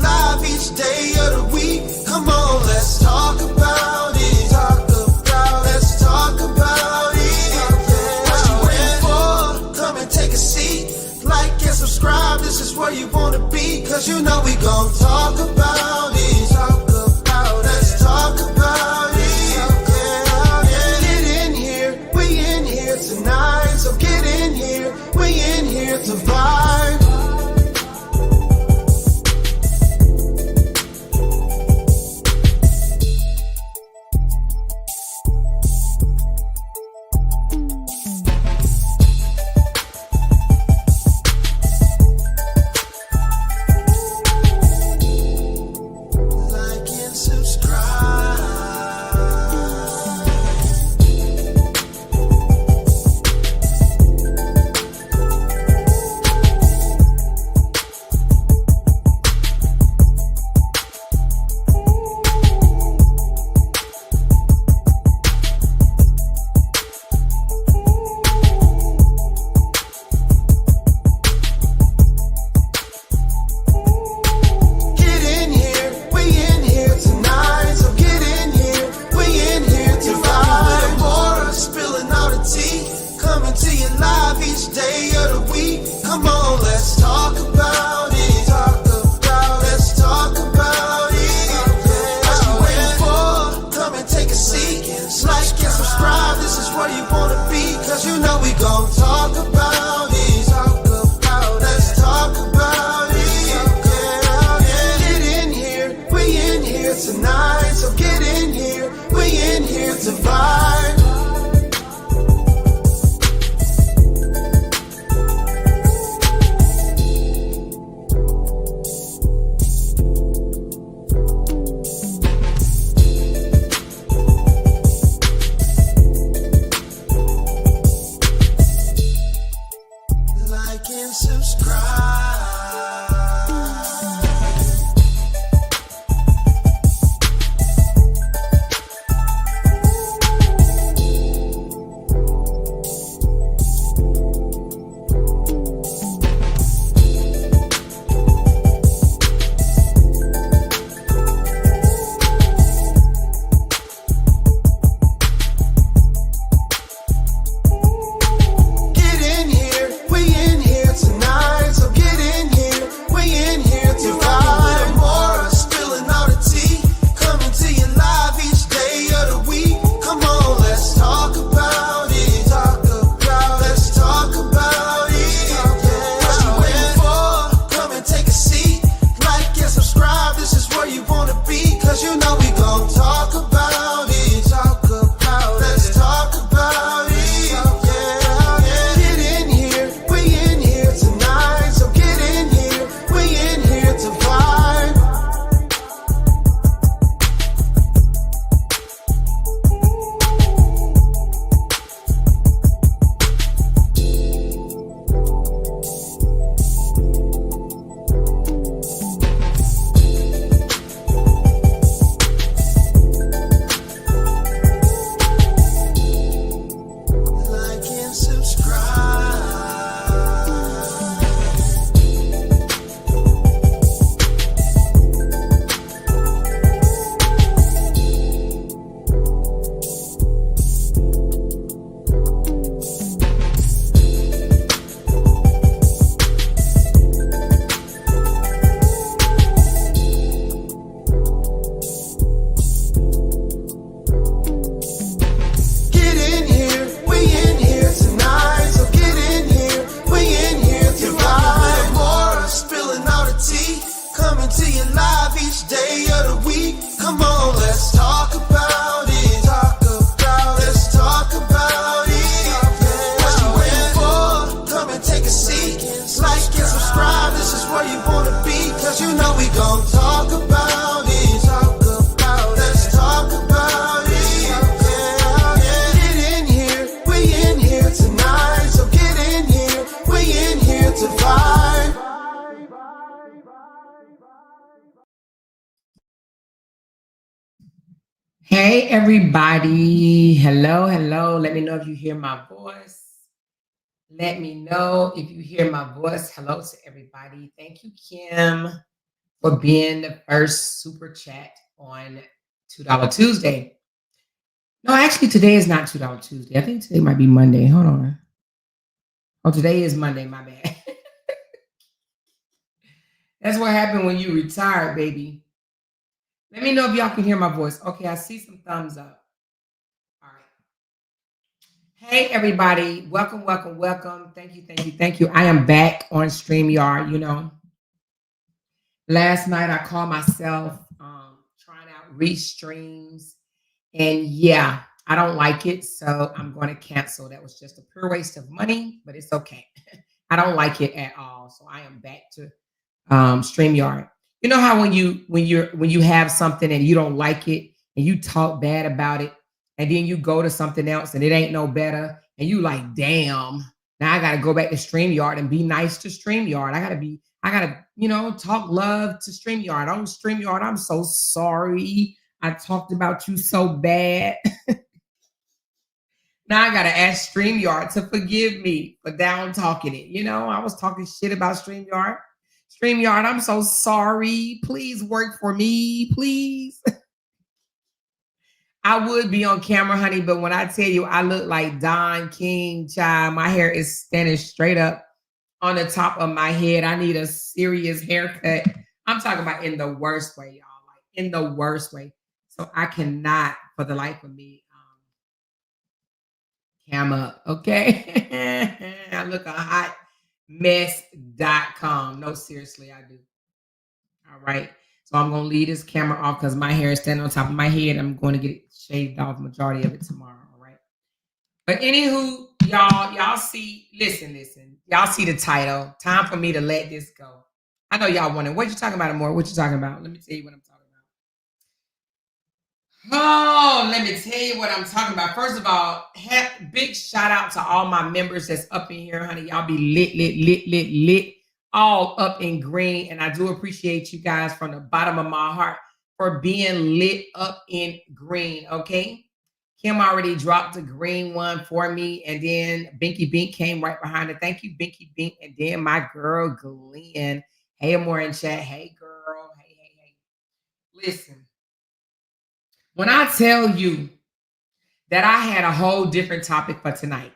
live each day of the week. Come on, let's talk about it. Let's talk about it. What you waiting for? Come and take a seat. Like and subscribe, this is where you wanna be. Cause you know we gon' talk about it. Let's talk about it. Get in here, we in here tonight. So get in here, we in here to vibe. Hey, everybody. Hello, hello. Let me know if you hear my voice. Let me know if you hear my voice. Hello to everybody. Thank you, Kim, for being the first super chat on $2 Tuesday. No, actually, today is not $2 Tuesday. I think today might be Monday. Hold on. Oh, today is Monday. My bad. That's what happened when you retired, baby. Let me know if y'all can hear my voice. Okay, I see some thumbs up. All right. Hey, everybody. Welcome, welcome, welcome. Thank you, thank you, thank you. I am back on StreamYard. Last night I called myself trying out restreams. And yeah, I don't like it. So I'm going to cancel. That was just a pure waste of money, but it's okay. I don't like it at all. So I am back to StreamYard. You know how when you have something and you don't like it and you talk bad about it, and then you go to something else and it ain't no better, and you like, damn, now I gotta go back to StreamYard and be nice to StreamYard. I gotta, talk love to StreamYard. On StreamYard, I'm so sorry. I talked about you so bad. Now I gotta ask StreamYard to forgive me for down talking it. I was talking shit about StreamYard. StreamYard, I'm so sorry. Please work for me, please. I would be on camera, honey, but when I tell you I look like Don King, child, my hair is standing straight up on the top of my head. I need a serious haircut. I'm talking about in the worst way, y'all. Like in the worst way. So I cannot, for the life of me, cam up, okay? I look a hot mess.com. No, seriously, I do. All right. So I'm gonna leave this camera off because my hair is standing on top of my head. I'm going to get it shaved off, majority of it tomorrow. All right. But anywho, y'all see, listen. Y'all see the title. Time for me to let this go. I know y'all wondering, what you talking about, Amore? What you talking about? Let me tell you what I'm talking about. Oh, let me tell you what I'm talking about. First of all, big shout out to all my members that's up in here, honey. Y'all be lit, all up in green. And I do appreciate you guys from the bottom of my heart for being lit up in green, okay? Kim already dropped the green one for me. And then Binky Bink came right behind it. Thank you, Binky Bink. And then my girl, Glenn. Hey, Amore in chat. Hey, girl. Hey. Listen. When I tell you that I had a whole different topic for tonight,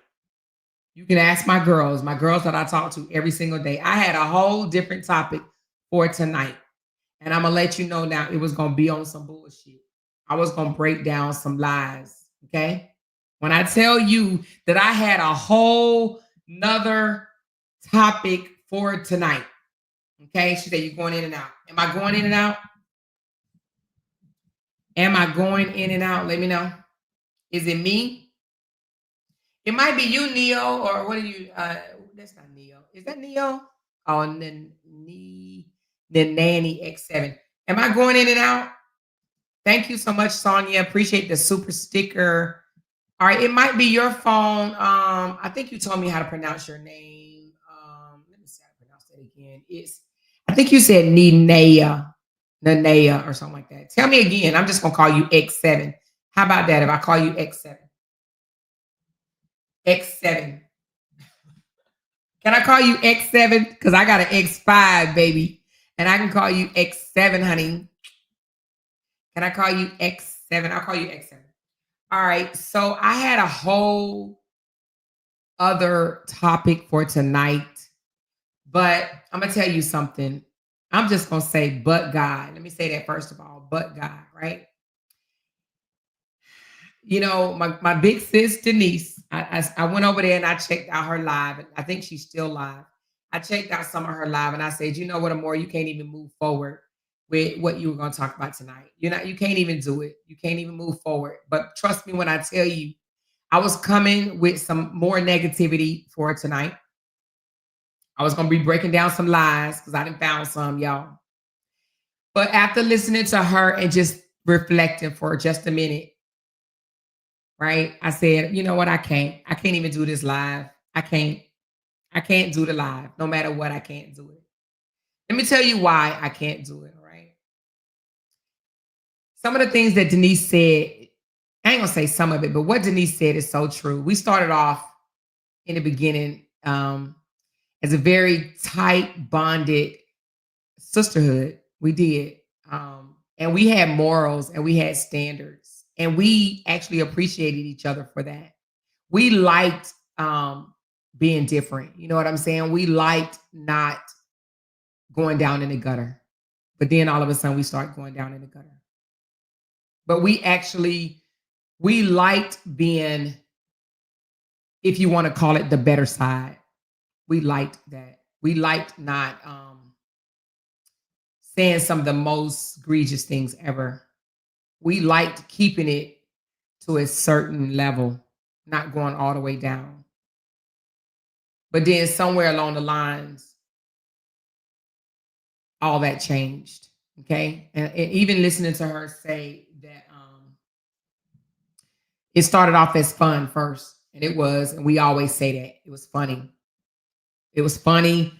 you can ask my girls that I talk to every single day. I had a whole different topic for tonight. And I'm going to let you know now it was going to be on some bullshit. I was going to break down some lies, okay? When I tell you that I had a whole nother topic for tonight, okay? She said, you're going in and out. Am I going in and out? Am I going in and out? Let me know. Is it me? It might be you, Neo, or what are you? That's not Neo. Is that Neo? Oh, and then Nanny X7. Am I going in and out? Thank you so much, Sonia. Appreciate the super sticker. All right, it might be your phone. I think you told me how to pronounce your name. Let me see how to pronounce that again. I think you said Nanea or something like that. Tell me again. I'm just gonna call you X7. How about that if I call you X7? X7. Can I call you X7? Because I got an X5, baby. And I can call you X7, honey. Can I call you X7? I'll call you X7. All right. So I had a whole other topic for tonight. But I'm going to tell you something. I'm just going to say, but God. Let me say that first of all. But God, right? My big sis, Denise, I went over there and I checked out her live. I think she's still live. I checked out some of her live and I said, you know what, Amore, you can't even move forward with what you were going to talk about tonight. You can't even do it. You can't even move forward. But trust me when I tell you, I was coming with some more negativity for tonight. I was going to be breaking down some lies because I done found some, y'all. But after listening to her and just reflecting for just a minute, right? I said, you know what? I can't even do this live. I can't do the live. No matter what, I can't do it. Let me tell you why I can't do it, all right? Some of the things that Denise said, I ain't gonna say some of it, but what Denise said is so true. We started off in the beginning as a very tight, bonded sisterhood. We did. And we had morals and we had standards. And we actually appreciated each other for that. We liked being different. You know what I'm saying? We liked not going down in the gutter. But then all of a sudden we start going down in the gutter. But we liked being, if you want to call it, the better side. We liked that. We liked not saying some of the most egregious things ever. We liked keeping it to a certain level, not going all the way down. But then somewhere along the lines, all that changed. Okay. And even listening to her say that it started off as fun first. And it was, and we always say that it was funny. It was funny,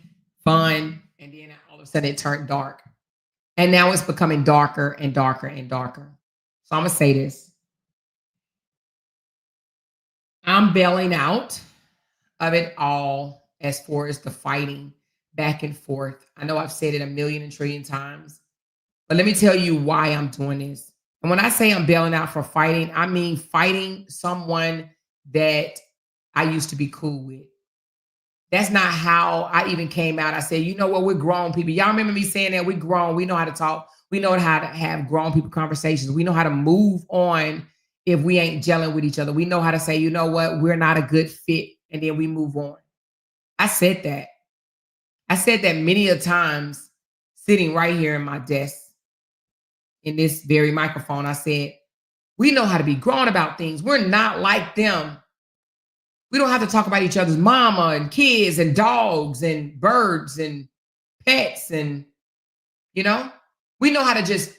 fun, and then all of a sudden it turned dark. And now it's becoming darker and darker and darker. So I'm gonna say this. I'm bailing out of it all as far as the fighting back and forth. I know I've said it a million and trillion times, but let me tell you why I'm doing this. And when I say I'm bailing out for fighting, I mean fighting someone that I used to be cool with. That's not how I even came out. I said, you know what, we're grown people. Y'all remember me saying that we're grown. We know how to talk. We know how to have grown people conversations. We know how to move on if we ain't gelling with each other. We know how to say, you know what, we're not a good fit. And then we move on. I said that. I said that many a times sitting right here in my desk in this very microphone. I said, we know how to be grown about things. We're not like them. We don't have to talk about each other's mama and kids and dogs and birds and pets. And, you know, we know how to just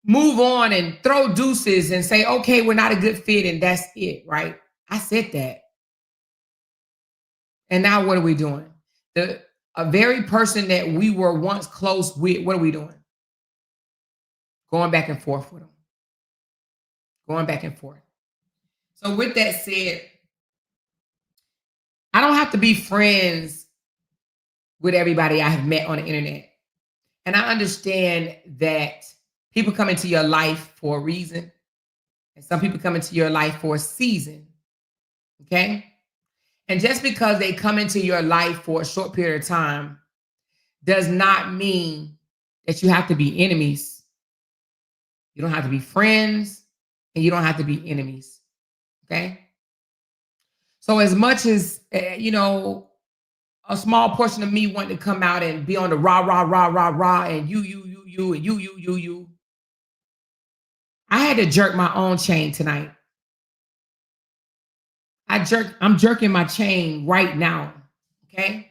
move on and throw deuces and say, okay, we're not a good fit. And that's it, right? I said that. And now what are we doing? A very person that we were once close with, what are we doing? Going back and forth with them. Going back and forth. So with that said, I don't have to be friends with everybody I have met on the internet. And I understand that people come into your life for a reason. And some people come into your life for a season. Okay? And just because they come into your life for a short period of time does not mean that you have to be enemies. You don't have to be friends and you don't have to be enemies. Okay? So as much as, you know, a small portion of me wanted to come out and be on the rah, rah, rah, rah, rah, and you, and you. I had to jerk my own chain tonight. I'm jerking my chain right now. Okay.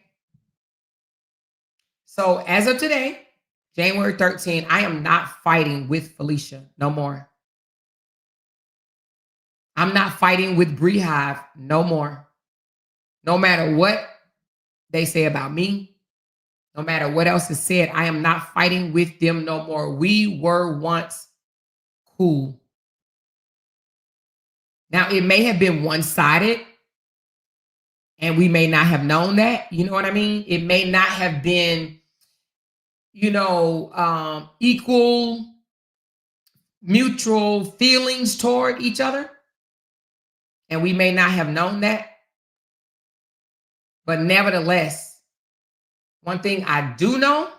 So as of today, January 13th, I am not fighting with Felicia no more. I'm not fighting with Bree Hive no more. No matter what they say about me, no matter what else is said, I am not fighting with them no more. We were once cool. Now, it may have been one-sided, and we may not have known that. You know what I mean? It may not have been, you know, equal, mutual feelings toward each other. And we may not have known that. But nevertheless, one thing I do know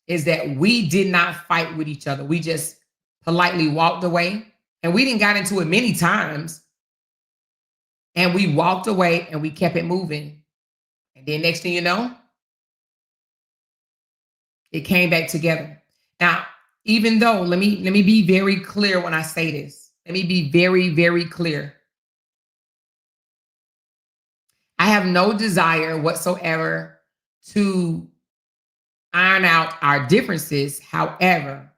is that we did not fight with each other. We just politely walked away. And we didn't got into it many times. And we walked away and we kept it moving. And then next thing you know, it came back together. Now, even though, let me be very clear when I say this. Let me be very, very clear. I have no desire whatsoever to iron out our differences. However,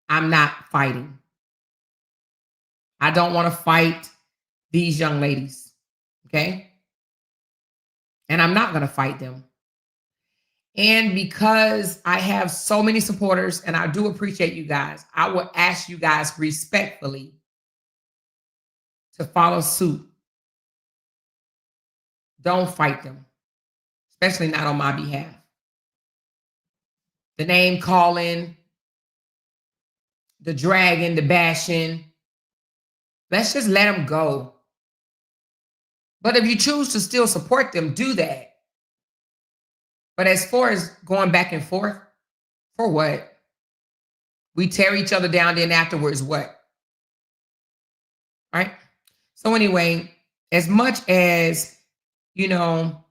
I'm not fighting. I don't want to fight these young ladies, okay? And I'm not going to fight them. And because I have so many supporters and I do appreciate you guys, I will ask you guys respectfully to follow suit. Don't fight them, especially not on my behalf. the name calling, the dragging, the bashing. Let's just let them go. But if you choose to still support them, do that. But as far as going back and forth, for what? We tear each other down, then afterwards, what? Right? So anyway, as much as, you know,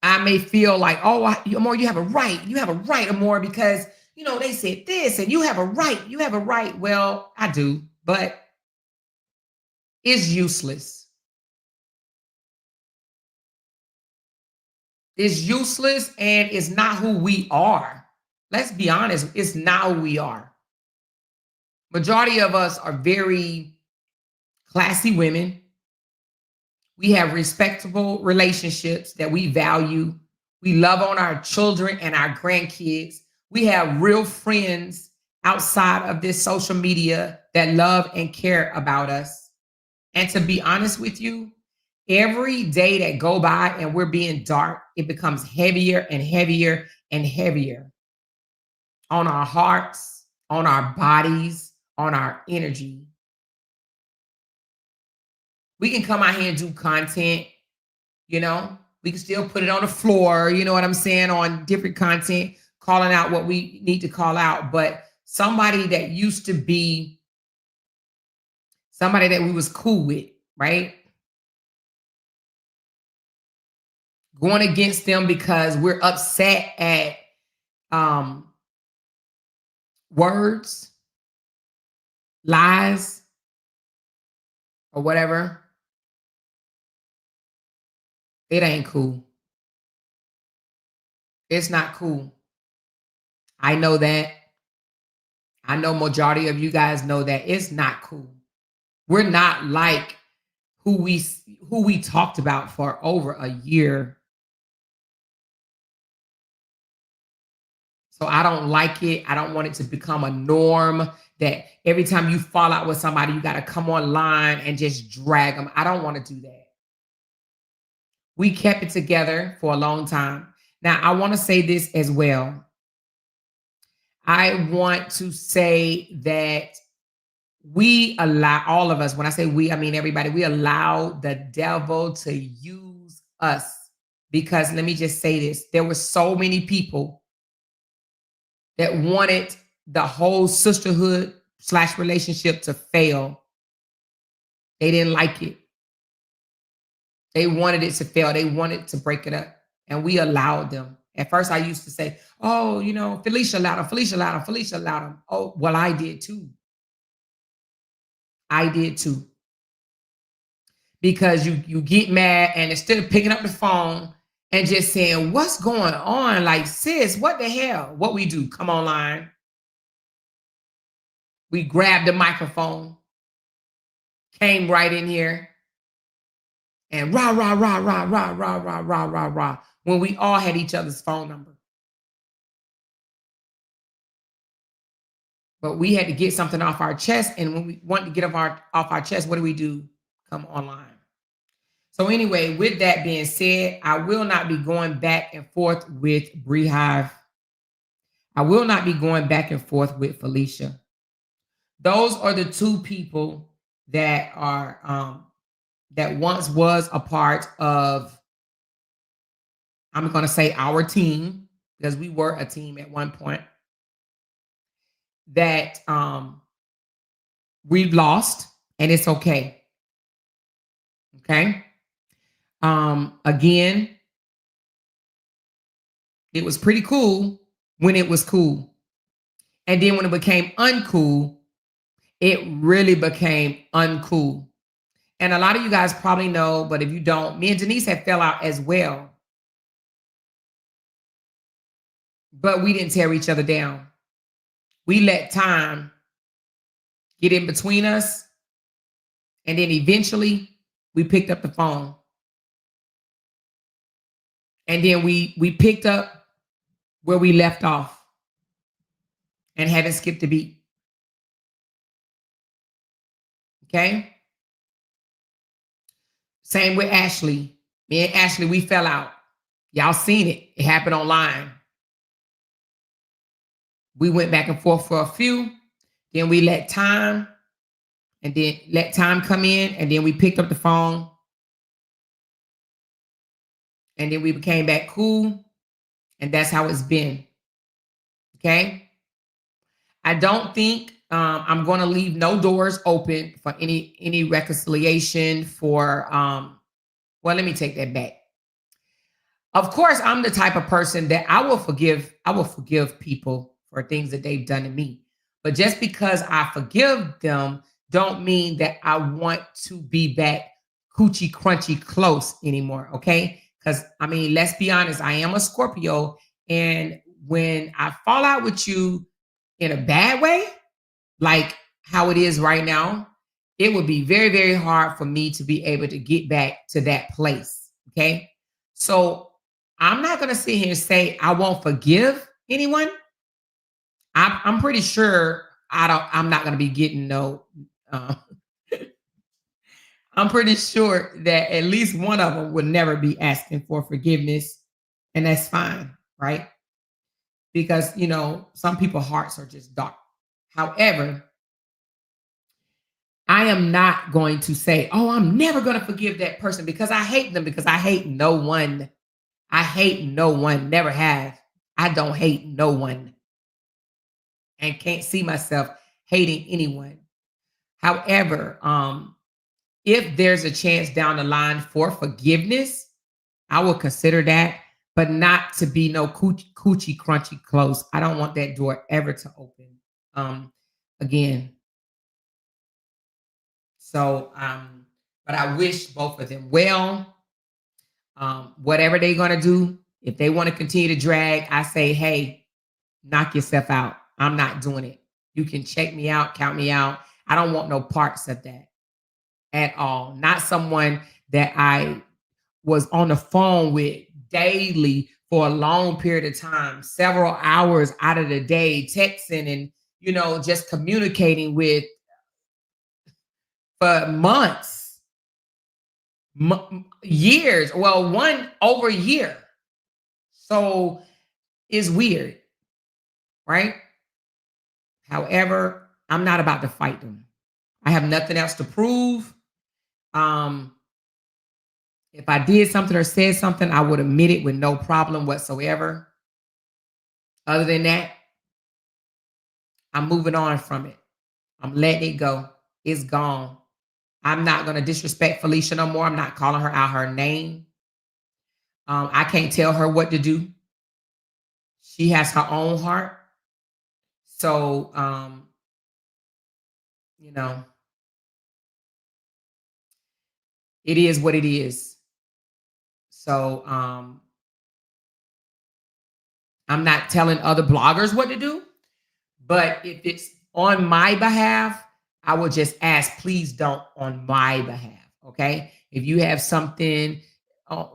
I may feel like, oh, Amor, you have a right. You have a right, Amor, because, you know, they said this and you have a right. You have a right. Well, I do, but it's useless. It's useless and it's not who we are. Let's be honest, it's not who we are. Majority of us are very classy women. We have respectable relationships that we value. We love on our children and our grandkids. We have real friends outside of this social media that love and care about us. And to be honest with you, every day that go by and we're being dark, it becomes heavier and heavier and heavier on our hearts, on our bodies, on our energy. We can come out here and do content, you know, we can still put it on the floor, you know what I'm saying, on different content, calling out what we need to call out. But somebody that used to be somebody that we was cool with, right? Going against them because we're upset at words, lies, or whatever. It ain't cool. It's not cool. I know that. I know majority of you guys know that it's not cool. We're not like who we talked about for over a year. So I don't like it. I don't want it to become a norm that every time you fall out with somebody, you got to come online and just drag them. I don't want to do that. We kept it together for a long time. Now, I want to say this as well. I want to say that we allow, all of us, when I say we, I mean everybody, we allow the devil to use us. Because let me just say this, there were so many people that wanted the whole sisterhood / relationship to fail. They didn't like it. They wanted it to fail. They wanted to break it up. And we allowed them. At first, I used to say, oh, you know, Felicia allowed him, Felicia allowed him, Felicia allowed him. Oh, well, I did too. I did too. Because you get mad and instead of picking up the phone and just saying, what's going on? Like, sis, what the hell? What we do? Come online. We grabbed the microphone, came right in here, and rah, rah, rah, rah, rah, rah, rah, rah, rah, rah, when we all had each other's phone number. But we had to get something off our chest. And when we want to get off our chest, what do? Come online. So anyway, with that being said, I will not be going back and forth with Breehive. I will not be going back and forth with Felicia. Those are the two people that are that once was a part of, I'm going to say, our team, because we were a team at one point, that we've lost, and it's okay. Okay. Again, it was pretty cool when it was cool. And then when it became uncool, it really became uncool. And a lot of you guys probably know, but if you don't, me and Denise had fell out as well. But we didn't tear each other down. We let time get in between us. And then eventually we picked up the phone. And then we picked up where we left off and haven't skipped a beat. Okay? Same with Ashley. Me and Ashley, we fell out. Y'all seen it. It happened online. We went back and forth for a few. Then we let time come in. And then we picked up the phone. And then we became back cool. And that's how it's been. Okay. I don't think I'm going to leave no doors open for any reconciliation for, well, let me take that back. Of course, I'm the type of person that I will forgive people for things that they've done to me. But just because I forgive them don't mean that I want to be back coochie crunchy close anymore, okay? Because, I mean, let's be honest, I am a Scorpio, and when I fall out with you in a bad way, like how it is right now, it would be very, very hard for me to be able to get back to that place, okay? So I'm not going to sit here and say I won't forgive anyone. I'm pretty sure I'm not going to be getting no. I'm pretty sure that at least one of them would never be asking for forgiveness, and that's fine, right? Because some people's hearts are just dark. However, I am not going to say, "Oh, I'm never going to forgive that person," because I hate them. Because I hate no one. I hate no one. Never have. I don't hate no one, and can't see myself hating anyone. However, if there's a chance down the line for forgiveness, I will consider that, but not to be no coochie crunchy close. I don't want that door ever to open again. So, but I wish both of them well. Whatever they're gonna do, if they want to continue to drag, I say, hey, knock yourself out. I'm not doing it. You can check me out, count me out. I don't want no parts of that at all. Not someone that I was on the phone with daily for a long period of time, several hours out of the day, texting and just communicating with for months, years. Well, one over a year. So it's weird, right? However, I'm not about to fight them. I have nothing else to prove. If I did something or said something, I would admit it with no problem whatsoever. Other than that, I'm moving on from it. I'm letting it go. It's gone. I'm not going to disrespect Felicia no more. I'm not calling her out her name. I can't tell her what to do. She has her own heart. So, it is what it is. So, I'm not telling other bloggers what to do, but if it's on my behalf, I will just ask, please don't on my behalf. Okay. If you have something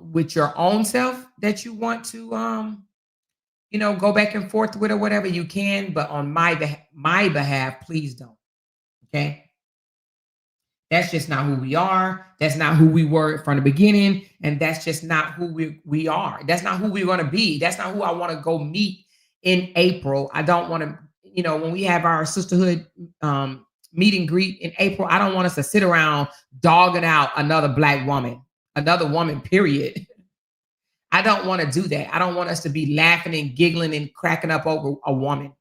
with your own self that you want to, go back and forth with or whatever, you can, but on my behalf, please don't. Okay. That's just not who we are. That's not who we were from the beginning. And that's just not who we are. That's not who we're going to be. That's not who I want to go meet in April. I don't want to, when we have our sisterhood meet and greet in April, I don't want us to sit around dogging out another Black woman, another woman, period. I don't want to do that. I don't want us to be laughing and giggling and cracking up over a woman.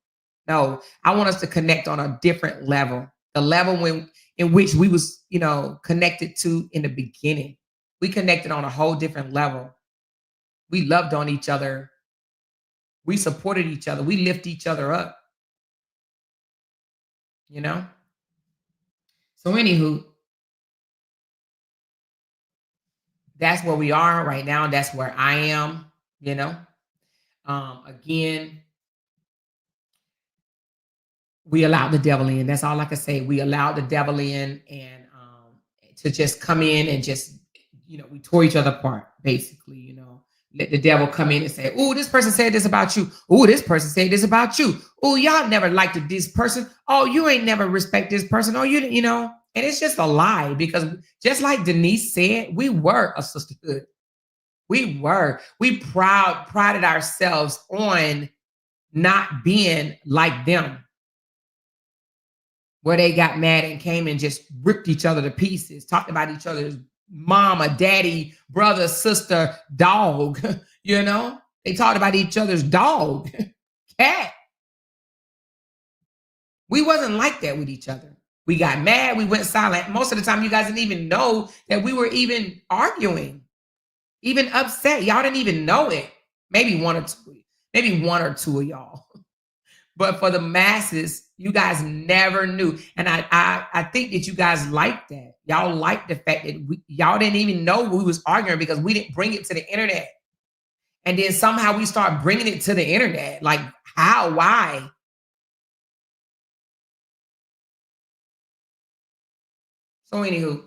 No, I want us to connect on a different level. The level in which we was, connected to in the beginning. We connected on a whole different level. We loved on each other. We supported each other. We lift each other up. So anywho, that's where we are right now. That's where I am, again, we allowed the devil in. That's all I can say. We allowed the devil in and to just come in and just, we tore each other apart, basically, let the devil come in and say, oh, this person said this about you. Oh, this person said this about you. Oh, y'all never liked this person. Oh, you ain't never respect this person. Oh, and it's just a lie because just like Denise said, we were a sisterhood. We were. We prided ourselves on not being like them, where they got mad and came and just ripped each other to pieces, talked about each other's mama, daddy, brother, sister, dog. You know, they talked about each other's dog, cat. We wasn't like that with each other. We got mad, we went silent. Most of the time, you guys didn't even know that we were even arguing, even upset. Y'all didn't even know it. Maybe one or two of y'all. But for the masses, you guys never knew. And I think that you guys liked that. Y'all liked the fact that y'all didn't even know we was arguing because we didn't bring it to the internet. And then somehow we start bringing it to the internet. Like how, why? So anywho,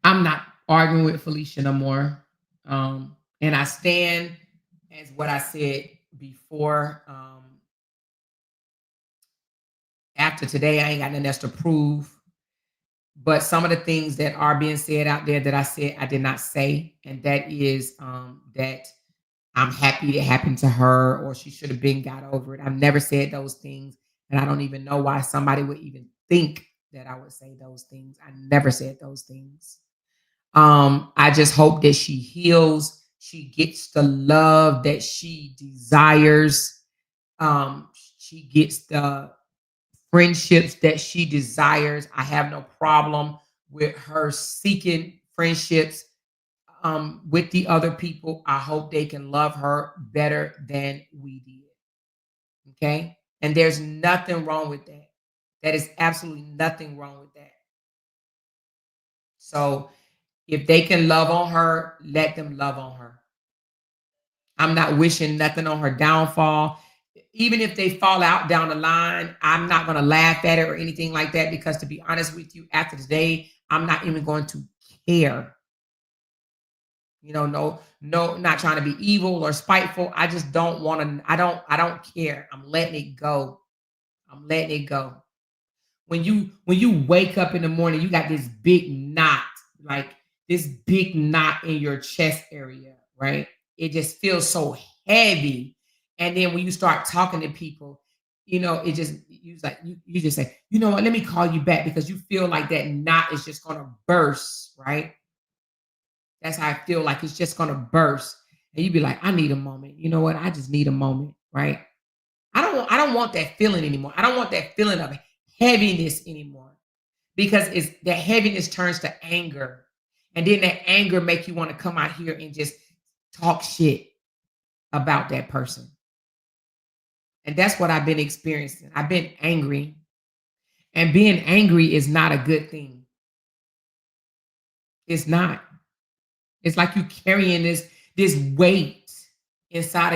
I'm not arguing with Felicia no more. And I stand as what I said before. After today, I ain't got nothing else to prove. But some of the things that are being said out there that I said I did not say, and that is that I'm happy it happened to her or she should have been got over it. I've never said those things, and I don't even know why somebody would even think that I would say those things. I never said those things. I just hope that she heals. She gets the love that she desires. She gets the friendships that she desires. I have no problem with her seeking friendships with the other people. I hope they can love her better than we did. Okay. And there's nothing wrong with that. That is absolutely nothing wrong with that. So if they can love on her, let them love on her. I'm not wishing nothing on her downfall. Even if they fall out down the line, I'm not going to laugh at it or anything like that because, to be honest with you, after today, I'm not even going to care. You know, no, not trying to be evil or spiteful. I just don't want to. I don't care. I'm letting it go. I'm letting it go. When you wake up in the morning, you got this big knot, like this big knot in your chest area, right? It just feels so heavy. And then when you start talking to people, you know, it just you just say, you know what, let me call you back because you feel like that knot is just gonna burst, right? That's how I feel like it's just gonna burst. And you'd be like, I need a moment. You know what? I just need a moment, right? I don't want that feeling anymore. I don't want that feeling of heaviness anymore because it's that heaviness turns to anger. And then that anger make you want to come out here and just talk shit about that person. And that's what I've been experiencing. I've been angry. And being angry is not a good thing. It's not. It's like you carrying this weight inside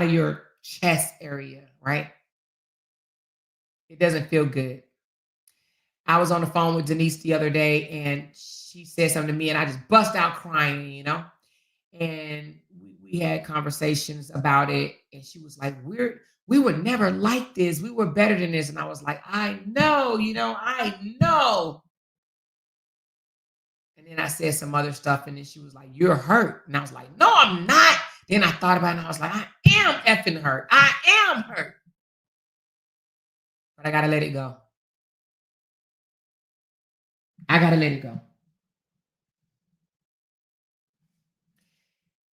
of your chest area, right? It doesn't feel good. I was on the phone with Denise the other day and she said something to me and I just bust out crying, you know? And we had conversations about it and she was like, we were never like this. We were better than this. And I was like, I know, I know. And then I said some other stuff and then she was like, you're hurt. And I was like, no, I'm not. Then I thought about it and I was like, I am effing hurt. I am hurt. But I got to let it go. I got to let it go.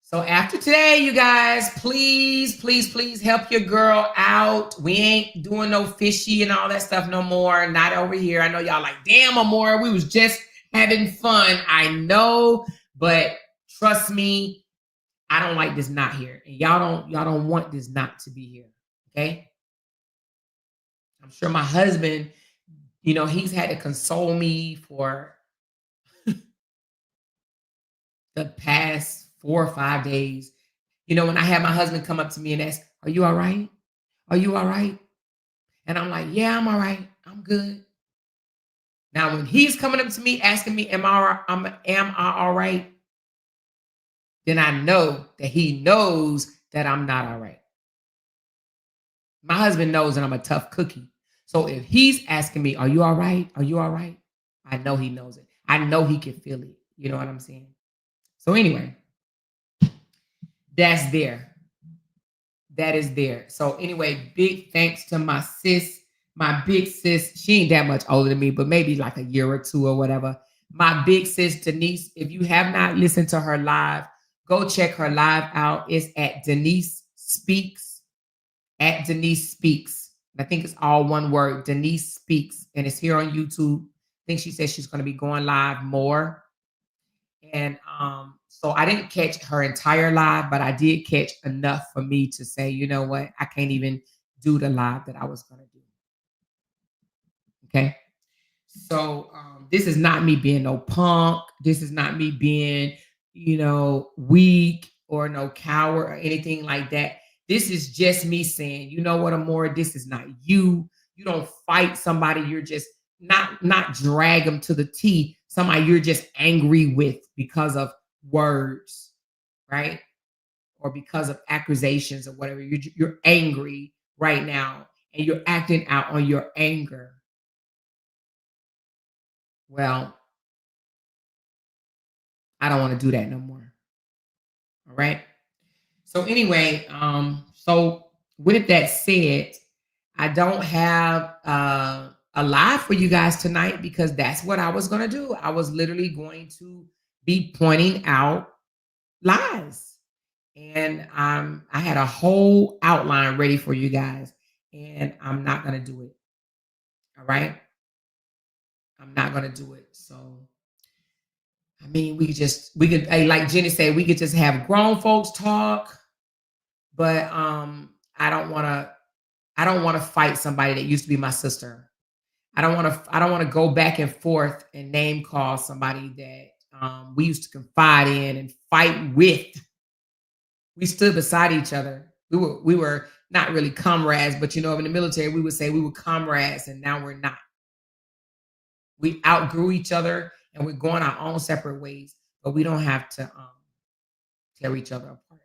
So after today, you guys, please, please, please help your girl out. We ain't doing no fishy and all that stuff no more. Not over here. I know y'all like, damn, Amora, we was just having fun. I know, but trust me, I don't like this knot here. And y'all don't want this knot to be here. Okay? I'm sure my husband, he's had to console me for the past 4 or 5 days. When I had my husband come up to me and ask, are you all right? Are you all right? And I'm like, yeah, I'm all right. I'm good. Now, when he's coming up to me asking me, am I all right? Then I know that he knows that I'm not all right. My husband knows that I'm a tough cookie. So if he's asking me, are you all right? Are you all right? I know he knows it. I know he can feel it. You know what I'm saying? So anyway, That's there. That is there. So anyway, big thanks to my sis, my big sis. She ain't that much older than me, but maybe like a year or two or whatever. My big sis Denise. If you have not listened to her live, go check her live out. It's at Denise Speaks. At Denise Speaks. I think it's all one word. Denise Speaks, and it's here on YouTube. I think she says she's going to be going live more. And so I didn't catch her entire live, but I did catch enough for me to say, you know what, I can't even do the live that I was going to do. Okay. So this is not me being no punk. This is not me being, weak or no coward or anything like that. This is just me saying, you know what, Amora, this is not you. You don't fight somebody. You're just not drag them to the T. Somebody you're just angry with because of words, right? Or because of accusations or whatever. You're angry right now and you're acting out on your anger. Well, I don't want to do that no more. All right. So anyway, so with that said, I don't have a live for you guys tonight because that's what I was going to do. I was literally going to be pointing out lies. And I had a whole outline ready for you guys, and I'm not going to do it. All right. I'm not going to do it. So, I mean, we could, like Jenny said, we could just have grown folks talk, but I don't want to fight somebody that used to be my sister. I don't want to go back and forth and name call somebody that we used to confide in and fight with. We stood beside each other. We were not really comrades, but in the military, we would say we were comrades, and now we're not. We outgrew each other, and we're going our own separate ways, but we don't have to tear each other apart.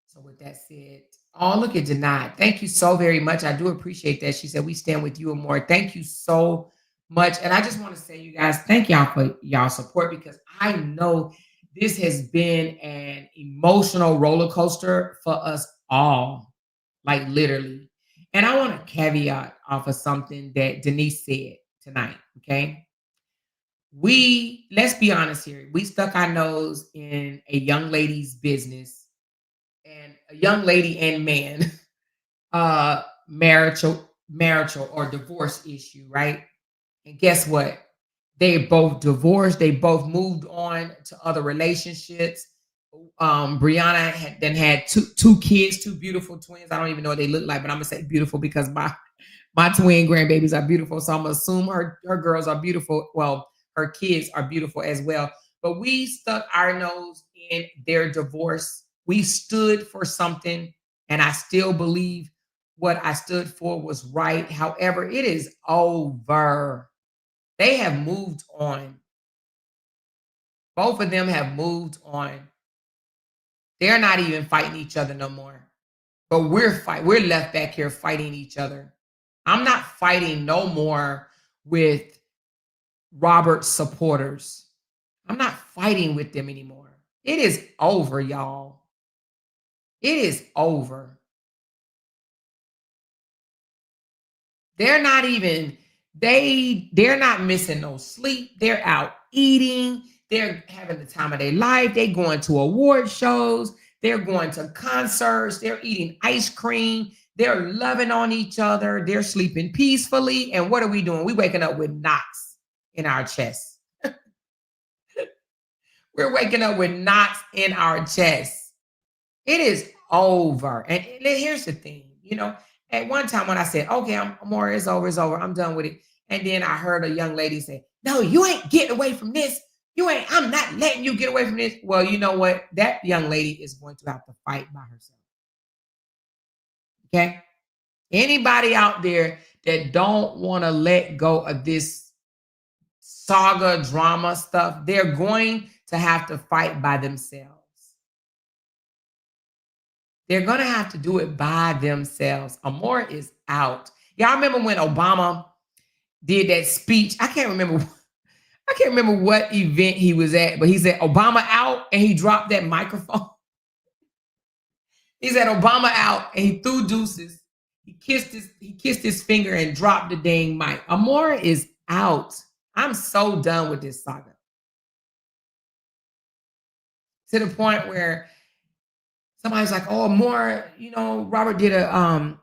So with that said, oh, look at Denied. Thank you so very much. I do appreciate that. She said, we stand with you and more. Thank you so much. And I just want to say, you guys, thank y'all for y'all support, because I know this has been an emotional roller coaster for us all, like literally. And I want to caveat off of something that Denise said tonight, okay? Let's be honest here. We stuck our nose in a young lady's business, and a young lady and man, marital or divorce issue, right? And guess what? They both divorced. They both moved on to other relationships. Brianna had two kids, two beautiful twins. I don't even know what they look like, but I'm gonna say beautiful because my twin grandbabies are beautiful. So I'm gonna assume her girls are beautiful. Well, her kids are beautiful as well. But we stuck our nose in their divorce. We stood for something, and I still believe what I stood for was right. However, it is over. They have moved on. Both of them have moved on. They're not even fighting each other no more. But we're left back here fighting each other. I'm not fighting no more with Robert's supporters. I'm not fighting with them anymore. It is over, y'all. It is over. They're not missing no sleep. They're out eating. They're having the time of their life. They're going to award shows. They're going to concerts. They're eating ice cream. They're loving on each other. They're sleeping peacefully. And what are we doing? We're waking up with knots in our chest. We're waking up with knots in our chest. It is over. And here's the thing, at one time when I said, okay, Amora, it's over, I'm done with it. And then I heard a young lady say, no, you ain't getting away from this. I'm not letting you get away from this. Well, you know what? That young lady is going to have to fight by herself. Okay? Anybody out there that don't want to let go of this saga drama stuff, they're going to have to fight by themselves. They're going to have to do it by themselves. Amora is out. Y'all remember when Obama did that speech? I can't remember. I can't remember what event he was at, but he said Obama out and he dropped that microphone. He said Obama out and he threw deuces. He kissed his finger and dropped the dang mic. Amora is out. I'm so done with this saga. To the point where somebody's like, "Oh, Amora, Robert did a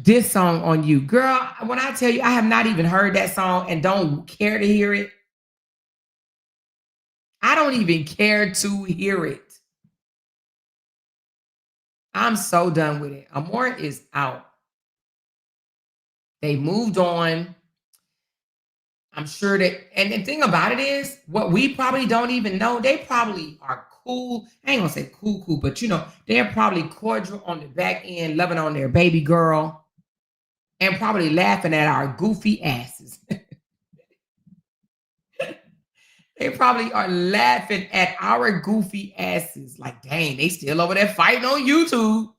diss song on you." Girl, when I tell you I have not even heard that song and don't care to hear it. I don't even care to hear it. I'm so done with it. Amora is out. They moved on. I'm sure that, and the thing about it is, what we probably don't even know, they probably are cool. I ain't gonna say cool, but they're probably cordial on the back end, loving on their baby girl, and probably laughing at our goofy asses. They probably are laughing at our goofy asses. Like, dang, they still over there fighting on YouTube.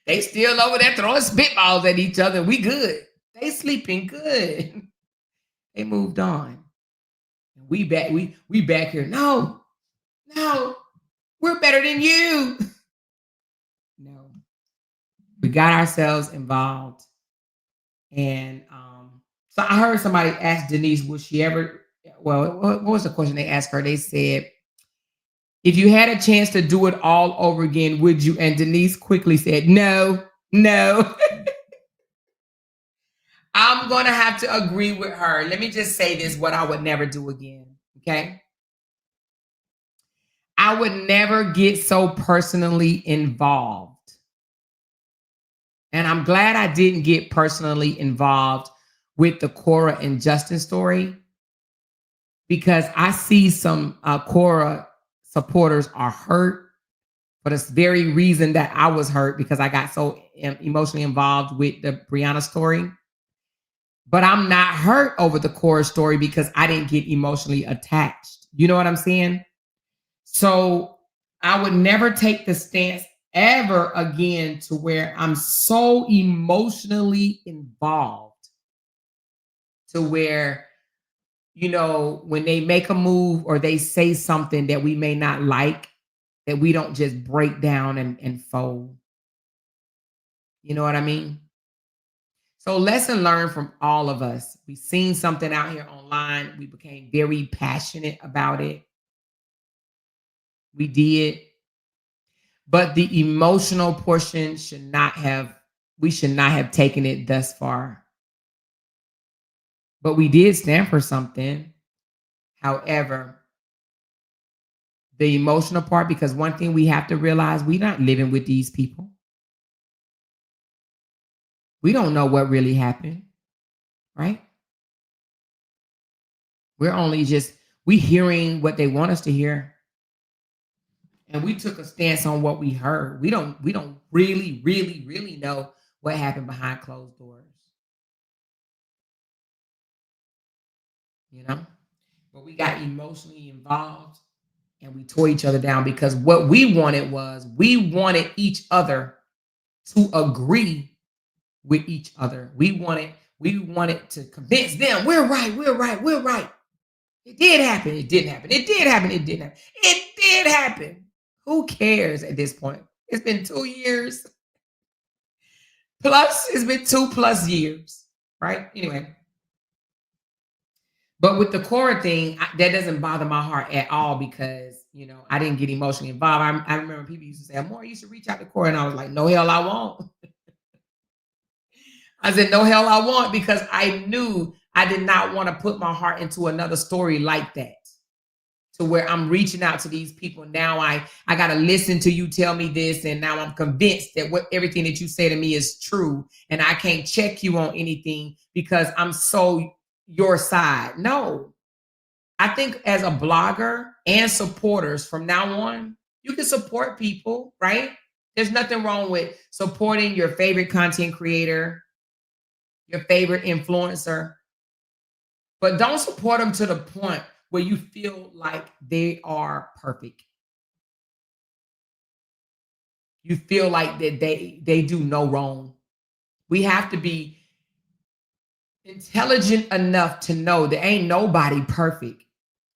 They still over there throwing spitballs at each other. We good. They sleeping good. They moved on. We back. We back here. No, we're better than you. No, we got ourselves involved, and so I heard somebody ask Denise, "Would she ever?" Well, what was the question they asked her? They said, "If you had a chance to do it all over again, would you?" And Denise quickly said, "No, no." I'm going to have to agree with her. Let me just say this, what I would never do again, okay? I would never get so personally involved. And I'm glad I didn't get personally involved with the Cora and Justin story, because I see some Cora supporters are hurt for this very reason that I was hurt, because I got so emotionally involved with the Brianna story. But I'm not hurt over the Cora story because I didn't get emotionally attached. You know what I'm saying? So I would never take the stance ever again to where I'm so emotionally involved to where, when they make a move or they say something that we may not like, that we don't just break down and fold. You know what I mean? So lesson learned from all of us. We seen something out here online. We became very passionate about it. We did. But the emotional portion we should not have taken it thus far. But we did stand for something. However, the emotional part, because one thing we have to realize, we're not living with these people. We don't know what really happened, right? We hearing what they want us to hear. And we took a stance on what we heard. We don't really, really, really know what happened behind closed doors. But we got emotionally involved and we tore each other down, because what we wanted each other to agree with each other. We wanted to convince them we're right. It did happen. It didn't happen. It did happen. It didn't happen. It did happen. Who cares at this point? It's been 2 years. Plus, it's been 2+ years, right? Anyway. But with the Cora thing, that doesn't bother my heart at all, because, I didn't get emotionally involved. I remember people used to say, "Amora, you should reach out to Cora." And I was like, no, hell, I won't. I said, no, hell, I won't, because I knew I did not want to put my heart into another story like that, to where I'm reaching out to these people. Now I got to listen to you tell me this, and now I'm convinced that everything that you say to me is true, and I can't check you on anything because I'm so your side. No. I think as a blogger and supporters from now on, you can support people, right? There's nothing wrong with supporting your favorite content creator, your favorite influencer, but don't support them to the point where you feel like they are perfect. You feel like that they do no wrong. We have to be intelligent enough to know that ain't nobody perfect.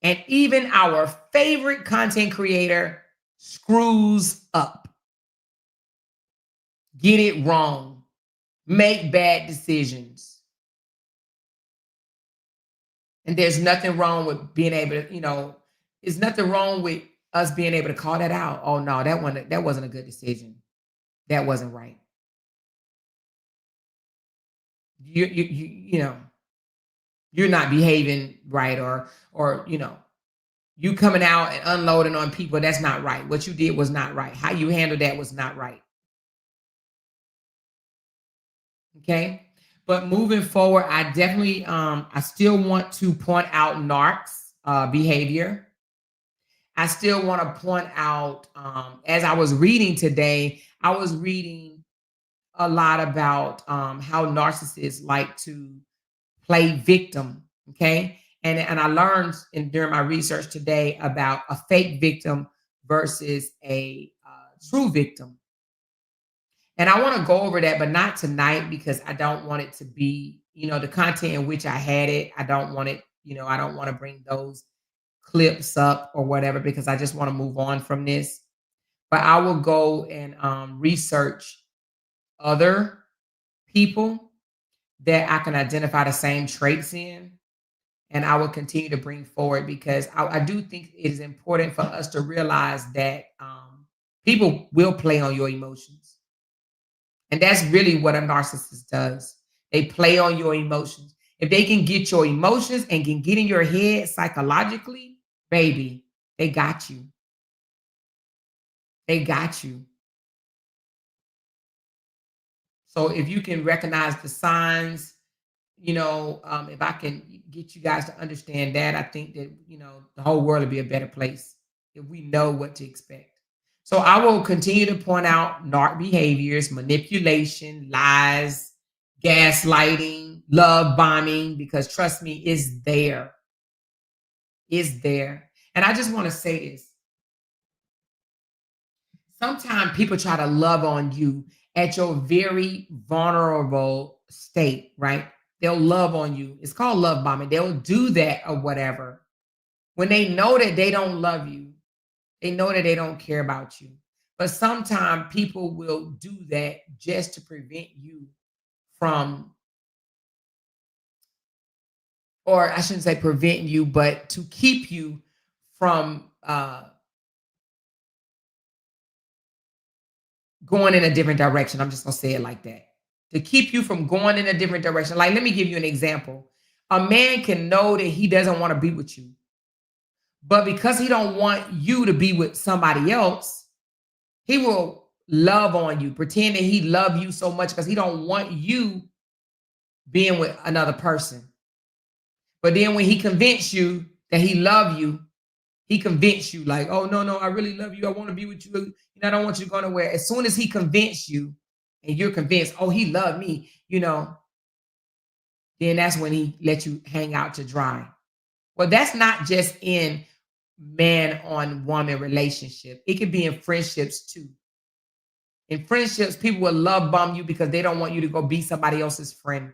And even our favorite content creator screws up, get it wrong, make bad decisions. And there's nothing wrong with being able to, there's nothing wrong with us being able to call that out. Oh no, that wasn't a good decision. That wasn't right. You know, you're not behaving right, or you coming out and unloading on people. That's not right. What you did was not right. How you handled that was not right. Okay. But moving forward, I definitely I still want to point out narcs behavior. I still want to point out, as I was reading today, I was reading a lot about how narcissists like to play victim. Okay. And I learned during my research today about a fake victim versus a true victim. And I want to go over that, but not tonight because I don't want it to be, the content in which I had it. I don't want it, I don't want to bring those clips up or whatever because I just want to move on from this. But I will go and research other people that I can identify the same traits in. And I will continue to bring forward because I do think it is important for us to realize that people will play on your emotions. And that's really what a narcissist does. They play on your emotions. If they can get your emotions and can get in your head psychologically, baby, they got you. They got you. So if you can recognize the signs, if I can get you guys to understand that, I think that, the whole world would be a better place if we know what to expect. So I will continue to point out narc behaviors, manipulation, lies, gaslighting, love bombing, because trust me, it's there. It's there. And I just want to say this. Sometimes people try to love on you at your very vulnerable state, right? They'll love on you. It's called love bombing. They'll do that or whatever. When they know that they don't love you, they know that they don't care about you. But sometimes people will do that just to prevent you from, or I shouldn't say prevent you, but to keep you from going in a different direction. I'm just gonna say it like that. To keep you from going in a different direction. Like, let me give you an example. A man can know that he doesn't want to be with you, but because he don't want you to be with somebody else, he will love on you, pretend that he love you so much because he don't want you being with another person. But then when he convince you that he love you, he convinced you like, oh no, I really love you. I want to be with you. I don't want you to go nowhere. As soon as he convinced you and you're convinced, oh, he loved me, then that's when he let you hang out to dry. Well, that's not just in man on woman relationship. It could be in friendships too. In friendships, people will love bomb you because they don't want you to go be somebody else's friend.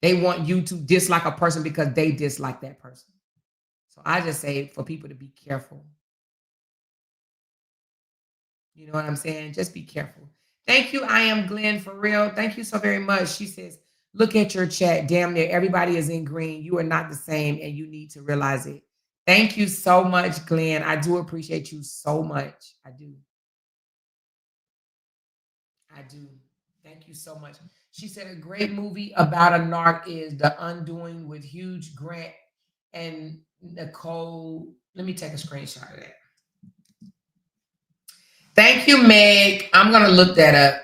They want you to dislike a person because they dislike that person. So I just say for people to be careful. You know what I'm saying? Just be careful. Thank you. I am Glenn for real. Thank you so very much. She says, look at your chat. Damn near everybody is in green. You are not the same and you need to realize it. Thank you so much, Glenn. I do appreciate you so much. I do. I do. Thank you so much. She said a great movie about a narc is The Undoing with Hugh Grant and Nicole. Let me take a screenshot of that. Thank you, Meg. I'm going to look that up.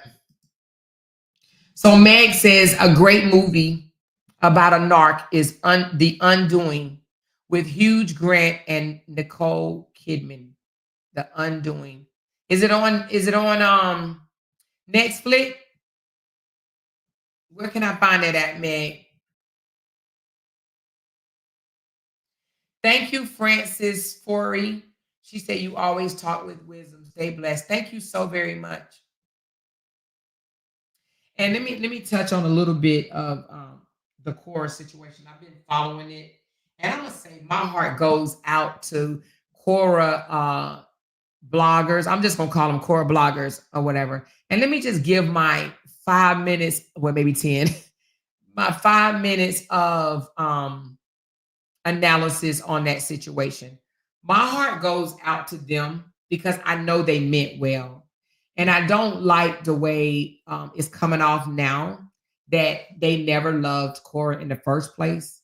So Meg says a great movie about a narc is The Undoing with Hugh Grant and Nicole Kidman. The Undoing. Is it on Netflix? Where can I find it at, Meg? Thank you, Francis Forey. She said you always talk with wisdom. Stay blessed. Thank you so very much. And let me touch on a little bit of the Cora situation. I've been following it, and I'm gonna say my heart goes out to Cora bloggers. I'm just gonna call them Cora bloggers or whatever. And let me just give my 5 minutes, well, maybe 10, my 5 minutes of analysis on that situation. My heart goes out to them because I know they meant well. And I don't like the way it's coming off now that they never loved Cora in the first place.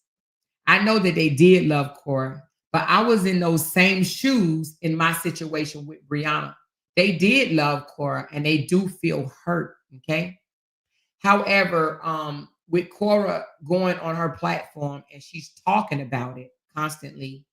I know that they did love Cora, but I was in those same shoes in my situation with Brianna. They did love Cora and they do feel hurt. Okay. However, with Cora going on her platform and she's talking about it constantly,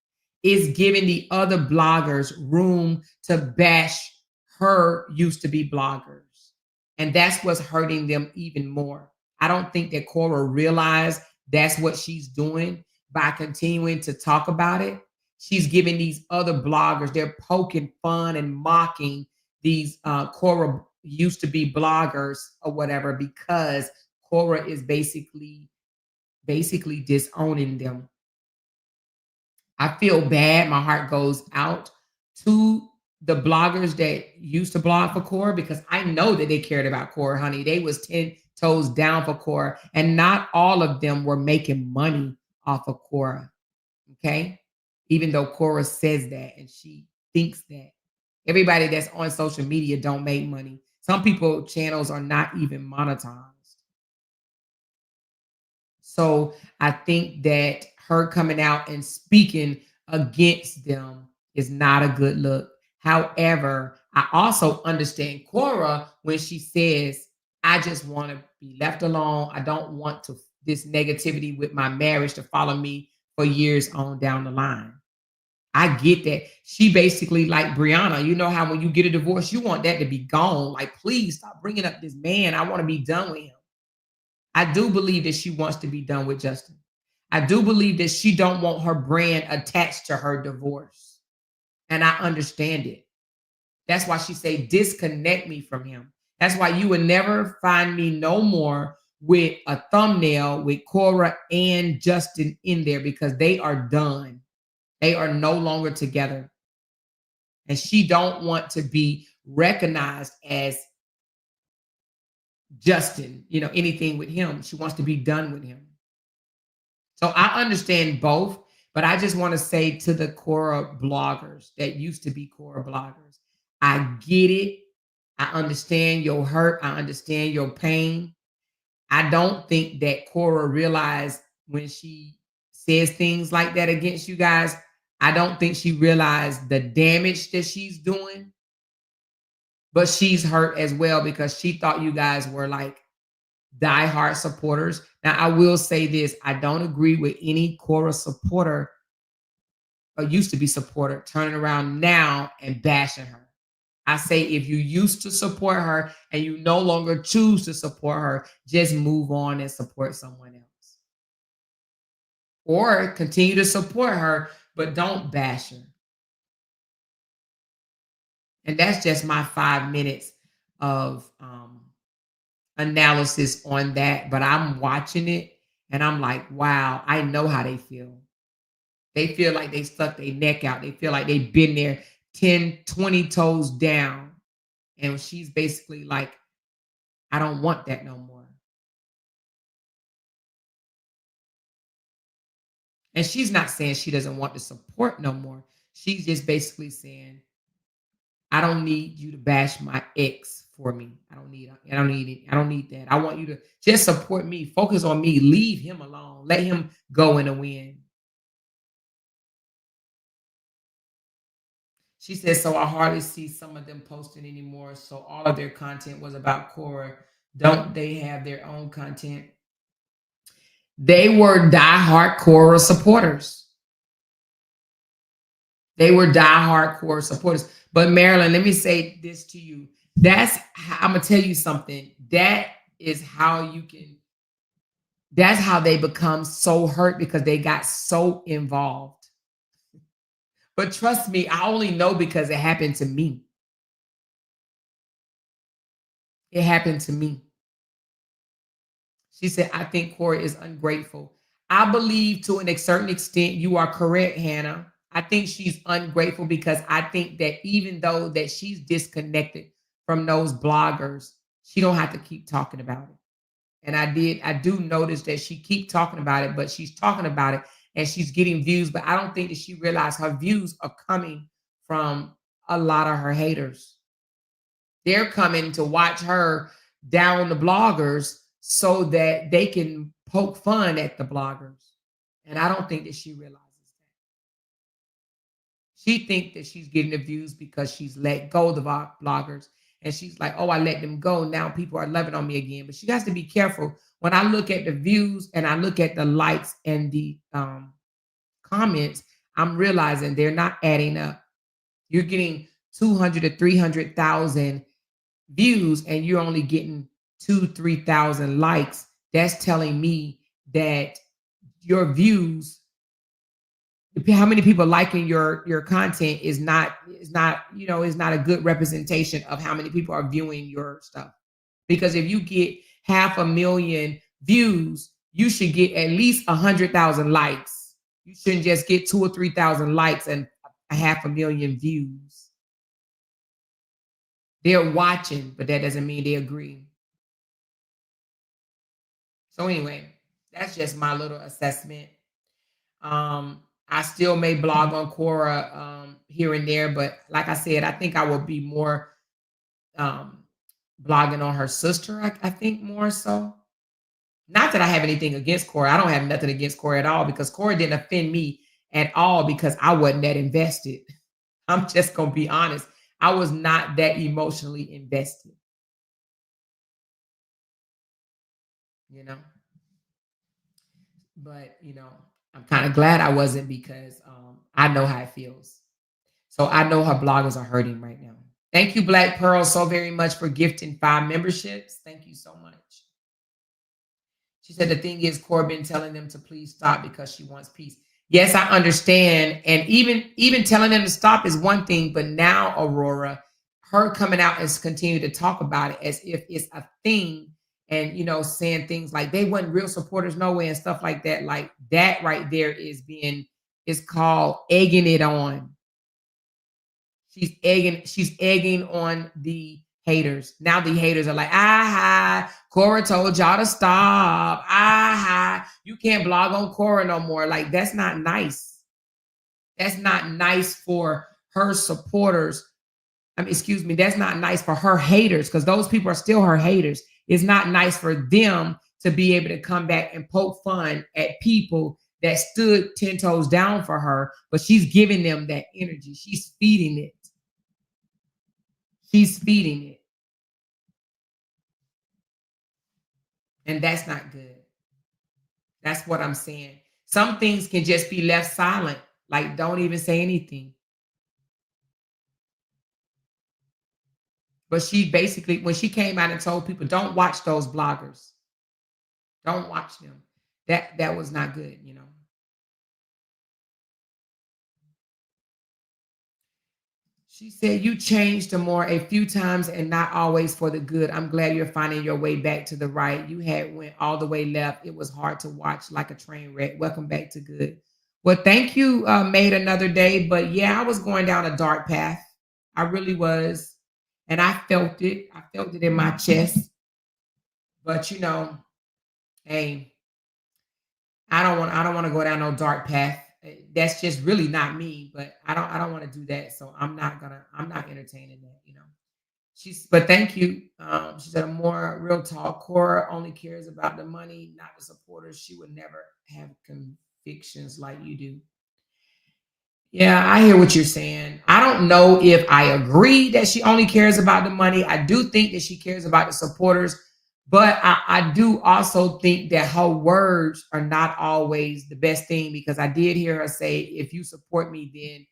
is giving the other bloggers room to bash her used to be bloggers. And that's what's hurting them even more. I don't think that Cora realized that's what she's doing by continuing to talk about it. She's giving these other bloggers, they're poking fun and mocking these Cora used to be bloggers or whatever because Cora is basically disowning them. I feel bad. My heart goes out to the bloggers that used to blog for Cora because I know that they cared about Cora, honey. They was 10 toes down for Cora, and not all of them were making money off of Cora. Okay. Even though Cora says that and she thinks that. Everybody that's on social media don't make money. Some people channels are not even monetized. So I think that her coming out and speaking against them is not a good look. However, I also understand Cora when she says, I just want to be left alone. I don't want to this negativity with my marriage to follow me for years on down the line. I get that. She basically like Brianna. You know how when you get a divorce, you want that to be gone. Like, please stop bringing up this man. I want to be done with him. I do believe that she wants to be done with Justin. I do believe that she don't want her brand attached to her divorce. And I understand it. That's why she say disconnect me from him. That's why you will never find me no more with a thumbnail with Cora and Justin in there because they are done. They are no longer together. And she don't want to be recognized as Justin, anything with him. She wants to be done with him. So I understand both, but I just want to say to the Cora bloggers that used to be Cora bloggers, I get it. I understand your hurt. I understand your pain. I don't think that Cora realized when she says things like that against you guys, I don't think she realized the damage that she's doing. But she's hurt as well because she thought you guys were like diehard supporters. Now, I will say this. I don't agree with any Cora supporter or used to be supporter turning around now and bashing her. I say if you used to support her and you no longer choose to support her, just move on and support someone else. Or continue to support her, but don't bash her. And that's just my 5 minutes of analysis on that. But I'm watching it and I'm like, wow, I know how they feel. They feel like they stuck their neck out. They feel like they've been there 10, 20 toes down. And she's basically like, I don't want that no more. And she's not saying she doesn't want the support no more. She's just basically saying, I don't need you to bash my ex for me. I don't need it. I don't need that. I want you to just support me. Focus on me. Leave him alone. Let him go in the wind. She says, so I hardly see some of them posting anymore. So all of their content was about Cora. Don't they have their own content? They were diehard Cora supporters. They were diehard Cora supporters. But Marilyn, let me say this to you. I'm gonna tell you something. That's how they become so hurt because they got so involved. But trust me, I only know because it happened to me. It happened to me. She said, I think Corey is ungrateful. I believe to a certain extent you are correct, Hannah. I think she's ungrateful because I think that even though that she's disconnected from those bloggers, she don't have to keep talking about it. And I do notice that she keep talking about it, but she's talking about it and she's getting views. But I don't think that she realized her views are coming from a lot of her haters. They're coming to watch her down the bloggers so that they can poke fun at the bloggers. And I don't think that she realizes that. She thinks that she's getting the views because she's let go of the bloggers. And she's like, oh, I let them go. Now people are loving on me again. But she has to be careful. When I look at the views and I look at the likes and the comments, I'm realizing they're not adding up. You're getting 200 to 300,000 views and you're only getting 2,000-3,000 likes. That's telling me that your views, how many people liking your content is not is not a good representation of how many people are viewing your stuff. Because if you get 500,000 views, you should get at least 100,000 likes. You shouldn't just get 2,000 or 3,000 likes and 500,000 views. They're watching, but that doesn't mean they agree. So anyway, that's just my little assessment. I still may blog on Quora here and there, but like I said, I think I will be more blogging on her sister. I think more so. Not that I have anything against Quora. I don't have nothing against Quora at all because Quora didn't offend me at all because I wasn't that invested. I'm just gonna be honest. I was not that emotionally invested. You know, but I'm kind of glad I wasn't because I know how it feels. So I know her bloggers are hurting right now. Thank you, Black Pearl, so very much for gifting 5 memberships. Thank you so much. She said the thing is Corbin telling them to please stop because she wants peace. Yes, I understand. And even telling them to stop is one thing, but now Aurora, her coming out and continue to talk about it as if it's a thing and saying things like they weren't real supporters no way and stuff like that. Like that right there is called egging it on. She's egging on the haters. Now the haters are like, Cora told y'all to stop. You can't blog on Cora no more. Like, that's not nice. That's not nice for her supporters. That's not nice for her haters because those people are still her haters. It's not nice for them to be able to come back and poke fun at people that stood 10 toes down for her, but she's giving them that energy. She's feeding it. She's feeding it. And that's not good. That's what I'm saying. Some things can just be left silent. Like, don't even say anything. But she basically, when she came out and told people, don't watch those bloggers. Don't watch them. That was not good, She said, you changed to more a few times and not always for the good. I'm glad you're finding your way back to the right. You had went all the way left. It was hard to watch like a train wreck. Welcome back to good. Well, thank you, Made Another Day. But yeah, I was going down a dark path. I really was. And I felt it. I felt it in my chest. But hey, I don't want to go down no dark path. That's just really not me, but I don't want to do that. So I'm not entertaining that, but thank you. She said a more real talk. Cora only cares about the money, not the supporters. She would never have convictions like you do. Yeah, I hear what you're saying. I don't know if I agree that she only cares about the money. I do think that she cares about the supporters. But I do also think that her words are not always the best thing because I did hear her say, if you support me, then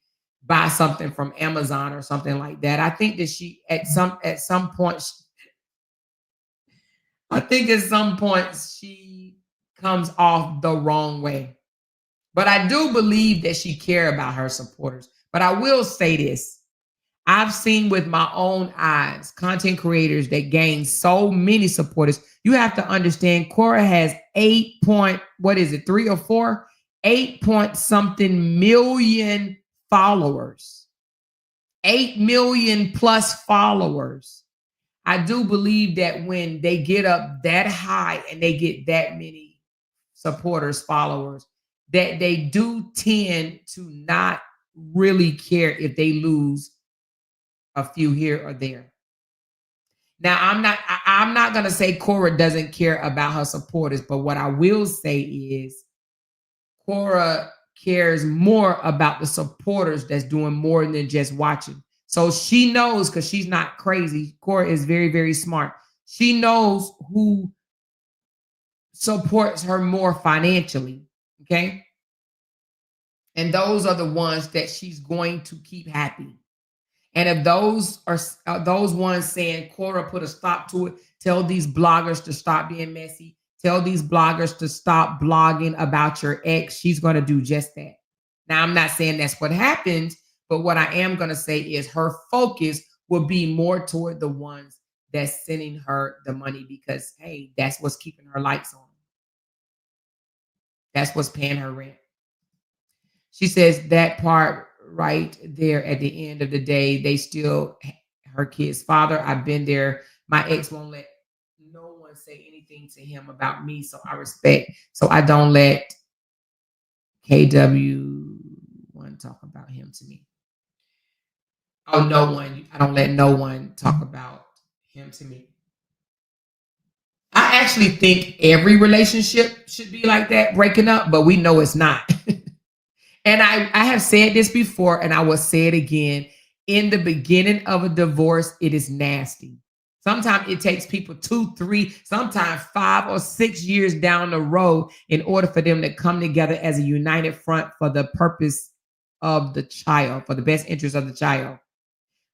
buy something from Amazon or something like that. I think that she at some point, she comes off the wrong way. But I do believe that she cares about her supporters. But I will say this. I've seen with my own eyes content creators that gain so many supporters. You have to understand Cora has 8 point something million followers, 8 million plus followers. I do believe that when they get up that high and they get that many supporters, followers, that they do tend to not really care if they lose a few here or there. Now, I'm not going to say Cora doesn't care about her supporters, but what I will say is Cora cares more about the supporters that's doing more than just watching. So she knows, because she's not crazy. Cora is very, very smart. She knows who supports her more financially. Okay. And those are the ones that she's going to keep happy. And if those are those ones saying, Cora, put a stop to it, tell these bloggers to stop being messy, tell these bloggers to stop blogging about your ex, she's going to do just that. Now, I'm not saying that's what happens, but what I am going to say is her focus will be more toward the ones that's sending her the money because, hey, that's what's keeping her lights on. That's what's paying her rent. She says that part right there at the end of the day, they still her kid's father. I've been there. My ex won't let no one say anything to him about me. So I respect. So I don't let KW one talk about him to me. Oh, no one. I don't let no one talk about him to me. I actually think every relationship should be like that, breaking up, but we know it's not. And I have said this before, and I will say it again. In the beginning of a divorce, it is nasty. Sometimes it takes people 2, 3, sometimes 5 or 6 years down the road in order for them to come together as a united front for the purpose of the child, for the best interest of the child.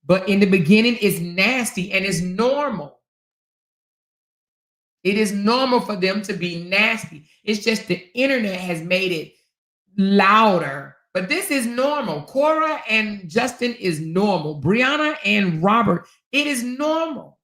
But in the beginning, it's nasty and it's normal. It is normal for them to be nasty. It's just the internet has made it louder, but this is normal. Cora and Justin is normal. Brianna and Robert, it is normal.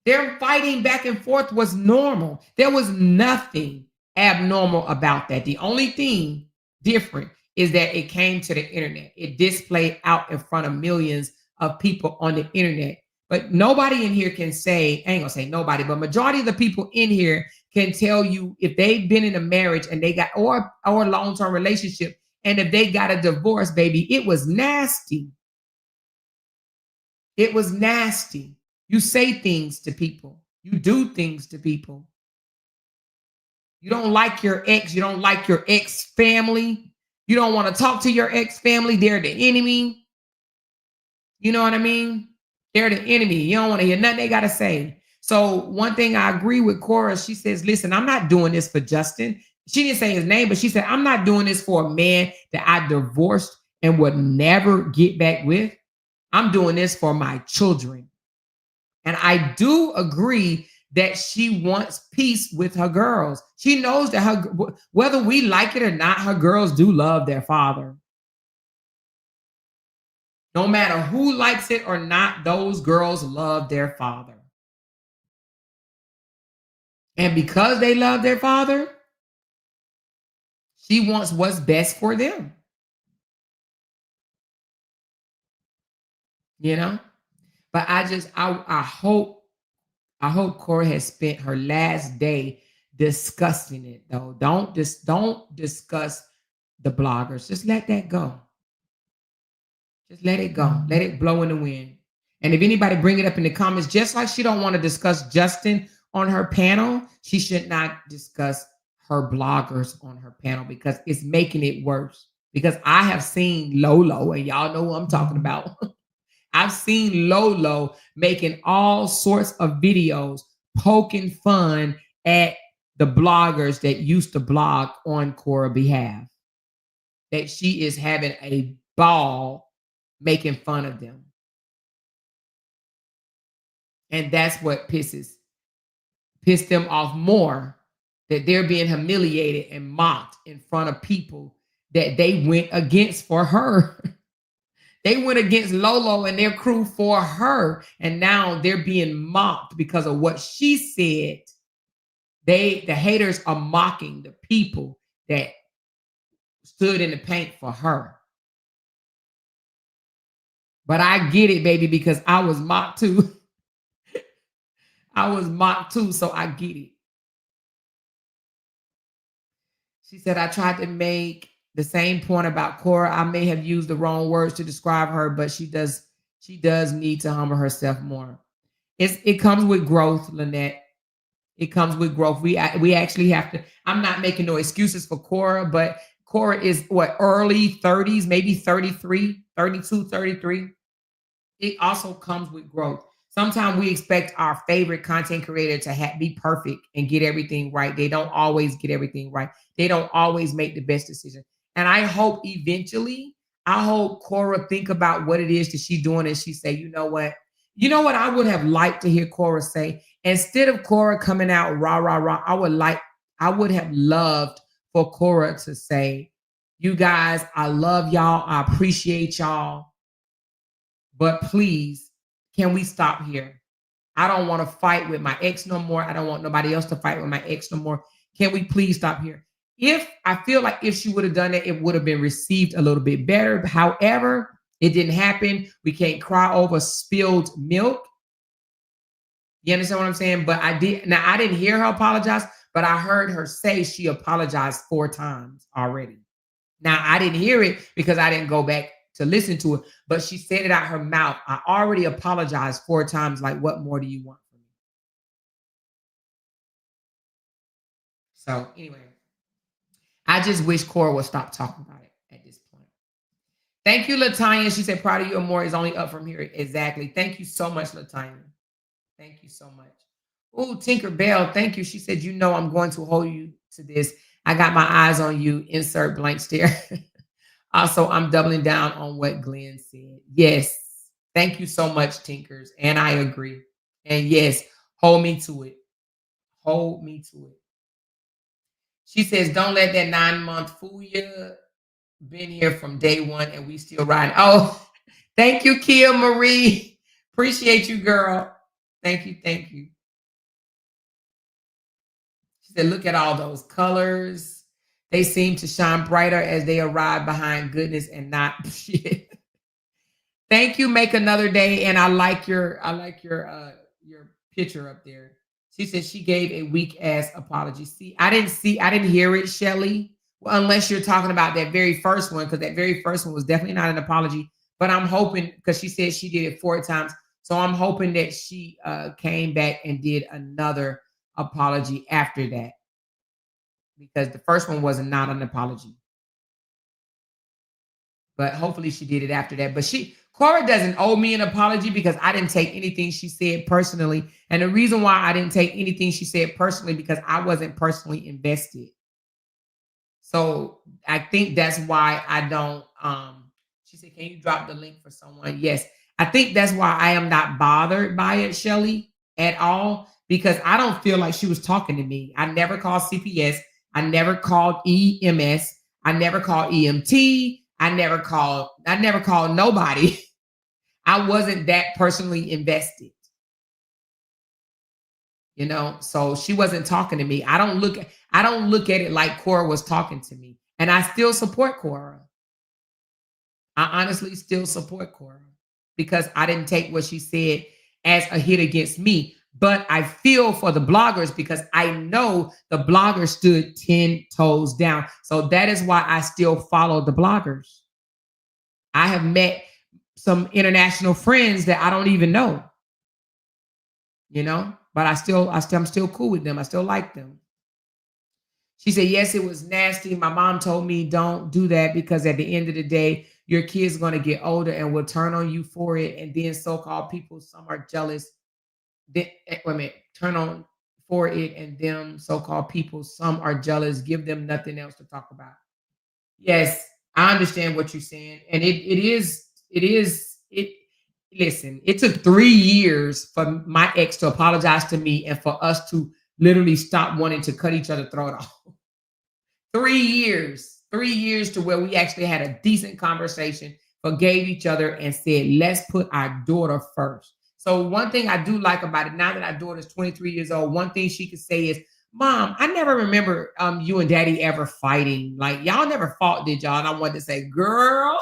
Their fighting back and forth was normal. There was nothing abnormal about that. The only thing different is that it came to the internet. It displayed out in front of millions of people on the internet. But nobody in here can say, I ain't gonna say nobody, but majority of the people in here can tell you if they've been in a marriage and they got or a long-term relationship, and if they got a divorce, baby, it was nasty. It was nasty. You say things to people. You do things to people. You don't like your ex. You don't like your ex family. You don't want to talk to your ex family. They're the enemy. You know what I mean? They're the enemy. You don't want to hear nothing they got to say. So one thing I agree with Cora, she says, listen, I'm not doing this for Justin. She didn't say his name, but she said, I'm not doing this for a man that I divorced and would never get back with. I'm doing this for my children. And I do agree that she wants peace with her girls. She knows that whether we like it or not, her girls do love their father. No matter who likes it or not, those girls love their father. And because they love their father, she wants what's best for them. You know? But I hope Cora has spent her last day discussing it though. Don't discuss the bloggers. Just let that go. Just let it go. Let it blow in the wind. And if anybody bring it up in the comments, just like she don't want to discuss Justin on her panel, she should not discuss her bloggers on her panel because it's making it worse. Because I have seen Lolo, and y'all know who I'm talking about. I've seen Lolo making all sorts of videos poking fun at the bloggers that used to blog on Cora's behalf. That she is having a ball making fun of them. And that's what pissed them off more, that they're being humiliated and mocked in front of people that they went against for her. They went against Lolo and their crew for her, and now they're being mocked because of what she said. The haters are mocking the people that stood in the paint for her. But I get it, baby, because I was mocked too. I was mocked too, so I get it. She said, I tried to make the same point about Cora. I may have used the wrong words to describe her, but she does need to humble herself more. It comes with growth, Lynette. It comes with growth. We actually have to. I'm not making no excuses for Cora, but Cora is what, early 30s, maybe 33, 32, 33. It also comes with growth. Sometimes we expect our favorite content creator to be perfect and get everything right. They don't always get everything right. They don't always make the best decision. And I hope eventually, I hope Cora think about what it is that she's doing and she say, you know what? You know what I would have liked to hear Cora say? Instead of Cora coming out rah, rah, rah, I would have loved for Cora to say, you guys, I love y'all. I appreciate y'all. But please, can we stop here? I don't want to fight with my ex no more. I don't want nobody else to fight with my ex no more. Can we please stop here? If I feel like if she would have done it, it would have been received a little bit better. However, it didn't happen. We can't cry over spilled milk. You understand what I'm saying? But I didn't hear her apologize, but I heard her say she apologized 4 times already. Now, I didn't hear it because I didn't go back to listen to it, but she said it out her mouth. I already apologized 4 times. Like, what more do you want from me? So anyway, I just wish Cora would stop talking about it at this point. Thank you, Latanya. She said, proud of you and more is only up from here. Exactly. Thank you so much, Latanya. Thank you so much. Oh, Tinker Bell, thank you. She said, you know, I'm going to hold you to this. I got my eyes on you. Insert blank stare. Also, I'm doubling down on what Glenn said. Yes. Thank you so much, Tinkers. And I agree. And yes, hold me to it. Hold me to it. She says, don't let that 9-month fool you. Been here from day one and we still riding. Oh, thank you, Kia Marie. Appreciate you, girl. Thank you. Thank you. She said, look at all those colors. They seem to shine brighter as they arrive behind goodness and not shit. Thank you. Make another day. And I like your picture up there. She said she gave a weak ass apology. I didn't hear it, Shelly. Well, unless you're talking about that very first one, because that very first one was definitely not an apology. But I'm hoping, because she said she did it 4 times. So I'm hoping that she came back and did another apology after that. Because the first one was not an apology. But hopefully she did it after that. But Cora doesn't owe me an apology because I didn't take anything she said personally. And the reason why I didn't take anything she said personally, because I wasn't personally invested. So I think that's why I don't, she said, can you drop the link for someone? Yes. I think that's why I am not bothered by it, Shelly, at all, because I don't feel like she was talking to me. I never called CPS. I never called EMS. I never called EMT. I never called nobody. I wasn't that personally invested. You know, so she wasn't talking to me. I don't look at it like Cora was talking to me. And I still support Cora. I honestly still support Cora because I didn't take what she said as a hit against me. But I feel for the bloggers because I know the bloggers stood 10 toes down. So that is why I still follow the bloggers. I have met some international friends that I don't even know, you know, but I'm still cool with them. I still like them. She said, yes, it was nasty. My mom told me don't do that because at the end of the day, your kid's going to get older and will turn on you for it. And then so-called people, some are jealous. Turn on for it, and them so-called people, some are jealous. Give them nothing else to talk about. Yes, I understand what you're saying, and listen, it took 3 years for my ex to apologize to me and for us to literally stop wanting to cut each other throat off. 3 years to where we actually had a decent conversation. forgave each other, and said, let's put our daughter first. So one thing I do like about it, now that our daughter's 23 years old, one thing she could say is, Mom, I never remember you and Daddy ever fighting. Like, y'all never fought, did y'all? And I wanted to say, girl,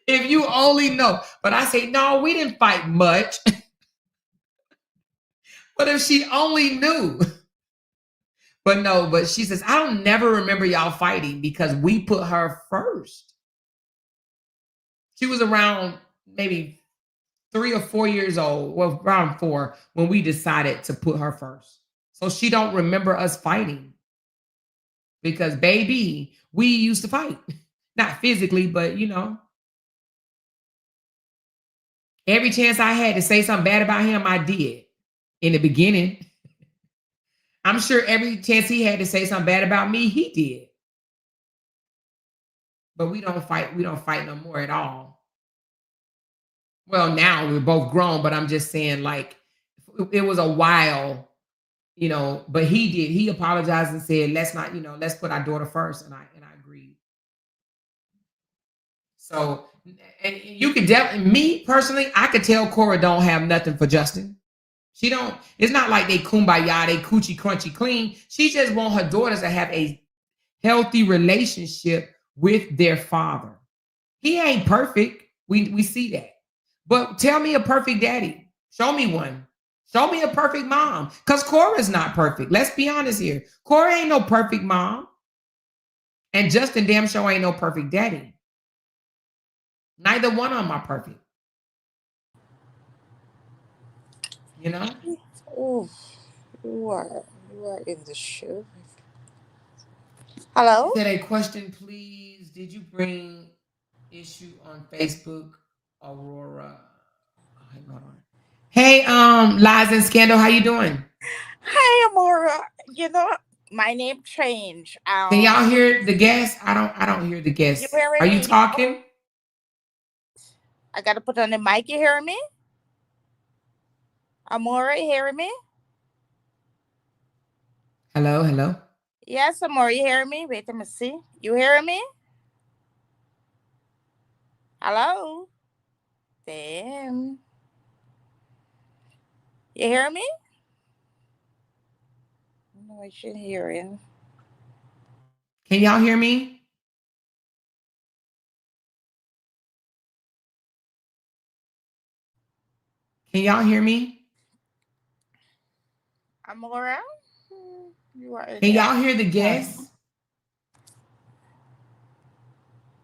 if you only know. But I say, no, we didn't fight much. But if she only knew. But no, but she says, I don't never remember y'all fighting because we put her first. She was around maybe 3 or 4 years old, well, around 4, when we decided to put her first. So she don't remember us fighting. Because baby, we used to fight. Not physically, but every chance I had to say something bad about him, I did. In the beginning. I'm sure every chance he had to say something bad about me, he did. But we don't fight no more at all. Well, now we're both grown, but I'm just saying, like, it was a while, but he did. He apologized and said, let's not, let's put our daughter first. And I agreed. So, and you could definitely, me personally, I could tell Cora don't have nothing for Justin. She don't, it's not like they kumbaya, they coochie crunchy clean. She just want her daughters to have a healthy relationship with their father. He ain't perfect. We see that. But tell me a perfect daddy. Show me one. Show me a perfect mom. Because Cora's not perfect. Let's be honest here. Cora ain't no perfect mom. And Justin damn sure ain't no perfect daddy. Neither one of them are perfect. Oh, you are in the show. Hello? Said a question, please. Did you bring issue on Facebook, Aurora? Hold on. Hey, Lies and Scandal, how you doing? Hi, Amora. My name changed. Can y'all hear the guest? I don't hear the guest. Are you talking? I gotta put on the mic. You hearing me? Amora, you hearing me? Hello. Yes, Amora, you hearing me? Wait, let me see. You hearing me? Hello? Damn. You hearing me? No, I shouldn't hear you. Can y'all hear me? Can y'all hear me? Amora? Can y'all hear the guest?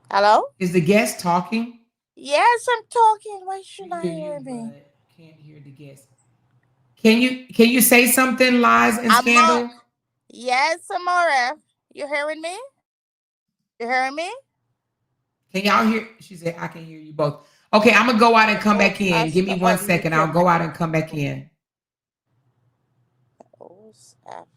Hello? Is the guest talking? Yes, I'm talking. Why should I hear me? Can't hear the guest. Can you say something, Lies and Scandal? Yes, Amora. You hearing me? You hearing me? Can y'all hear? She said, I can hear you both. Okay, I'm gonna go out and come back in. Give me 1 second. I'll go out and come back in. Oh, snap.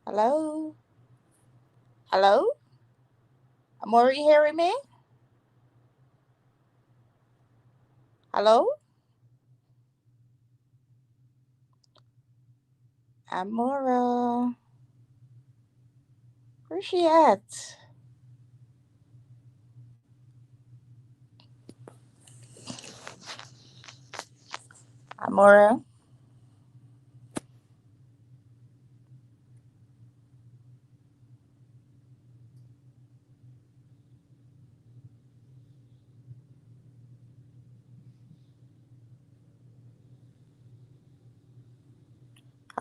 Hello? Hello? Amora, you hearing me? Hello? Amora. Where's she at? Amora?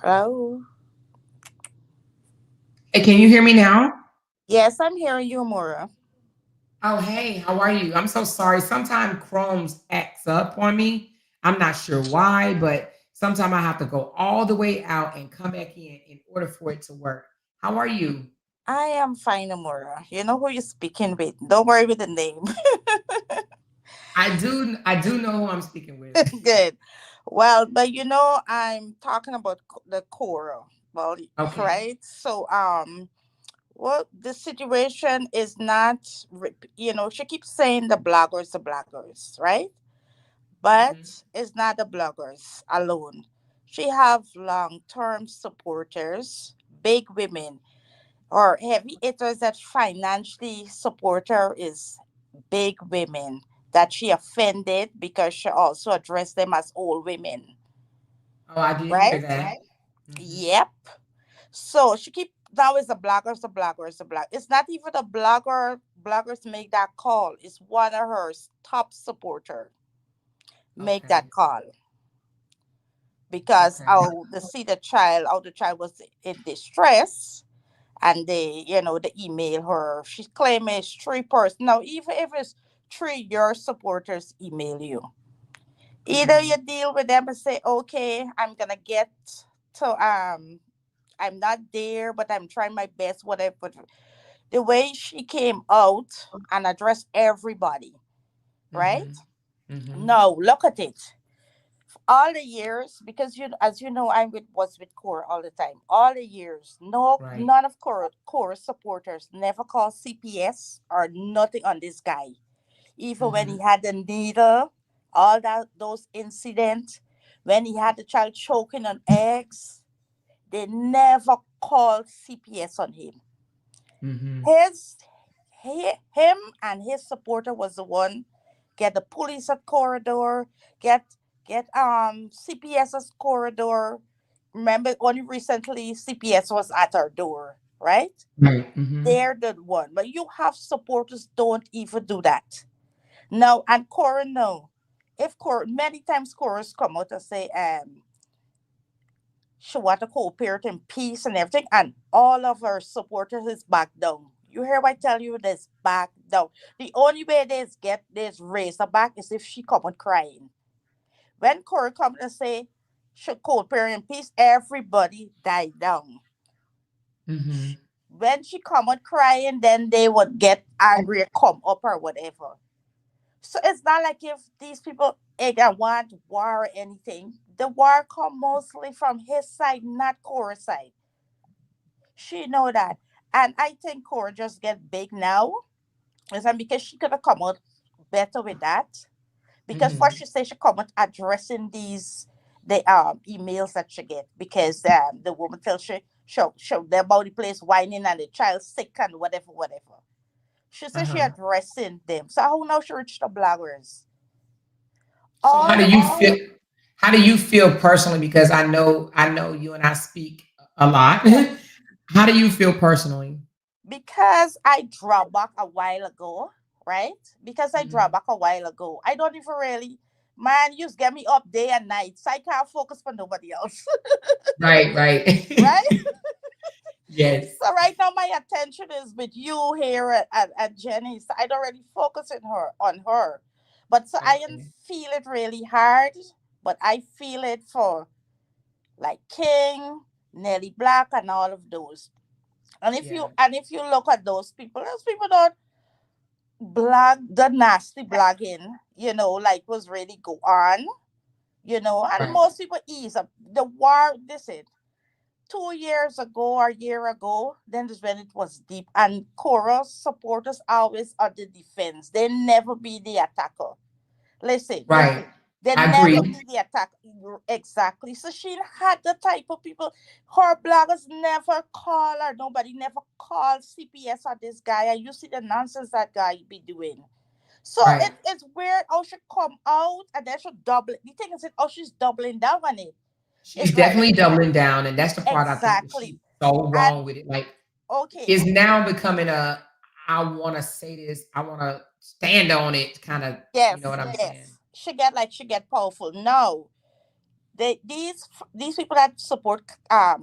Hello. Hey, can you hear me now? Yes, I'm hearing you, Mora. Oh, hey, how are you? I'm so sorry. Sometimes Chrome's acts up on me. I'm not sure why, but sometimes I have to go all the way out and come back in order for it to work. How are you? I am fine, Mora. You know who you're speaking with. Don't worry with the name. I do know who I'm speaking with. Good. Well, but I'm talking about the Cora. Well, Okay. right? So, well, the situation is not, she keeps saying the bloggers, right? But Hmm. it's not the bloggers alone. She have long-term supporters, big women or heavy hitters that financially support her is big women that she offended because she also addressed them as old women, Oh, I did hear right? that. Hmm. Yep. So she keep now is the bloggers. It's not even the bloggers make that call. It's one of her top supporter make Okay. that call because Okay. how the child was in distress and they email her. She's claiming it's 3 person. Now, even if it's three, your supporters email you. Either Hmm. you deal with them and say, okay, I'm gonna get to I'm not there, but I'm trying my best, whatever. But the way she came out and addressed everybody, right? Hmm. Hmm. No, look at it. All the years, because as you know, was with Core all the time. All the years, Right. none of Core supporters never called CPS or nothing on this guy. Even when he Hmm. had the needle, all those incidents, when he had the child choking on eggs, they never called CPS on him. Hmm. His him and his supporter was the one get the police at corridor, get CPS's corridor. Remember only recently CPS was at our door, right? Right. Hmm. They're the one. But you have supporters don't even do that. No, and Cora no. If Cora many times Cora's come out and say she want to cooperate in peace and everything, and all of her supporters is back down. You hear what I tell you? This back down. The only way they get this razor back is if she come out crying. When Corey come and say she cooperate in peace, everybody died down. Hmm. When she come out crying, then they would get angry and come up or whatever. So it's not like if these people don't want war or anything. The war come mostly from his side, not Cora's side. She know that. And I think Cora just get big now. And because she could have come out better with that. Because first Hmm. she said she come out addressing these the emails that she get because the woman tells she show their body place whining and the child sick and whatever. She said she Uh-huh. addressing them. So how now she reach the bloggers? So All how do the you feel? How do you feel personally? Because I know you and I speak a lot. yeah. How do you feel personally? Because I dropped back a while ago, right? Because I dropped Hmm. back a while ago. I don't even really, man, you just get me up day and night. So I can't focus for nobody else, Right, right. right? Yes. So right now my attention is with you here at Jenny. So I don't really focus on her. But so I didn't Okay. feel it really hard, but I feel it for like King, Nelly Black, and all of those. Yeah. And if you look at those people don't blog the nasty blogging, like was really go on, and Right. most people ease up. The war, this is 2 years ago or a year ago, then is when it was deep. And Cora supporters always on the defense. They never be the attacker. Listen, Right. they I never agree. be the attack exactly. So she had the type of people. Her bloggers never call her. Nobody never called CPS or this guy. And you see the nonsense that guy be doing. So Right. it's weird how she come out and then she double it. The thing is, oh, she's doubling down on it. She's It's like definitely doubling down, and that's the part I think that exactly. she's so And wrong with it. Like, okay, is now becoming a I want to say this, I want to stand on it kind of, you know yes, what I'm saying? yes. She get powerful. No. These people that support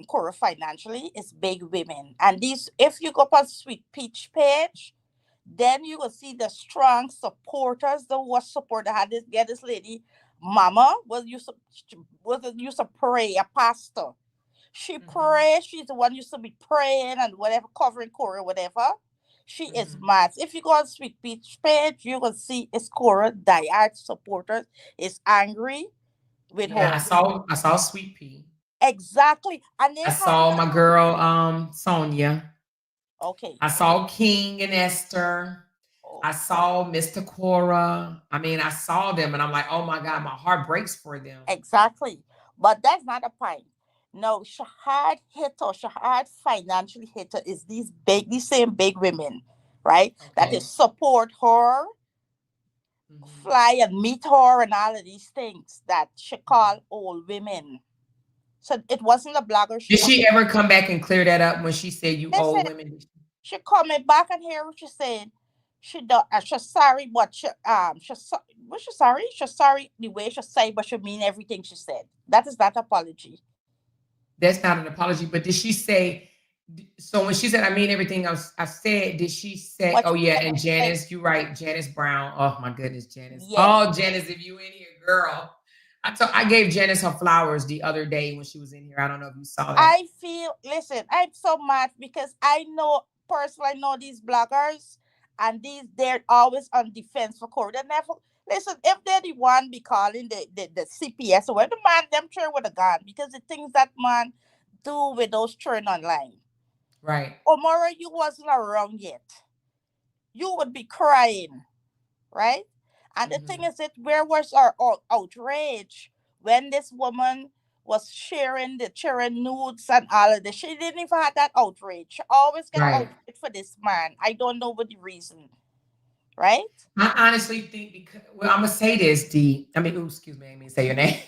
Cora financially is big women, and these if you go on Sweet Peach page, then you will see the strong supporters. The was support that had this get this lady, Mama was used to pray a pastor. She Mhm. prays. She's the one used to be praying and whatever, covering Cora, whatever. She is Mhm. mad. If you go on Sweet Peach page, you will see it's Cora diehard supporters is angry with Yeah, her. I saw Sweet Pea. Exactly. And they I have saw my girl Sonia. okay. I saw King and Esther. Oh, I saw Mr. Cora. I mean, I saw them and I'm like, oh my God, my heart breaks for them. exactly. But that's not the point. No, Shahad financially hit her is these same big women, right? That is Okay. support her, Mhm. fly and meet her and all of these things that she call old women. So it wasn't a blogger. She Did was she ever come back and clear that up when she said you listen, old women? she coming back and hear what she said. She don't she's sorry, but was she sorry? She's sorry the way she say, but she mean everything she said. That is not apology. That's not an apology, but did she say so when she said I mean everything I said, did she say, What oh she yeah, said, and like, Janice, you're right, Janice Brown. Oh my goodness, Janice. yes. Oh, Janice, if you in here, girl. I gave Janice her flowers the other day when she was in here. I don't know if you saw that. I feel listen, I'm so mad because I know personally I know these bloggers and they're always on defense for Corey. They never listen if they're the one be calling the CPS or the man them turn with a gun because the things that man do with those children online. Right. Omora, you wasn't around yet. You would be crying, right? And the thing Mhm. is, that where was our outrage when this woman was sharing the children nudes and all of this? She didn't even have that outrage. She always get Right. outrage for this man. I don't know what the reason, right? I honestly think because well, I'm gonna say this, D. I mean, ooh, excuse me, I didn't mean to say your name,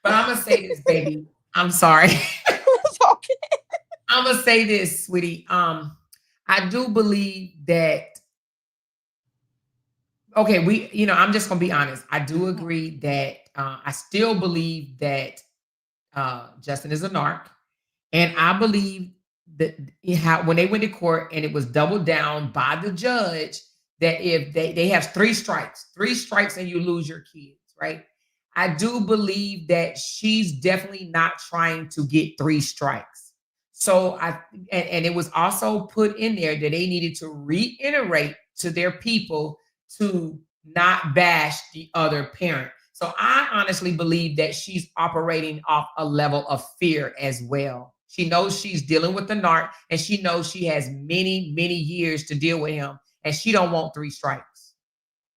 but I'm gonna say this, baby. I'm sorry. It's okay. I'm gonna say this, sweetie. I do believe that. Okay, I'm just gonna be honest. I do Mhm. agree that I still believe that Justin is a narc, and I believe that when they went to court and it was doubled down by the judge that if they have three strikes and you lose your kids, right? I do believe that she's definitely not trying to get three strikes. So and it was also put in there that they needed to reiterate to their people to not bash the other parent. So I honestly believe that she's operating off a level of fear as well. She knows she's dealing with the narc and she knows she has many, many years to deal with him and she don't want three strikes.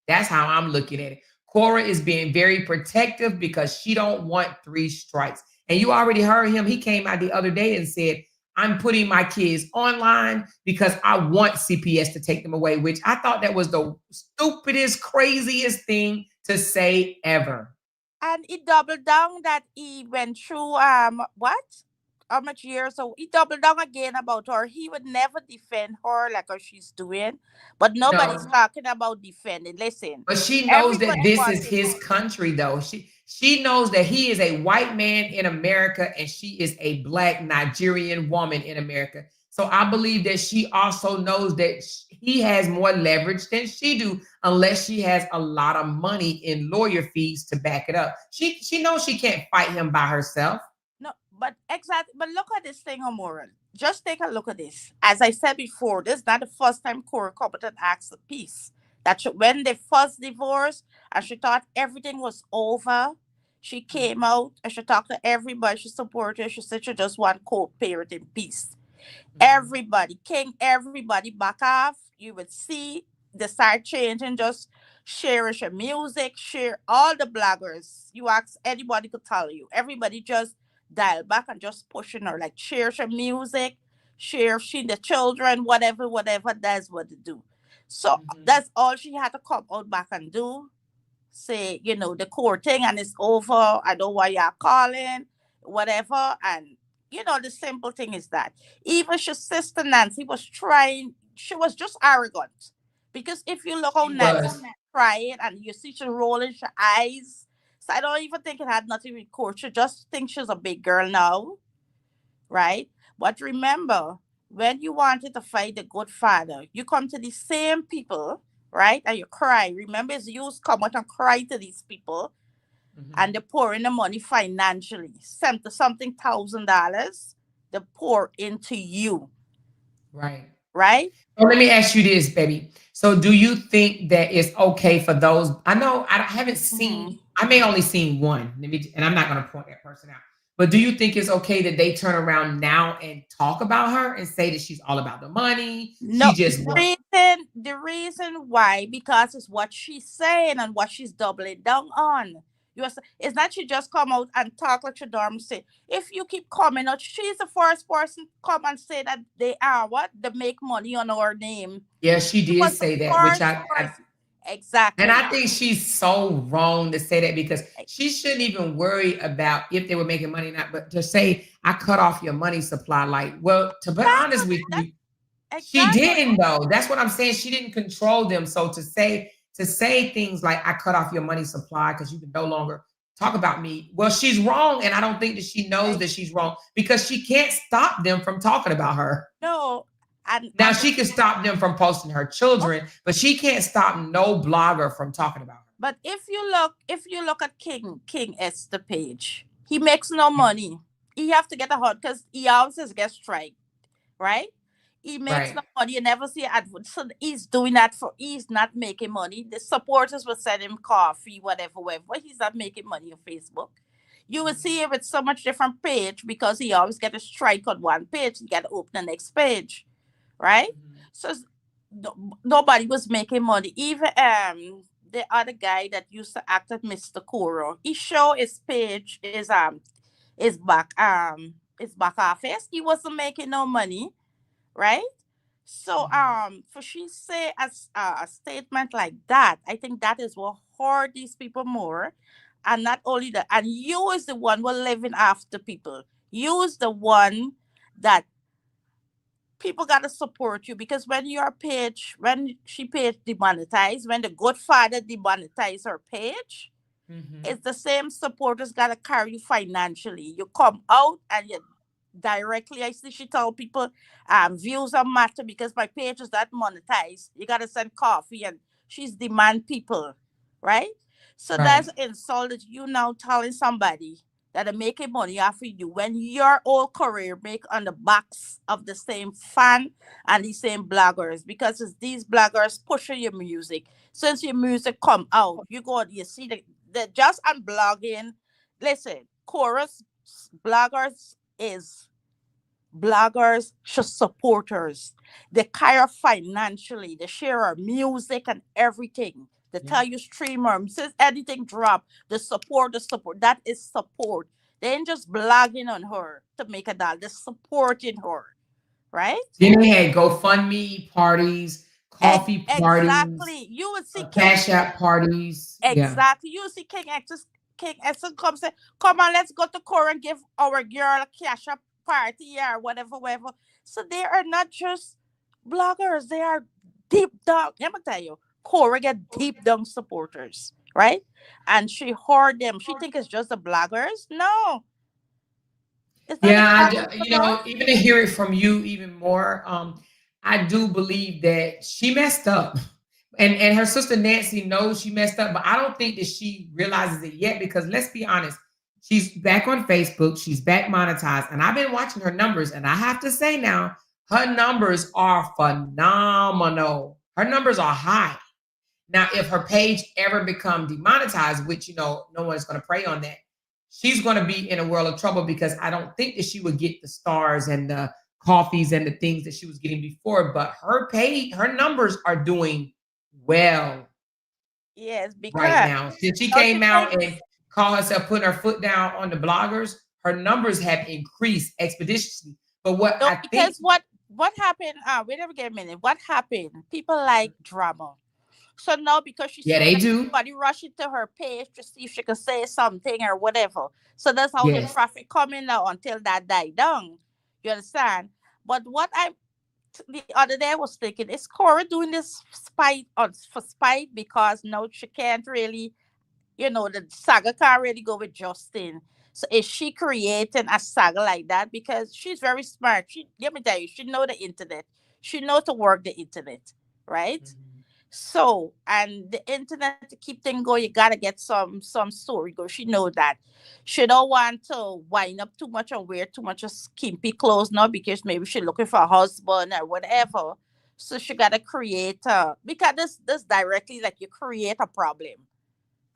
That's how I'm looking at it. Cora is being very protective because she don't want three strikes. And you already heard him. He came out the other day and said, I'm putting my kids online because I want CPS to take them away, which I thought that was the stupidest, craziest thing to say ever. And he doubled down that he went through what? How much years? So he doubled down again about her. He would never defend her like how she's doing. But nobody's No, talking about defending. Listen, but she knows that everybody this is wants it his all. country, though. She knows that he is a white man in America and she is a black Nigerian woman in America. So I believe that she also knows that he has more leverage than she do, unless she has a lot of money in lawyer fees to back it up. She knows she can't fight him by herself. No, but exactly. But look at this thing, Omoran. Just take a look at this. As I said before, this is not the first time Cora Copperton asked the peace. When they first divorced and she thought everything was over, she came out and she talked to everybody. She supported her. She said she just want co-parent in peace. Mhm. Everybody, King, everybody back off. You would see the start changing, just share your music, share all the bloggers. You ask anybody could tell you. Everybody just dial back and just pushing her. Like share your music, share she the children, whatever, whatever, that's what to do. So Mhm. that's all she had to come out back and do. Say, the core thing and it's over. I don't know why you're calling, whatever. And the simple thing is that even your sister Nancy was trying, she was just arrogant. Because if you look how She Nancy was. crying and you see she rolling her eyes, So I don't even think it had nothing with court. She just thinks she's a big girl now, right? But remember, when you wanted to fight the good father, you come to the same people, right? And you cry. Remember, it's you come out and cry to these people, and they pour in the money financially. Something $1,000, they pour into you, Right. right? Well, let me ask you this, baby. So, do you think that it's okay for those? I know I haven't Mhm. seen. I may only seen one. Let me, and I'm not going to point that person out. But do you think it's okay that they turn around now and talk about her and say that she's all about the money? No, She just wants. the reason why, because it's what she's saying and what she's doubling down on. It's not she just come out and talk like she dorm say. If you keep coming out, she's the first person come and say that they are what? They make money on our name. Yeah, she She did was the say that, which first I person. and Exactly. I think she's so wrong to say that because she shouldn't even worry about if they were making money or not. But to say I cut off your money supply, like, well, to be honest with That you, she exactly. didn't though. That's what I'm saying. She didn't control them. So to say things like I cut off your money supply because you can no longer talk about me. Well, she's wrong, and I don't think that she knows that she's wrong because she can't stop them from talking about her. No, Now and she can stop them from posting her children, but she can't stop no blogger from talking about her. but if you look at King Esther Page, he makes no money. He have to get a hot because he always gets strike, right? He makes Right. no money. You never see advert. So he's doing that for he's not making money. The supporters will send him coffee, whatever. But he's not making money on Facebook. You will see him with so much different page because he always get a strike on one page. He got to open the next page, right? Mhm. So nobody was making money. Even the other guy that used to act as Mr. Kuro, he show his page his back office. He wasn't making no money, right? So Mhm. for she say a statement like that, I think that is what hurt these people more. And not only that, and you is the one who living after people. You is the one that people gotta support you because when she page demonetized, when the Godfather demonetized her page, Mhm. it's the same supporters gotta carry you financially. You come out and you directly. I see she tell people views are matter because my page is not monetized. You gotta send coffee and she's demand people, right? So Right. that's insult that you now telling somebody that are making money off of you when your whole career make on the backs of the same fan and the same bloggers because it's these bloggers pushing your music. Since your music come out, you see the just on blogging. Listen, chorus bloggers should supporters. They care financially. They share our music and everything. They Yeah. tell you streamer since anything drop. The support. That is support. They ain't just blogging on her to make a dollar. They're supporting her, right? Then they had GoFundMe parties, coffee parties, Exactly. You would see Cash App parties. Yeah. exactly. You see King Exon come say, come on, let's go to Cora and give our girl a cash up party or whatever. So they are not just bloggers, they are deep down. Let me tell you, Cora get deep down supporters, right? And she hoard them. She think it's just the bloggers. No, it's not the Yeah, bloggers alone. even to hear it from you even more, I do believe that she messed up. And her sister Nancy knows she messed up, but I don't think that she realizes it yet because let's be honest, she's back on Facebook, she's back monetized, and I've been watching her numbers, and I have to say now, her numbers are phenomenal. Her numbers are high. Now, if her page ever become demonetized, which no one's going to pray on that, she's going to be in a world of trouble because I don't think that she would get the stars and the coffees and the things that she was getting before. But her numbers are doing well Yes, right because now. Since she don't you came think? out and called herself putting her foot down on the bloggers, her numbers have increased expeditiously. But what No, I think, because what happened? Wait a minute. What happened? People like drama. So now because she yeah, say they that do. everybody rush into her page to see if she could say something or whatever. So that's how the Yes. traffic coming now until that died down. You understand? But what I the other day I was thinking is Cora doing this spite for spite because no she can't really. the saga can't really go with Justin. So is she creating a saga like that? Because she's very smart. Let me tell you, she know the internet. She know to work the internet, right? Mhm. So, and the internet to keep things going, you gotta get some story go. She know that. She don't want to wind up too much or wear too much of skimpy clothes now because maybe she looking for a husband or whatever. So she gotta create because this directly like you create a problem,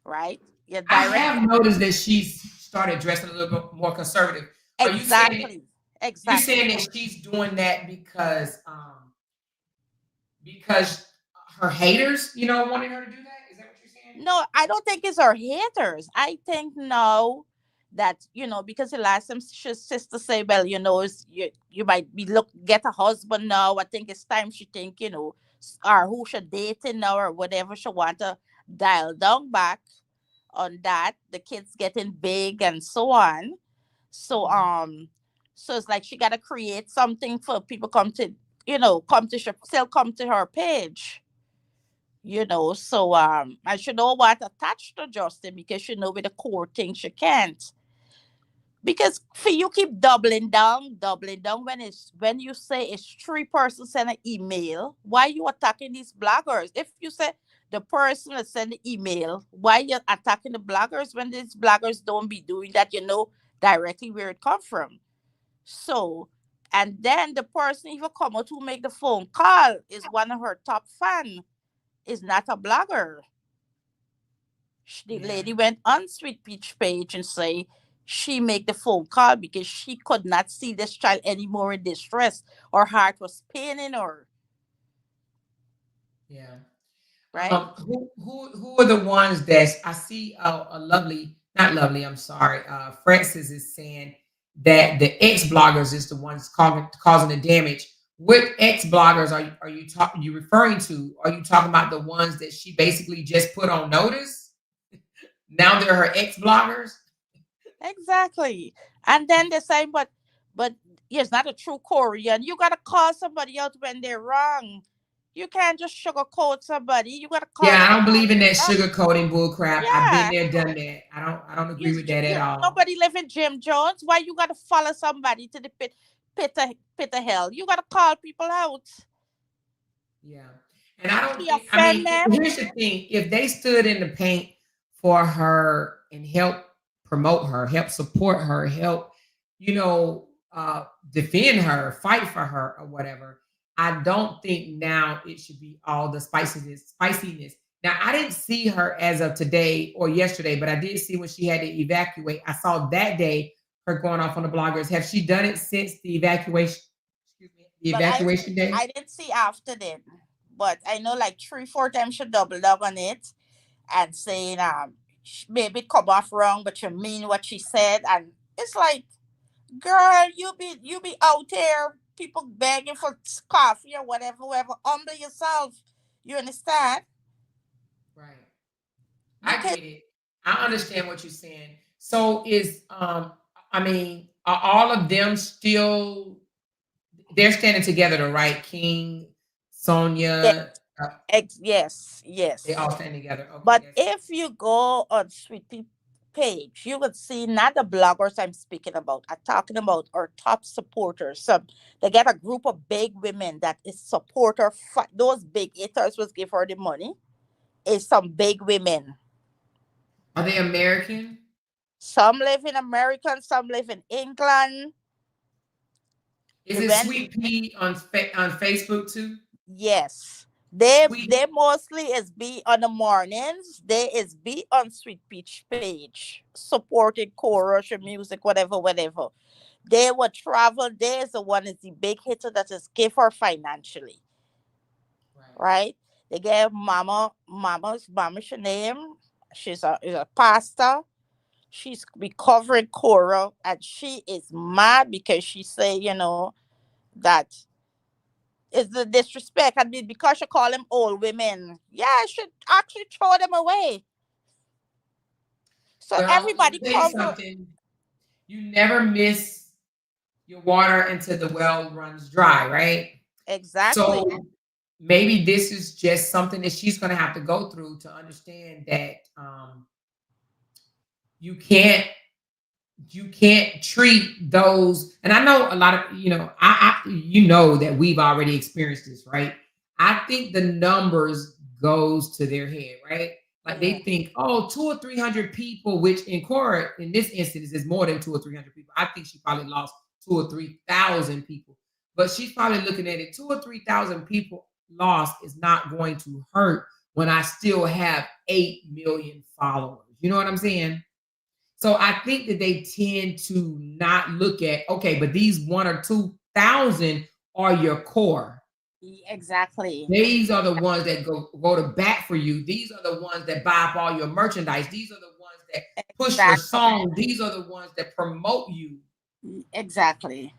right? You I direct have noticed that she's started dressing a little bit more conservative. Are you saying that exactly, exactly. she's doing that because her haters, wanted her to do that? Is that what you're saying? No, I don't think it's our haters. I think no, that because the last time sister say, well, you might be look get a husband now. I think it's time she think or who she dating now or whatever she want to dial down back on that. The kids getting big and so on. So Mhm. so it's like she got to create something for people come to still come to her page. So and she know what attached to Justin because she know with the core thing she can't. Because for you keep doubling down when you say it's three persons send an email, why you attacking these bloggers? If you say the person that send the email, why you attacking the bloggers when these bloggers don't be doing that, directly where it come from. So and then the person even come out who make the phone call is one of her top fan, is not a blogger. The Yeah. lady went on Sweet Peach page and say she make the phone call because she could not see this child anymore in distress. Her heart was paining her, Yeah. right? Who are the ones that I see? A lovely, not lovely. I'm sorry. Francis is saying that the ex bloggers is the ones causing the damage. What ex bloggers you referring to? Are you talking about the ones that she basically just put on notice? Now they're her ex bloggers. Exactly. And then they say, but it's not a true Korean. You gotta call somebody out when they're wrong. You can't just sugarcoat somebody. You gotta call Yeah, them I don't out. believe in that Uh, sugarcoating bull crap. I've been yeah. there, done that. I don't agree with that at all. Nobody live in Jim Jones. Why you gotta follow somebody to the pit of hell? You gotta call people out. Yeah. And I don't She think, I offend mean, them. here's the thing. If they stood in the paint for her and help promote her, help support her, help, you know, defend her, fight for her or whatever, I don't think now it should be all the spiciness. Now, I didn't see her as of today or yesterday, but I did see when she had to evacuate. I saw that day her going off on the bloggers. Have she done it since the evacuation? Excuse me, the But evacuation day? I didn't see after then. But I know like 3, 4 times she doubled up on it and saying maybe it come off wrong, but you mean what she said, and it's like, girl, you be out there, people begging for coffee or whatever. Humble yourself. You understand? Right. I Because get it. I understand what you're saying. So I mean, are all of them still they're standing together though, right? King, yeah, Sonia, yes, they yes. all stand together. Okay, But that's if you go on Sweet Pea page, you would see not the bloggers I'm speaking about. I'm talking about our top supporters. Some they get a group of big women that is supporter. Those big haters was give her the money. Is some big women. are they American? Some live in America, some live in England. Is They it went. Sweet Pea on Facebook too? Yes. They Sweet. they mostly is be on the mornings. They is be on Sweet Peach page, supporting chorus, music, whatever. They would travel. There's the one is the big hitter that is give her financially, Right. right? They gave mama's her name. Is a pastor. She's recovering choral and she is mad because she say, that is the disrespect. I mean, because you call them old women. Yeah, I should actually throw them away. So Well, let me everybody tell you cover something. You never miss your water until the well runs dry, right? exactly. So maybe this is just something that she's going to have to go through to understand that you can't treat those. And I know a lot of, you know that we've already experienced this, right? I think the numbers goes to their head, right? Like Yeah. they think, oh, 200 or 300 people, which in court in this instance is more than 200 or 300 people. I think she probably lost 2 or 3 thousand people, but she's probably looking at it, 2 or 3 thousand people lost is not going to hurt when I still have 8 million followers. You know what I'm saying? So I think that they tend to not look at, okay, but these 1 or 2 thousand are your core. Exactly. These are the ones that go to bat for you. These are the ones that buy up all your merchandise. These are the ones that push your Exactly. song. These are the ones that promote you. Exactly.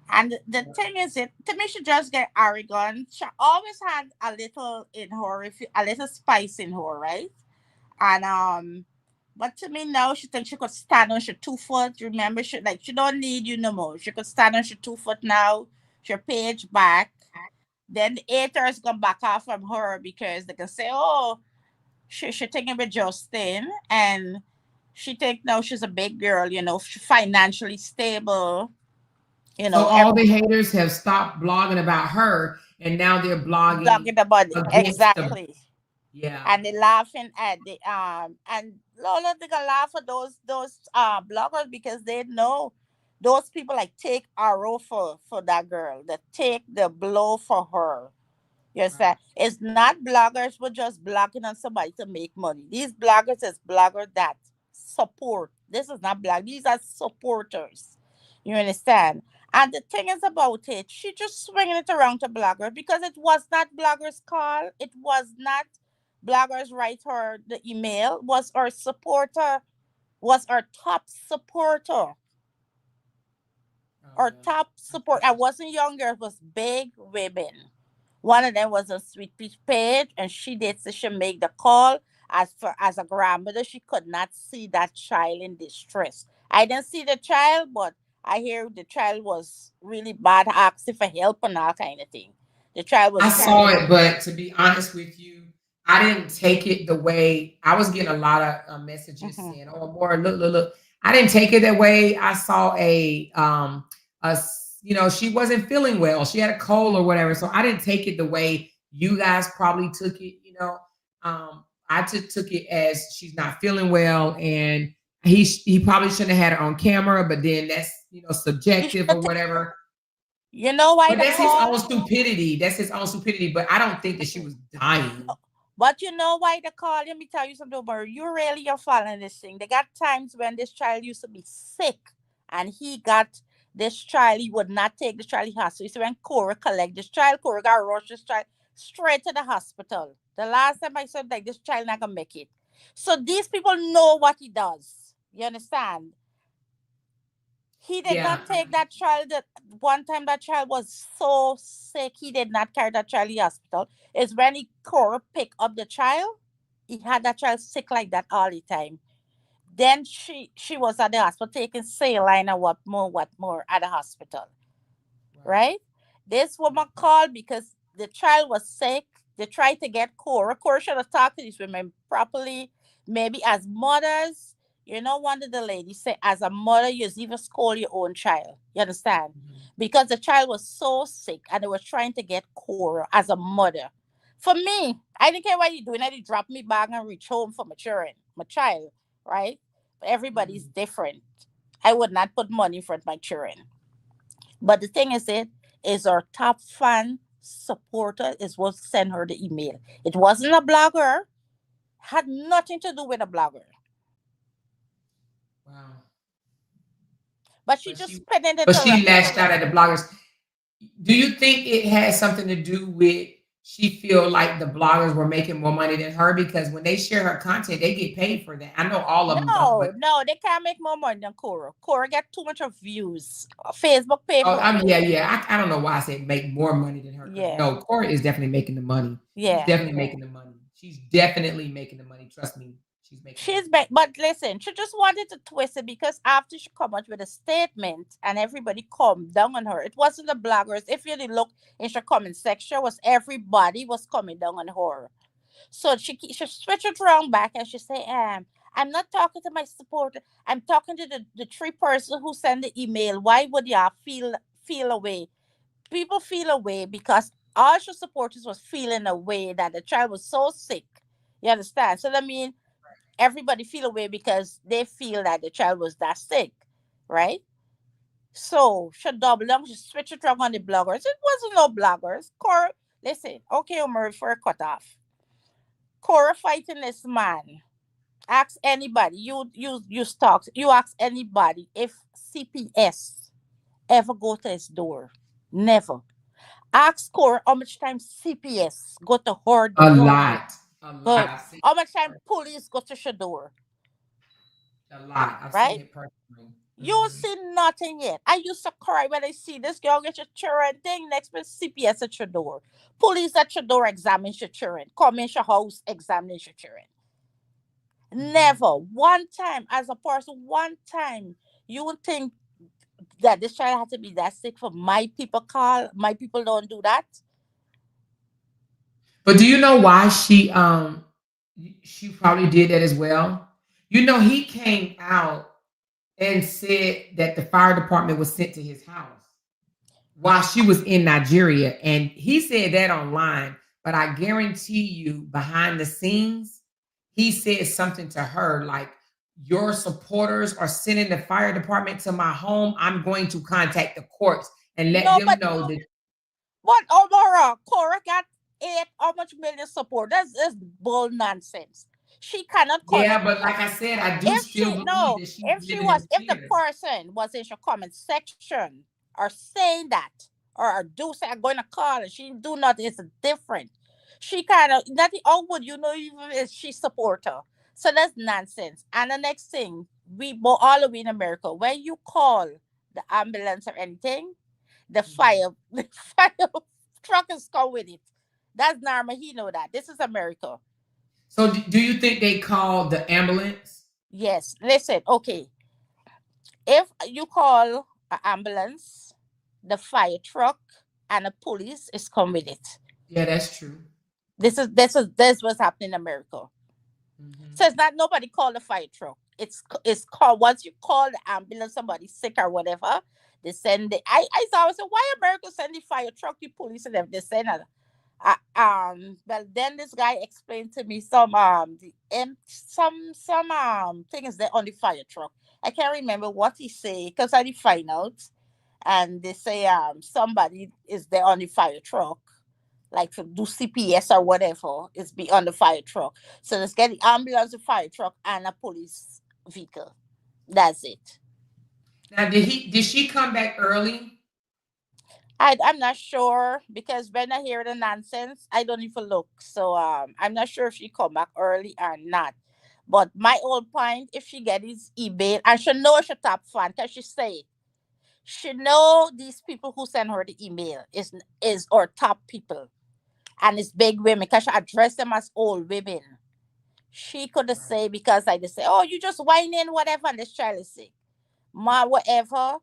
And the thing is, it to me, she just get arrogant. She always had a little in her, a little spice in her, right? And but to me now, she thinks she could stand on her 2 foot. Remember, she don't need you no more. She could stand on her 2 foot now. She page back. Then the haters gonna back off from her because they can say, "Oh, she taking with Justin, and she think now she's a big girl. She financially stable. So all Every the haters have stopped blogging about her, and now they're blogging talking about it against the. exactly." Yeah. And they laughing at the and Lola, they gonna laugh at those bloggers because they know those people like take arrow for that girl, that take the blow for her. You Right. understand? It's not bloggers who just blogging on somebody to make money. These bloggers is bloggers that support. This is not blog. These are supporters. You understand? And the thing is about it, she just swinging it around to blogger because it was not bloggers' call. It was not bloggers write her the email. Was our supporter, was our top supporter. Oh Our yeah. top support. I wasn't younger. It was big women. One of them was a Sweet Peach Page, and she did so she make the call. As a grandmother, she could not see that child in distress. I didn't see the child, but I hear the child was really bad, asking for help and all kind of thing. The child I was saw crying. it, but to be honest with you, I didn't take it the way I was getting a lot of messages Mhm. saying, "Oh, more look, look, look." I didn't take it that way. I saw she wasn't feeling well. She had a cold or whatever, so I didn't take it the way you guys probably took it. I took it as she's not feeling well, and he probably shouldn't have had her on camera, but then that's You should subjective or have whatever. you know why But the that's his call? own stupidity. That's his own stupidity. But I don't think that she was dying. But you know why the call? Let me tell you something about you. Really, you're following this thing. They got times when this child used to be sick, and he got this child. He would not take the child. He has to. So when Cora collect this child, Cora got rush this child straight to the hospital. The last time I said like this child not gonna make it. So these people know what he does. You understand? He did Yeah. not take that child. That one time that child was so sick, he did not carry that child to the hospital. It's when he Cora picked up the child. He had that child sick like that all the time. Then she was at the hospital taking saline and what more at the hospital, Right. right? This woman called because the child was sick. They tried to get Cora. Cora should have talked to these women properly. Maybe as mothers, one of the ladies say, as a mother, you even scold your own child. You understand? Mhm. Because the child was so sick and they were trying to get Cora as a mother. For me, I didn't care what you doing. I did drop me back and reach home for my children, my child, right? But everybody's Mhm. different. I would not put money in front of my children. But the thing is our top fan supporter is what sent her the email. It wasn't a blogger, had nothing to do with a blogger. Wow. But she But just she spinning it but she around. lashed out at the bloggers. Do you think it has something to do with she feel like the bloggers were making more money than her? Because when they share her content, they get paid for that. I know all of them don't, No, but no, they can't make more money than Cora. Cora get too much of views. Facebook pay oh, for I mean, yeah. I don't know why I said make more money than her because yeah, no, Corey is definitely making the money. She's yeah. definitely making the money. She's definitely making the money. Trust me, she's making the She's money. back, but listen, she just wanted to twist it because after she come out with a statement and everybody come down on her, it wasn't the bloggers. If you did look in her comment section, was everybody was coming down on her. So she switched it around back and she say, I'm not talking to my supporter. I'm talking to the three person who send the email. Why would y'all feel away? People feel away because all your supporters was feeling away that the child was so sick. You understand? So that mean everybody feel away because they feel that the child was that sick, right? So she double down, she switch it around on the bloggers. It wasn't no bloggers. Cora, listen, okay, Omar, for a cut off. Cora fighting this man. Ask anybody. You stalk. You ask anybody if CPS ever go to his door. Never. Ask Cora how much time CPS go to her A door. lot. A lot. Good. I've seen How much time police go to your door, a lot. I've right? seen it personally. You see nothing yet. I used to cry when I see this girl get your children thing next with CPS at your door. Police at your door examine your children. Come in your house, examine your children. Never. One time, as a person, one time, you would think that this child had to be that sick for my people call. My people don't do that. But do you know why she probably did that as well? You know, he came out and said that the fire department was sent to his house while she was in Nigeria. And he said that online, but I guarantee you behind the scenes, he said something to her like, your supporters are sending the fire department to my home. I'm going to contact the courts and let No, them but know that. what Omara Cora got how much million support? That's bull nonsense. She cannot call Yeah, it. but like I said, I do If still she believe no, that she's if she living in was, if the fear. person was in your comment section or saying that or do say I'm going to call and she do not, it's different. She kind of nothing. How would you know even if she support her? So that's nonsense. And the next thing, we both all the way in America, when you call the ambulance or anything, the fire the fire truckers come with it. That's normal. He know that. This is America. So do you think they called the ambulance? Yes. Listen, okay. If you call an ambulance, the fire truck and the police is come with it. Yeah, that's true. This is what's happening in America. Mhm. So it's not nobody call the fire truck. It's called once you call the ambulance, somebody sick or whatever, they send the I always say why America send the fire truck, the police and them they send it. But then this guy explained to me some things that on the fire truck. I can't remember what he say because I didn't find out. And they say somebody is there on the fire truck, like to do CPS or whatever, is be on the fire truck. So let's get the ambulance, the fire truck, and a police vehicle. That's it. Now, did she come back early? I'm not sure because when I hear the nonsense, I don't even look. So I'm not sure if she come back early or not. But my old point, if she get his email, and she know she top fan, because she say she know these people who send her the email is our top people. And it's big women because she address them as old women. She could have say because I just say, oh, you just whining, whatever, and this child is sick. Ma, whatever,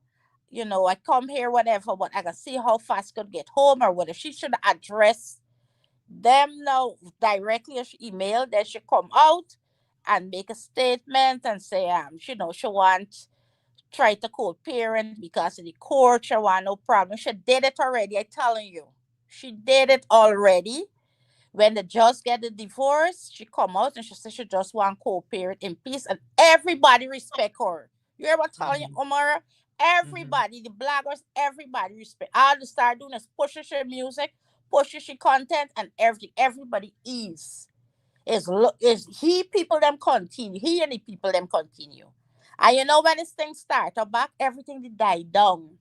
I come here, whatever, but I can see how fast could get home or whatever. She should address them now directly as she email, then she come out and make a statement and say, she want try to co-parent because of the court, she want no problem. She did it already, I telling you. She did it already. When the judge get the divorce, she come out and she said she just want co-parent in peace and everybody respect her. You hear what I'm telling you, Omara? Everybody, the bloggers, everybody respect. All they start doing is pushing her music, pushing her content, and everything. Everybody is he people them continue. He and the people them continue. And when this thing start up back, everything did die down.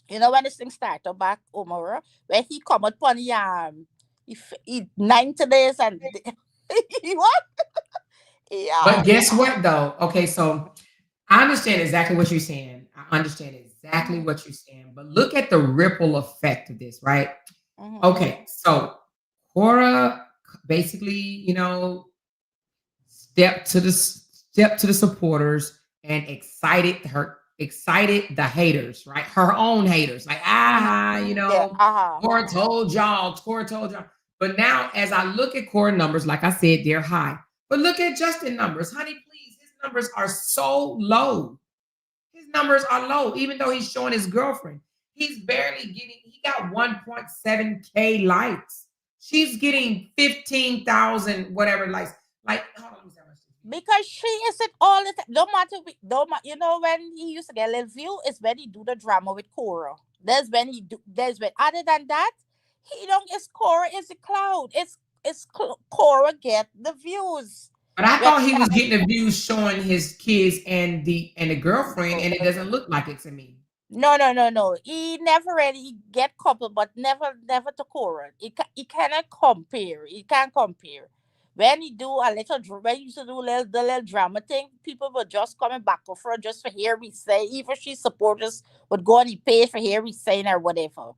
When this thing start up back, Omara, when he come out on he 90 days and he what? Yeah. But guess what though? Okay, so I understand exactly what you're saying. I understand exactly what you're saying. But look at the ripple effect of this, right? Mhm. Okay, so Cora basically, step to the supporters and excited the haters, right? Her own haters, like Yeah. Cora told y'all, Cora told y'all. But now, as I look at Cora numbers, like I said, they're high. But look at Justin numbers, honey. Please, his numbers are so low. His numbers are low, even though he's showing his girlfriend. He's barely getting, he got 1.7K likes. She's getting 15,000, whatever likes. Like, hold on, let me see how much this is. Because she isn't all the time. Don't matter. You know when he used to get a little view is when he do the drama with Cora. There's when he do. There's when other than that, he don't. It's Cora is the cloud. Cora get the views. But I You thought he was understand? getting the views showing his kids and the girlfriend, and it doesn't look like it to me. No. He never really get couple, but never to Cora. He cannot compare. He can't compare. When he do a when he used to do the little drama thing, people were just coming back of her just for hear me say. Even she supporters would go on he pay for hear me saying or whatever.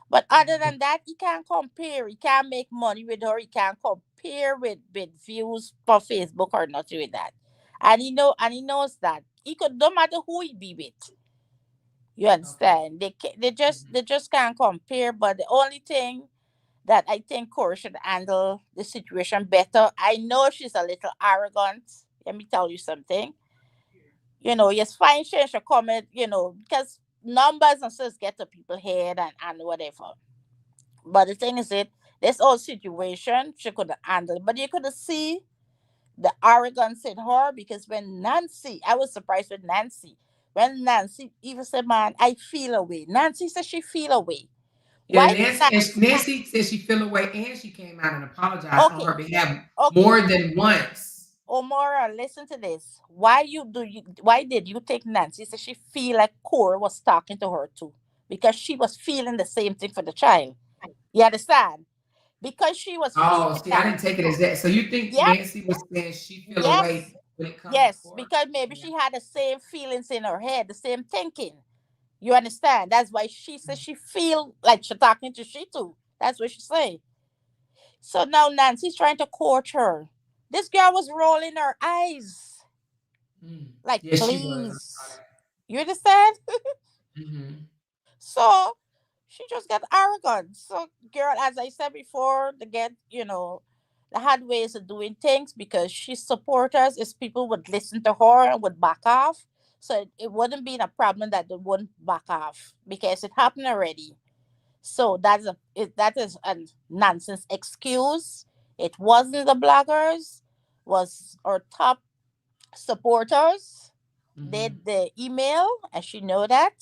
But other than that, he can't compare. He can't make money with her. He can't compare with views for Facebook or nothing with that. And he knows that. He could no matter who he be with. You Okay. understand? They just can't compare. But the only thing that I think Cora should handle the situation better. I know she's a little arrogant. Let me tell you something. Yes, fine, she should comment. Because numbers and stuff get to people's head and whatever. But the thing is, this whole situation she could handle. But you could see the arrogance in her because when Nancy, I was surprised with Nancy. When Nancy even said, "Man, I feel away." Nancy said she feel away. Yeah, Why did Nancy said she feel away and she came out and apologized on Okay, her behalf okay. more than once. Omora, listen to this. Why did you take Nancy? So she feel like Cora was talking to her too. Because she was feeling the same thing for the child. You understand? Because she was feeling Oh, see, I that. didn't take it as that. So you think Yep. Nancy was saying she feel Yes. away when it comes to Yes. Cora? Because maybe Yeah. she had the same feelings in her head, the same thinking. You understand? That's why she says she feel like she talking to she too. That's what she say. So now Nancy's trying to court her. This girl was rolling her eyes. Like, Yes, she was. I saw please. You understand? that. So she just got arrogant. So, girl, as I said before, they had ways of doing things because she supporters is people would listen to her and would back off. So it wouldn't be a problem that they wouldn't back off because it happened already. So that is a nonsense excuse. It wasn't the bloggers, was our top supporters Mm-hmm. did the email and she know that.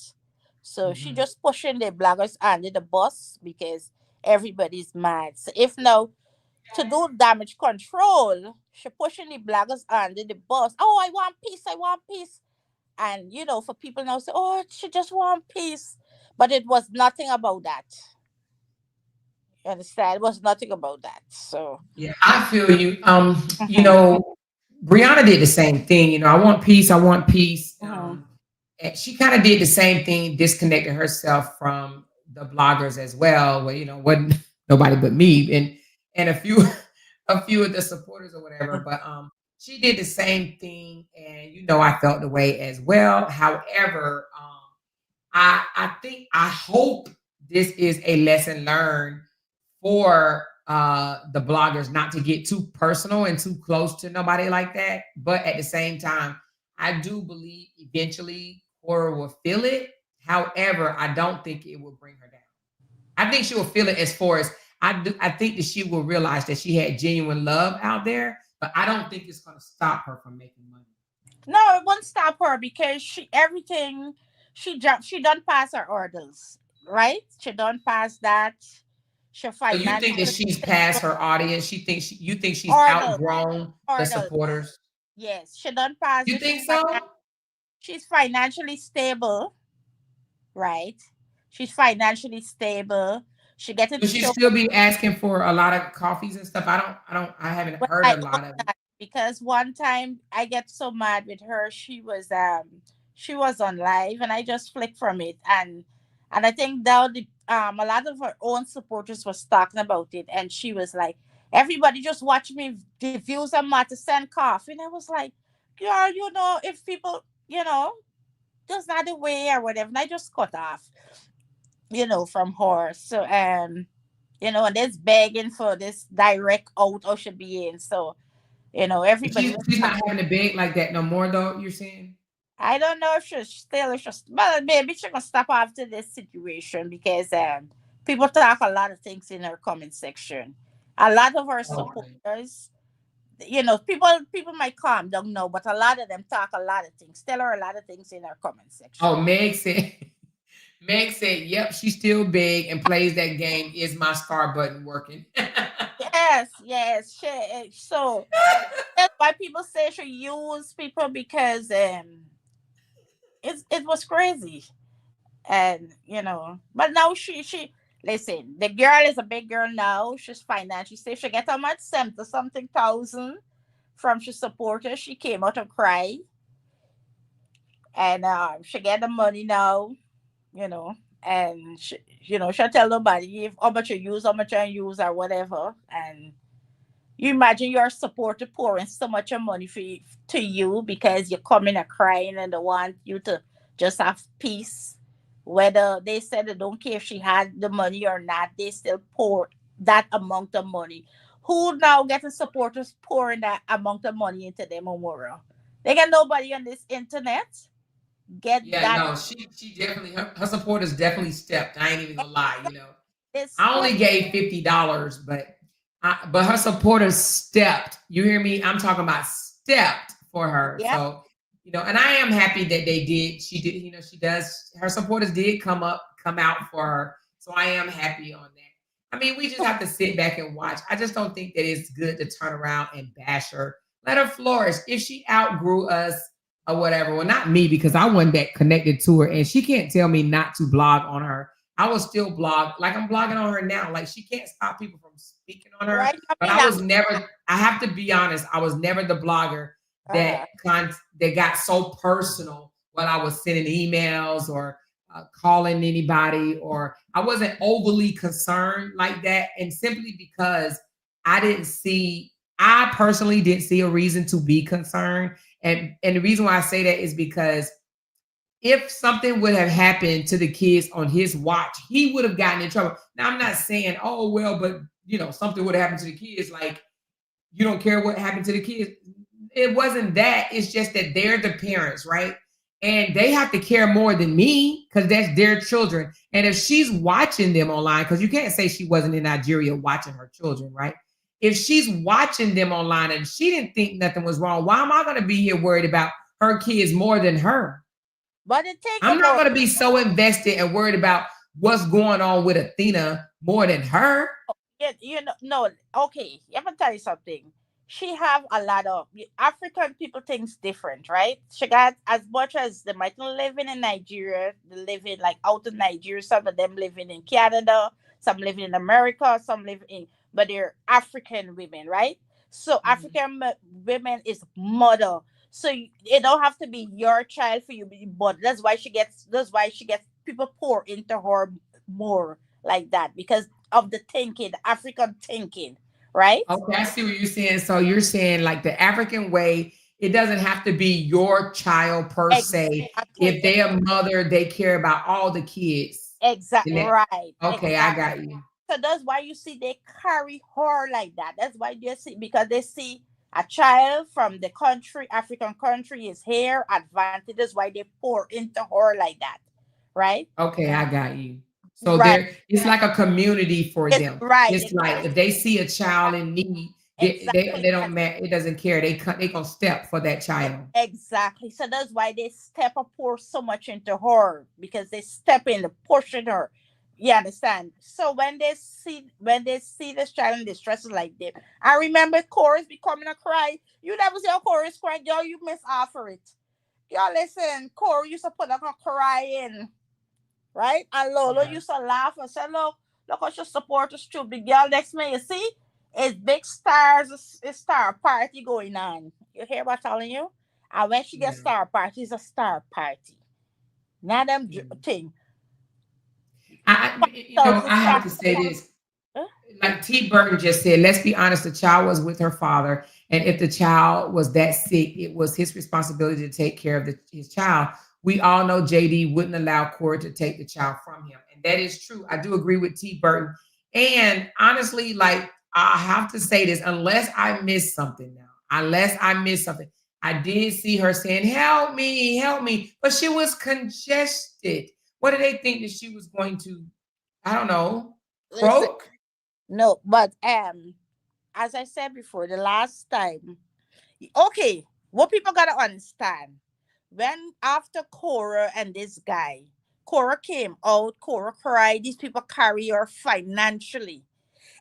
So she Mm-hmm. just pushing the bloggers under the bus because everybody's mad. So if now to do damage control, she pushing the bloggers under the bus. Oh, I want peace, I want peace. And for people now say, oh, she just want peace. But it was nothing about that. You understand? It was nothing about that. So Yeah, I feel you. mhm, Brianna did the same thing. I want peace. I want peace. mhm. And she kind of did the same thing, disconnected herself from the bloggers as well. Where wasn't nobody but me and a few a few of the supporters or whatever. But she did the same thing, and I felt the way as well. However, I hope this is a lesson learned for the bloggers not to get too personal and too close to nobody like that. But at the same time, I do believe eventually Cora will feel it. However, I don't think it will bring her down. I think she will feel it as far as I think that she will realize that she had genuine love out there, but I don't think it's going to stop her from making money. No, it won't stop her because she done pass her orders, right? She done pass that. She So you think that financially she's past stable. her audience? You think she's Orders, outgrown the orders. supporters? Yes, she done pass You it. think so? She's financially stable, right? She's financially stable. She getting Will to she show. still be asking for a lot of coffees and stuff? I haven't Well, heard I a hope lot of it. that because one time I get so mad with her. She was on live and I just flicked from it and I think now a lot of her own supporters was talking about it and she was like, everybody just watch me the views I'm at to send coffee. And I was like, girl, if people, that's not the way or whatever. And I just cut off, from her. So and there's begging for this direct out or should be in. So You know, But everybody she's was she's not talking. having to beg like that no more, though. You're saying? I don't know if she's still, if she's, well, maybe she can stop after this situation because people talk a lot of things in her comment section. A lot of her Okay. supporters, you know, people might calm down now, but a lot of them talk a lot of things, tell her a lot of things in her comment section. Oh, Meg said. Meg said, "Yep, she's still big and plays that game. Is my star button working?" Yes, yes. So that's why people say she used people because it was crazy. And you know, but now she listen, the girl is a big girl now. She's financially safe. She get how much 70 something thousand from she supporters. She came out and cried. And she get the money now, you know. And she, you know, she'll tell nobody if how much you use, how much you use or whatever. And you imagine your supporter pouring so much of money to you because you're coming and crying and they want you to just have peace. Whether they said they don't care if she had the money or not, they still pour that amount of money. Who now getting supporters pouring that amount of money into their memorial? They got nobody on this internet get Yeah, that. no, she definitely her supporters definitely stepped. I ain't even gonna lie, you know. It's I only gave $50, but her supporters stepped. You hear me? I'm talking about stepped for her. yeah. So, you know, and I am happy that they did. She did, you know, she does. Her supporters did come out for her. So I am happy on that. I mean, we just have to sit back and watch. I just don't think that it's good to turn around and bash her. Let her flourish. If she outgrew us or whatever, well, not me because I wasn't that connected to her, and she can't tell me not to blog on her. I will still blog like I'm blogging on her now. Like she can't stop people from speaking on her. Right. I But mean, I was never. I have to be honest. I was never the blogger that uh-huh. that got so personal when I was sending emails or calling anybody, or I wasn't overly concerned like that. And simply because I didn't see, I personally didn't see a reason to be concerned. And the reason why I say that is because if something would have happened to the kids on his watch, he would have gotten in trouble. Now, I'm not saying, oh, well, but you know, something would have happened to the kids. Like, you don't care what happened to the kids. It wasn't that. It's just that they're the parents, right? And they have to care more than me because that's their children. And if she's watching them online, because you can't say she wasn't in Nigeria watching her children, right? If she's watching them online and she didn't think nothing was wrong, why am I going to be here worried about her kids more than her? But the thing I'm not about going to be so invested and worried about what's going on with Athena more than her. it, you know, no, okay, let me tell you something. She have a lot of African people things different, right? She got as much as they might not living in Nigeria, they living like out in Nigeria, some of them living in Canada, some living in America, some live in, but they're African women, right? So Mhm. African women is mother. So it don't have to be your child for you, but that's why she gets people pour into her more like that because of the thinking, the African thinking, right? Okay, I see what you're saying. So you're saying like the African way, it doesn't have to be your child per se. Exactly. If they're a mother, they care about all the kids. Exactly. And Right. okay, I Exactly. got you. So that's why you see they carry her like that. That's why they see because they see a child from the country, African country is here, advantage. That's why they pour into her like that. Right? Okay, I got you. So Right. there, it's like a community for It's them. right. It's like if they see a child in need, Exactly. they don't matter. It doesn't care. They gonna step for that child. Exactly. So that's why they step up pour so much into her because they step in, pushing her. You understand? So when they see this child in distress like this, I remember chorus becoming a cry. You never see a chorus cry, girl. You miss half for it. Girl, listen, chorus used to put up a crying, right? And Lolo Yeah. used to laugh and say, look how she support us too. The girl next me, you see, it's big stars, it's star party going on. You hear what I'm telling you? And when she gets Yeah. star party, it's a star party. Not them Mm. thing. You know, Thousand I have star. to say this. Huh? Like T. Burton just said, let's be honest, the child was with her father. And if the child was that sick, it was his responsibility to take care of his child. We all know JD wouldn't allow Corey to take the child from him. And that is true. I do agree with T. Burton. And honestly, like, I have to say this, unless I missed something now. unless I missed something. I did see her saying, help me, but she was congested. What did they think that she was going to, I don't know, Listen, croak? no, but as I said before, the last time, okay, what people gotta understand, when after Cora and this guy, Cora came out, Cora cried, these people carry her financially.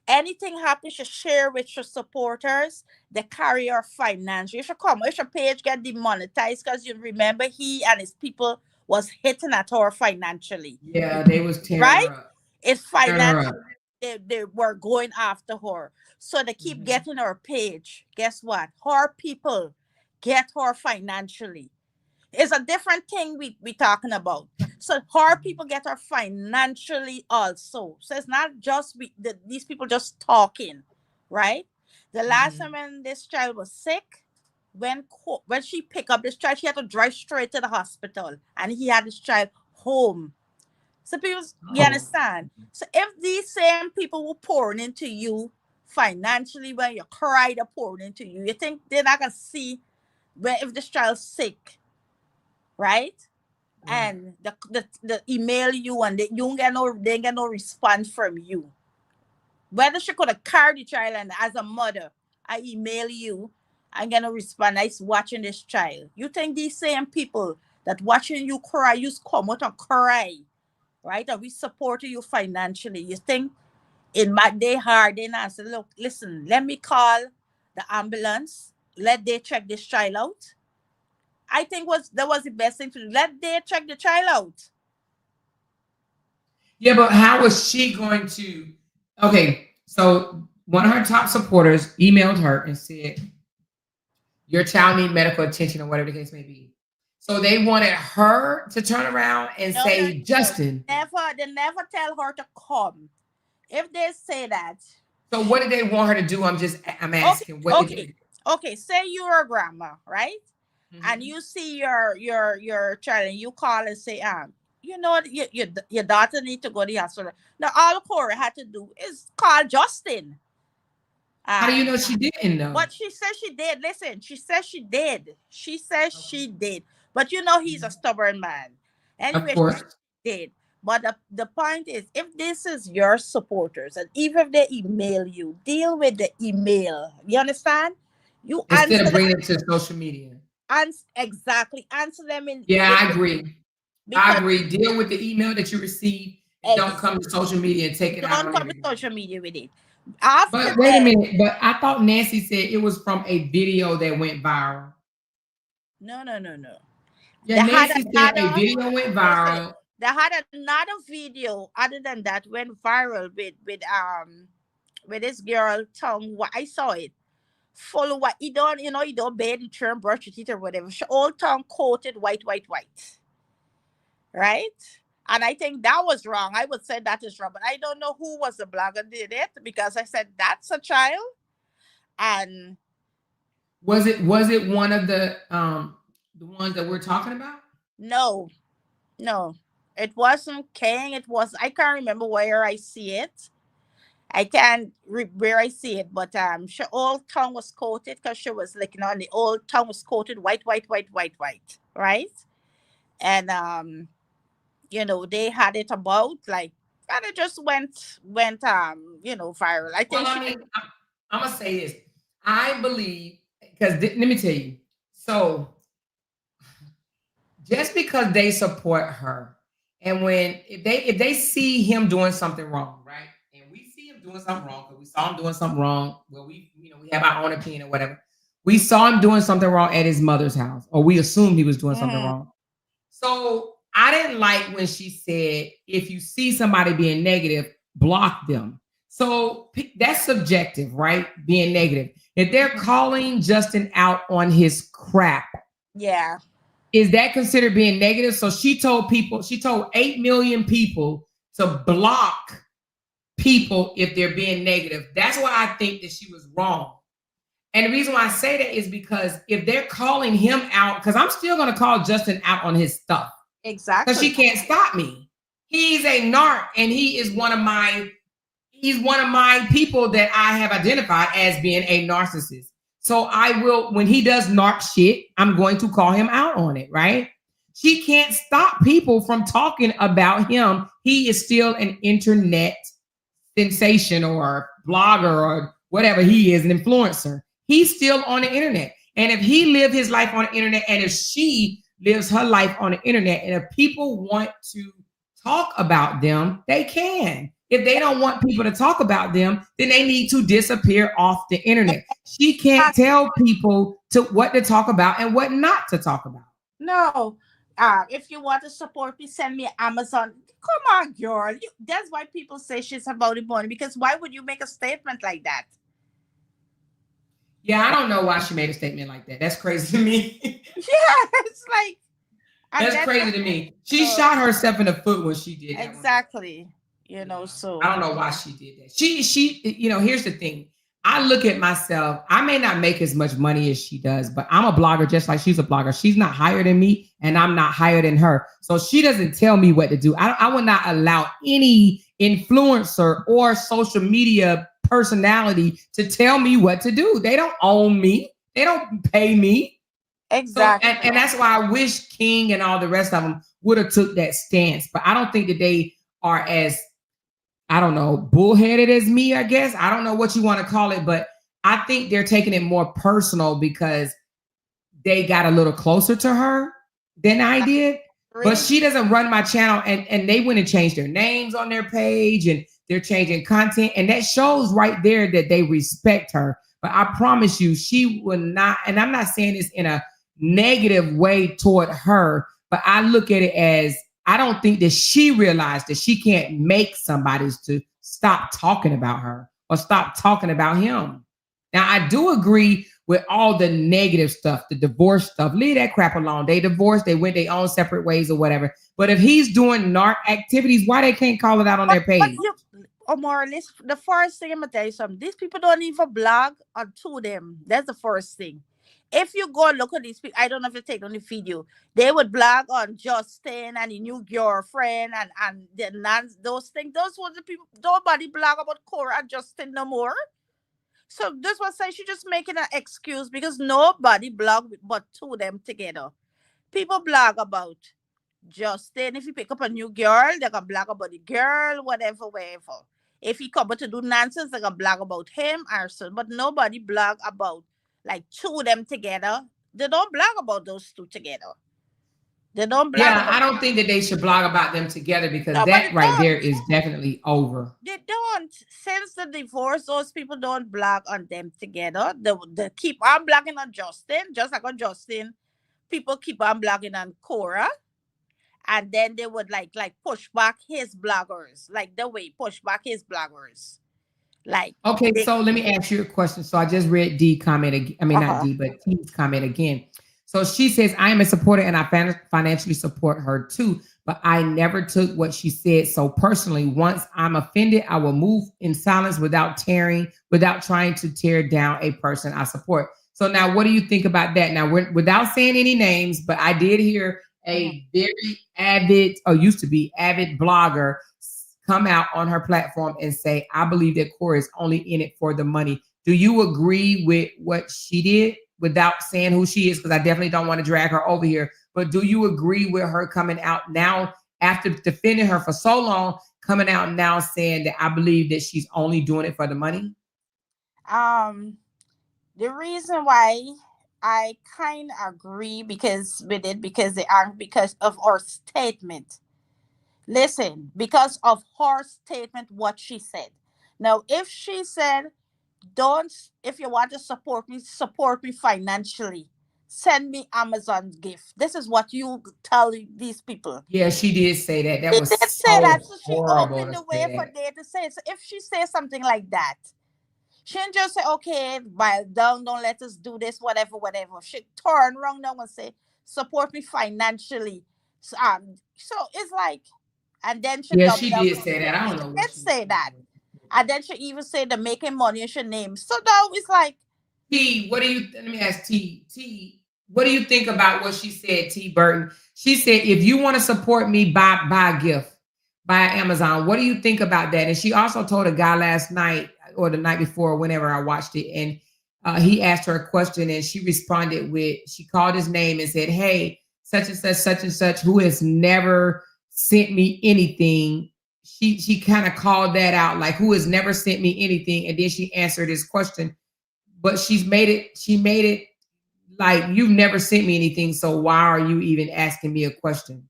Anything happens, you share with your supporters, they carry her financially. If your page get demonetized, because you remember he and his people was hitting at her financially, Yeah, they was tearing right? her up. It's Tearing her financial. up. They were going after her. So they keep Mhm. getting her page. Guess what? Her people get her financially. It's a different thing we talking about. So her people get her financially also. So it's not just these people just talking, right? The last time when this child was sick, when she picked up this child, she had to drive straight to the hospital, and he had this child home. So people, you Oh. understand? So if these same people were pouring into you financially when you cry, they're pouring into you, you think they're not gonna see when if this child's sick, right? Right. And the email you and you they get no response from you. Whether she could have carried the child, and as a mother, I email you, I get no response. I watching this child. You think these same people that watching you cry, you come out and cry, right? And we supported you financially. You think in my day hard, they not say, look, listen, let me call the ambulance. Let they check this child out. I think that was the best thing to do. Let they check the child out. Yeah, but how was she going to? Okay, so one of her top supporters emailed her and said, your child need medical attention or whatever the case may be. So they wanted her to turn around and say, Justin. They never tell her to come. If they say that. So what did they want her to do? I'm asking. Okay. Say you're a grandma, right? Mm-hmm. And you see your child, and you call and say, you know, your daughter need to go to the hospital. Now all Cora had to do is call Justin. How do you know she didn't know? But she said she did. Listen, she said she did. She says she did. But you know he's a stubborn man. Anyway, of course. She did. But the point is, if this is your supporters, and even if they email you, deal with the email. You understand? You instead of bringing it to social media. Exactly. Answer them in. Yeah, I agree. I agree. Deal with the email that you receive. Don't come to social media and take it out. Don't come to social media with it. But wait a minute. But I thought Nancy said it was from a video that went viral. No. Yeah, Nancy said a video went viral. They had another video other than that went viral with this girl tongue. I saw it. Full of what you don't bathe the term, brush your teeth or whatever. She all tongue coated white. Right? And I think that was wrong. I would say that is wrong, but I don't know who was the blogger did it, because I said that's a child. And was it one of the ones that we're talking about? No, it wasn't King. It was, I can't remember where I see it. I can't where I see it, but she old tongue was coated because she was licking on the old tongue was coated white, right? And they had it about like, and it just went viral. I think. I'm gonna say this. I believe, because let me tell you. So just because they support her, and if they see him doing something wrong, right? And we see him doing something wrong because we saw him doing something wrong. Well, we have our own opinion or whatever. We saw him doing something wrong at his mother's house, or we assumed he was doing something wrong. So I didn't like when she said, if you see somebody being negative, block them. So that's subjective, right? Being negative. If they're calling Justin out on his crap. Yeah. Is that considered being negative? So she told 8 million people to block people if they're being negative. That's why I think that she was wrong. And the reason why I say that is because if they're calling him out, because I'm still going to call Justin out on his stuff. Exactly. Because she can't stop me. He's a narc, and he's one of my people that I have identified as being a narcissist. So I will, when he does narc shit, I'm going to call him out on it, right? She can't stop people from talking about him. He is still an internet sensation or blogger or whatever he is, an influencer. He's still on the internet. And if he lived his life on the internet, and if she lives her life on the internet, and if people want to talk about them, they can. If they don't want people to talk about them, then they need to disappear off the internet. She can't tell people to what to talk about and what not to talk about. No. If you want to support me, send me Amazon. Come on, girl. That's why people say she's about the money, because why would you make a statement like that? Yeah, I don't know why she made a statement like that. That's crazy to me. Yeah, it's like that's crazy to me. She shot herself in the foot when she did that. Exactly. So I don't know why she did that. She, here's the thing. I look at myself. I may not make as much money as she does, but I'm a blogger just like she's a blogger. She's not higher than me, and I'm not higher than her. So she doesn't tell me what to do. I would not allow any influencer or social media personality to tell me what to do. They don't own me. They don't pay me. Exactly. So, and that's why I wish King and all the rest of them would have took that stance. But I don't think that they are as, I don't know, bullheaded as me, I guess. I don't know what you want to call it, but I think they're taking it more personal because they got a little closer to her than I did. But she doesn't run my channel, and they went and changed their names on their page, and they're changing content. And that shows right there that they respect her. But I promise you, she will not, and I'm not saying this in a negative way toward her, but I look at it as, I don't think that she realized that she can't make somebody to stop talking about her or stop talking about him. Now, I do agree with all the negative stuff, the divorce stuff. Leave that crap alone. They divorced, they went their own separate ways or whatever. But if he's doing narc activities, why they can't call it out on their page? More or less, the first thing I'm gonna tell you something. These people don't even blog to them. That's the first thing. If you go and look at these people, I don't know if you take on the video, they would blog on Justin and the new girlfriend and the nuns, those things. Those were the people. Nobody blog about Cora and Justin no more. So this was saying she just making an excuse because nobody blog but two of them together. People blog about Justin. If you pick up a new girl, they're gonna blog about the girl, whatever. If he come to do nonsense, they're gonna blog about him or so. But nobody blog about like two of them together. They don't blog about those two together. They don't blog. Yeah, I don't think that they should blog about them together because that right there is definitely over. They don't. Since the divorce, those people don't blog on them together. They keep on blogging on Justin, just like on Justin. People keep on blogging on Cora. And then they would like push back his bloggers, like the way push back his bloggers. Like, okay, so let me ask you a question. So I just read D comment again. I mean, not D, but T's comment again. So she says, I am a supporter and I financially support her too, but I never took what she said so personally. Once I'm offended, I will move in silence without trying to tear down a person I support. So now what do you think about that? Now, without saying any names, but I did hear a very avid, or used to be avid blogger come out on her platform and say, I believe that Cora is only in it for the money. Do you agree with what she did without saying who she is? Because I definitely don't want to drag her over here. But do you agree with her coming out now after defending her for so long, coming out now saying that I believe that she's only doing it for the money? The reason why I kind of agree because they aren't because of her statement. Listen, because of her statement, what she said. Now, if she said, if you want to support me financially, send me Amazon gift. This is what you tell these people. Yeah, she did say that. That was say that. So she opened the way for them to say it. So if she says something like that, she didn't just say, okay, don't let us do this, whatever. She turn around now and say, support me financially. So it's like, and then she did say that. I don't know. She did say that. And then she even said the making money in her name. So now it's like, T, let me ask T, what do you think about what she said, T Burton? She said, if you want to support me, buy a gift, buy Amazon. What do you think about that? And she also told a guy last night or the night before, whenever I watched it, and he asked her a question and she responded with, she called his name and said, "Hey, such and such, who has never sent me anything." She kind of called that out, like, who has never sent me anything, and then she answered his question, but she made it like, you've never sent me anything, so why are you even asking me a question?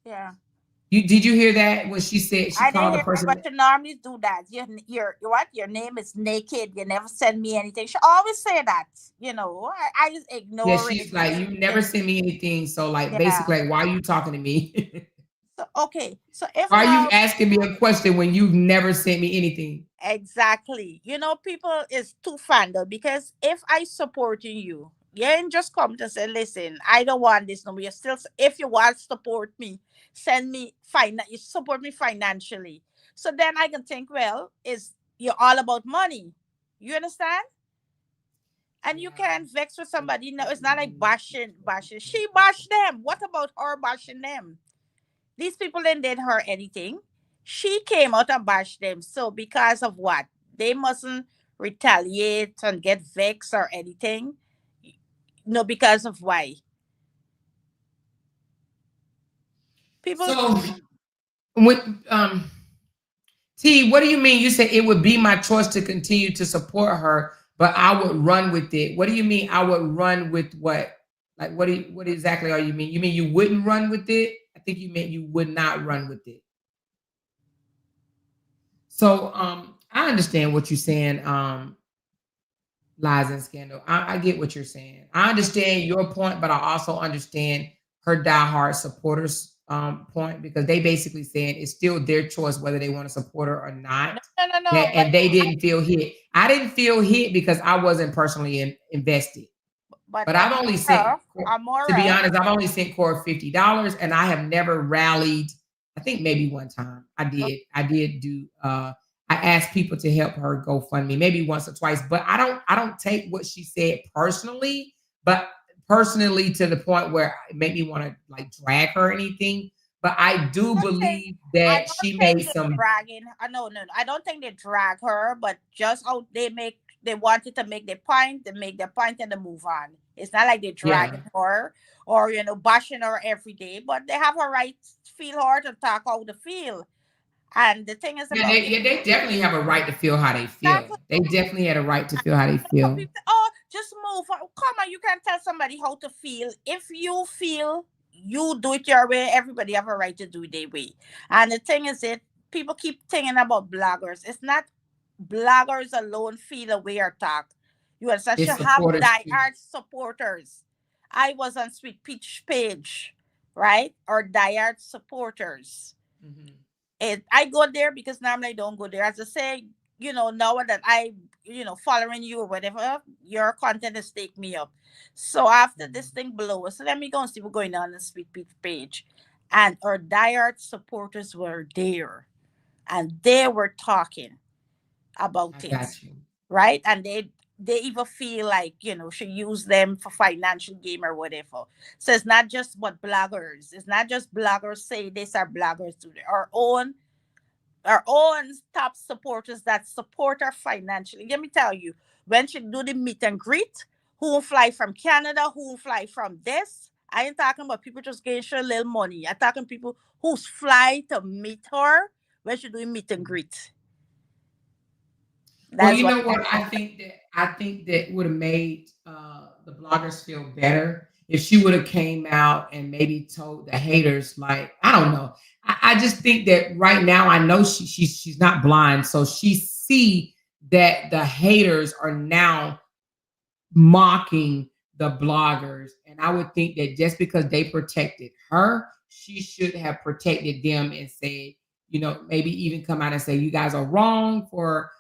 Yeah. Did you hear that when she said she I didn't called the hear that, person? but you normally do that. Your what? Your name is naked. You never send me anything. She always say that. I just Yeah, ignore it. she's like, you never sent me anything. So like Yeah. basically, like, why are you talking to me? So okay. So if Why are you now asking me a question when you've never sent me anything? exactly, people is too fandom because if I supporting you, you ain't just come to say, listen, I don't want this no more. You still, if you want to support me, send me you support me financially. So then I can think, well, is you're all about money. You understand? And you Yeah. can't vex with somebody. No, it's not like bashing. She bashed them. What about her bashing them? These people didn't hurt anything. She came out and bashed them. So because of what? They mustn't retaliate and get vexed or anything. No, because of why? People So with T, what do you mean? You said it would be my choice to continue to support her, but I would run with it. What do you mean? I would run with what? Like, what exactly are you mean? You mean you wouldn't run with it? I think you meant you would not run with it. So I understand what you're saying, Lies and Scandal. I get what you're saying. I understand your point, but I also understand her diehard supporters point, because they basically saying it's still their choice whether they want to support her or not. no, no, no, no. And they didn't feel hit. I didn't feel hit because I wasn't personally invested. But But I've only sent, to be Amora, honest, I've only sent Core $50, and I have never rallied. I think maybe one time I did. I did do. I asked people to help her GoFundMe maybe once or twice, but I don't take what she said personally, but personally to the point where it made me want to like drag her or anything. But I do believe I that don't she think made they're some. dragging. No, no, no. I don't think they drag her, but just how they wanted to make their point, they make their point and they move on. It's not like they're Yeah. dragging her or bashing her every day, but they have a right to feel her to talk how they feel. And the thing is about it, Yeah, they definitely have a right to feel how they feel. exactly. They definitely had a right to feel how they For feel. people, oh, just move. Come on, you can't tell somebody how to feel. If you feel you do it your way, everybody have a right to do it their way. And the thing is, people keep thinking about bloggers. It's not bloggers alone feel a way or talk. You understand? It's Should have supporters too. diehard supporters. I was on Sweet Peach page, right? Or diehard supporters. Mhm. I go there because normally I don't go there. As I say, now that following you or whatever, your content has take me up. So after this thing blows, so let me go and see what's going on the Sweet Peach page. And our diehard supporters were there and they were talking I about it, got you. right? And they even feel like should use them for financial game or whatever. So it's not just what bloggers. It's not just bloggers say this or bloggers do that. Our own top supporters that support her financially. Let me tell you, when she do the meet and greet, who will fly from Canada, who will fly from this. I ain't talking about people just getting a little money. I'm talking people who's fly to meet her when she do meet and greet. Well, That's you what know I what? I think that would have made the bloggers feel better if she would have came out and maybe told the haters, like, I don't know. I just think that right now, I know she's not blind, so she see that the haters are now mocking the bloggers. And I would think that just because they protected her, she should have protected them and say, maybe even come out and say, you guys are wrong for,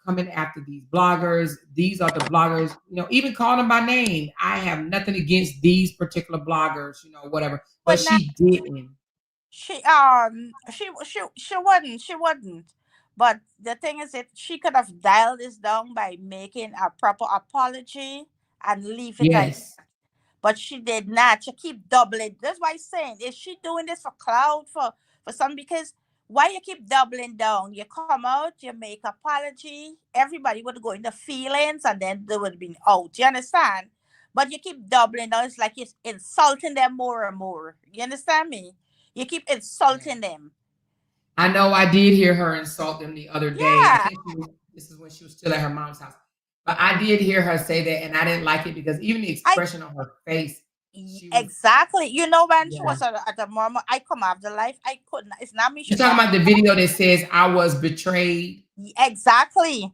coming after these bloggers. These are the bloggers, even call them by name. I have nothing against these particular bloggers, whatever. But would not. she didn't. She wouldn't. But the thing is, that she could have dialed this down by making a proper apology and leave it at. Yes. But she did not. She keep doubling. That's why I'm saying, is she doing this for cloud for some? Because Why you keep doubling down? You come out, you make apology, everybody would go in the feelings and then they would be out. You understand? But you keep doubling down. It's like you're insulting them more and more. You understand me? You keep insulting them. I know I did hear her insult them the other day. I Yeah. think this is when she was still at her mom's house. But I did hear her say that, and I didn't like it because even the expression on her face, she was, Exactly. You know, when she yeah. was at the moment, I come after life. I couldn't. It's not me. You're talking about the video that says I was betrayed. Exactly.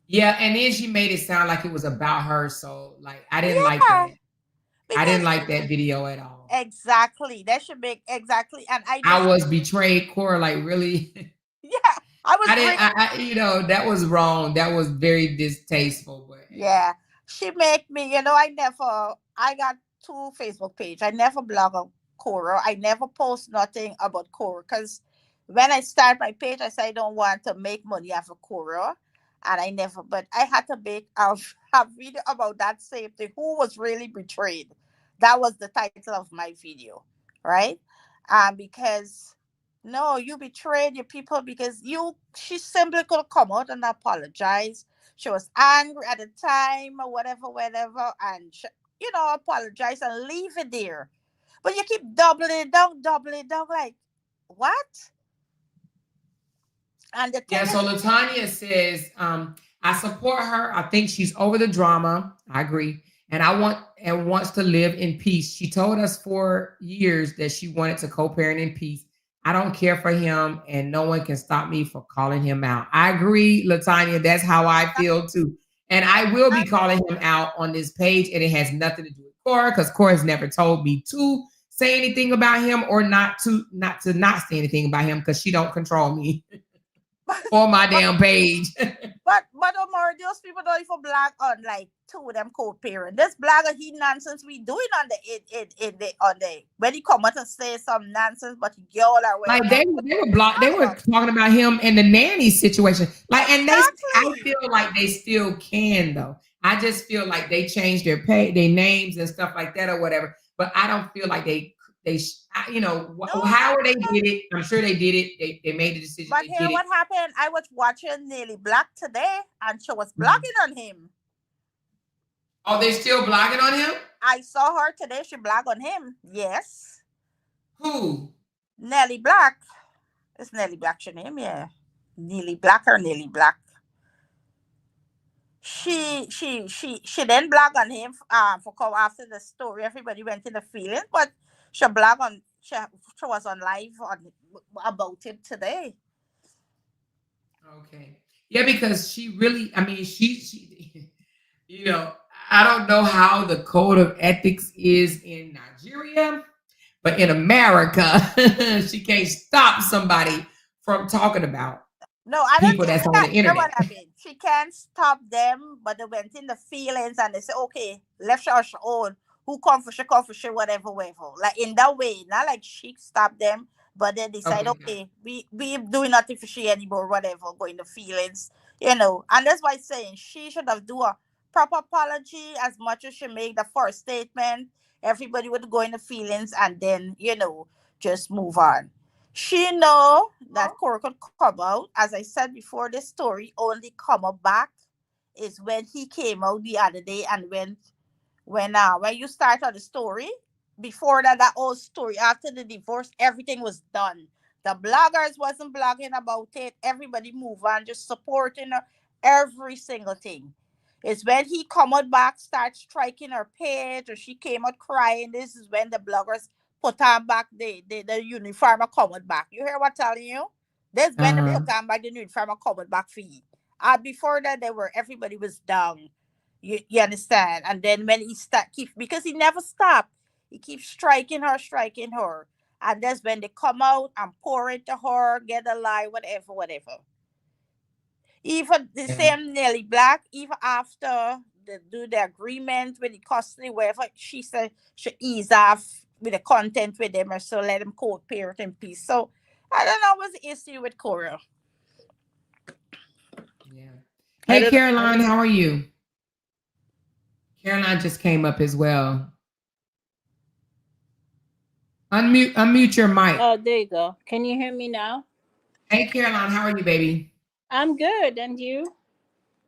Yeah, and then she made it sound like it was about her. So, like, I didn't like Yeah. that. I didn't like that video at all. Exactly. That should be exactly. And I was betrayed, Cora. Like, really? Yeah, I was. I didn't. You know, that was wrong. That was very distasteful. But yeah, she make me. You know, I got 2 Facebook page. I never blog on Quora. I never post nothing about Quora because when I start my page, I said I don't want to make money off of Quora, and I never. But I had to make a video about that same thing. Who was really betrayed? That was the title of my video, right? Because no, you betrayed your people because she simply could come out and apologize. She was angry at the time or whatever, and apologize and leave it there. But you keep doubling it down, like what? And the yeah, so Latanya says, I support her. I think she's over the drama. I agree. And wants to live in peace. She told us for years that she wanted to co-parent in peace. I don't care for him, and no one can stop me from calling him out. I agree, Latanya. That's how I feel too. And I will be calling him out on this page, and it has nothing to do with Cora, because Cora's never told me to say anything about him or not to say anything about him, because she don't control me on my damn page. But Omar, those people don't even blog on like 2 of them co-parent. This blogger he nonsense we doing on the when he come out and say some nonsense, but he girl are like they were talking about him and the nanny situation. Like, and I feel like they still can though. I just feel like they changed their names and stuff like that or whatever. But I don't feel like they however they did it. I'm sure they did it. They made the decision. But here, what happened? I was watching Nelly Black today, and she was blogging on him. Oh, they still blogging on him? I saw her today. She blogged on him. Yes. Who? Nelly Black. It's Nelly Black, your name, yeah. Nelly Black or Nelly Black. She then blogged on him for come after the story. Everybody went in the feeling, but she blogged on. She was on live about it today. Okay. Yeah, because she really, I mean, she I don't know how the code of ethics is in Nigeria, but in America, she can't stop somebody from talking about people that's on the internet. What I mean. She can't stop them, but they went in the feelings and they say, okay, left her own. Who come for she, whatever. Like in that way, not like she stopped them, but they decide, okay, we doing nothing for she anymore, whatever, go in the feelings, and that's why I'm saying she should have do a proper apology as much as she made the first statement. Everybody would go in the feelings and then, just move on. She know that Cora could come out. As I said before, the story only come back is when he came out the other day and when you start on the story, before that whole story, after the divorce, everything was done. The bloggers wasn't blogging about it. Everybody move on, just supporting her, every single thing. It's when he come out back, start striking her page, or she came out crying. This is when the bloggers put on back the uniform and come out back. You hear what I'm telling you? This when they put on back the uniform and come out back for you. Before that, everybody was down. You understand? And then when he because he never stopped, he keeps striking her. And that's when they come out and pour into her, get a lie, whatever. Even the same Nelly Black, even after they do the agreement with the custody, whatever, she said she ease off with the content with them, or so let them co-parent in peace. So I don't know what's the issue with Cora. Yeah. Hey, Caroline, how are you? Caroline just came up as well. Unmute your mic. Oh, there you go. Can you hear me now? Hey, Caroline, how are you, baby? I'm good, and you?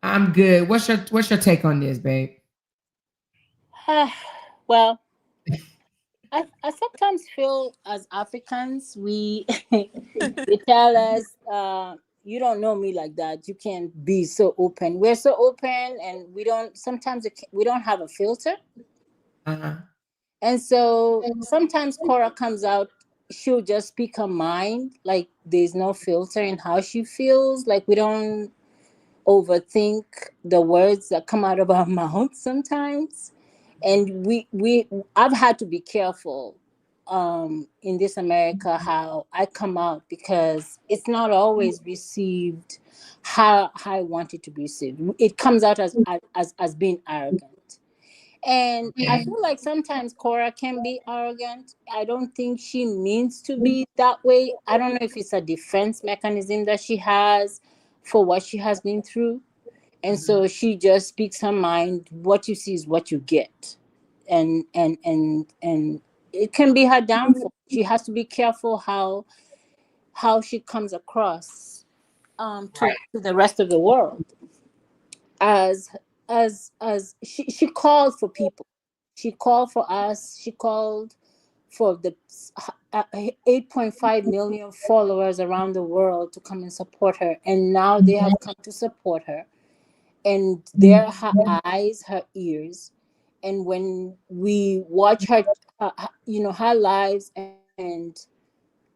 I'm good. What's your take on this, babe? Well, I sometimes feel as Africans, we they tell us, you don't know me like that. You can't be so open. We're so open, and we don't. Sometimes we don't have a filter, Uh-huh. and so sometimes Cora comes out. She'll just speak her mind, like there's no filter in how she feels. Like we don't overthink the words that come out of our mouth sometimes, and we I've had to be careful in this America how I come out, because it's not always received how I want it to be received. It comes out as being arrogant, and I Okay. feel like sometimes Cora can be arrogant. I don't think she means to be that way. I don't know if it's a defense mechanism that she has for what she has been through, and so she just speaks her mind. What you see is what you get, and it can be her downfall. She has to be careful how she comes across Right. to the rest of the world, as she called for people. She called for us. She called for the 8.5 million followers around the world to come and support her, and now they have come to support her, and they're her eyes, her ears. And when we watch her lives and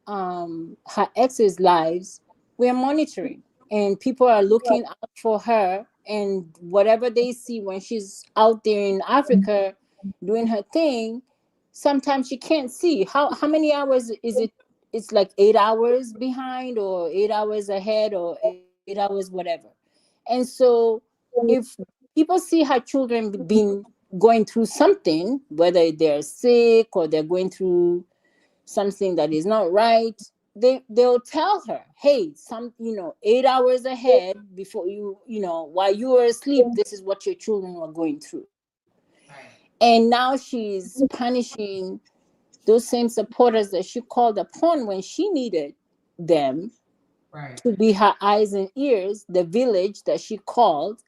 her ex's lives, we're monitoring, and people are looking out for her. And whatever they see when she's out there in Africa doing her thing, sometimes she can't see how many hours is it. It's like 8 hours behind, or 8 hours ahead, or 8 hours whatever. And so if people see her children being going through something, whether they're sick or they're going through something that is not right, they'll tell her, hey, 8 hours ahead, before while you were asleep, this is what your children were going through. Right. And now she's punishing those same supporters that she called upon when she needed them Right. to be her eyes and ears, the village that she called.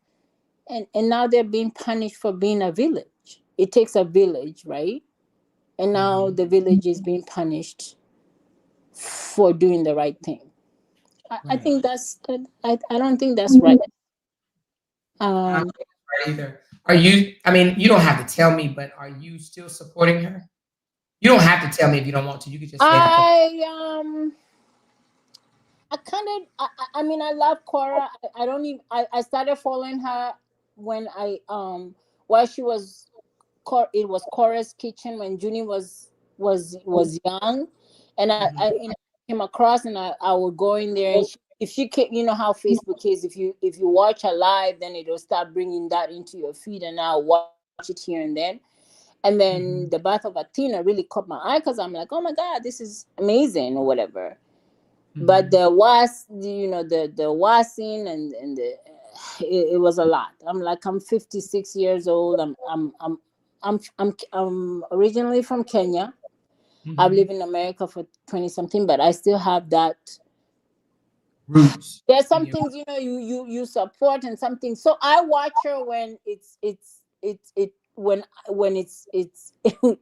And now they're being punished for being a village. It takes a village, right? And now the village is being punished for doing the right thing. I Right. think I don't think that's right. I don't Um, think that's right either. Are you? I mean, you don't have to tell me, but are you still supporting her? You don't have to tell me if you don't want to. You could just say I. I I kind of I mean, I love Cora. I don't even I started following her when I while she was it was Cora's Kitchen when Junie was young, and I came across, and I would go in there, and if she came, you know how Facebook is, if you watch her live, then it'll start bringing that into your feed, and I'll watch it here and then. And then the Birth of Athena really caught my eye, because I'm like, oh my God, this is amazing, or whatever. But the was the wasing, and it was a lot. I'm 56 years old. I'm originally from Kenya. I've lived in America for 20 something, but I still have that. Roots. There's In some your, things, you support, and something. So I watch her when it's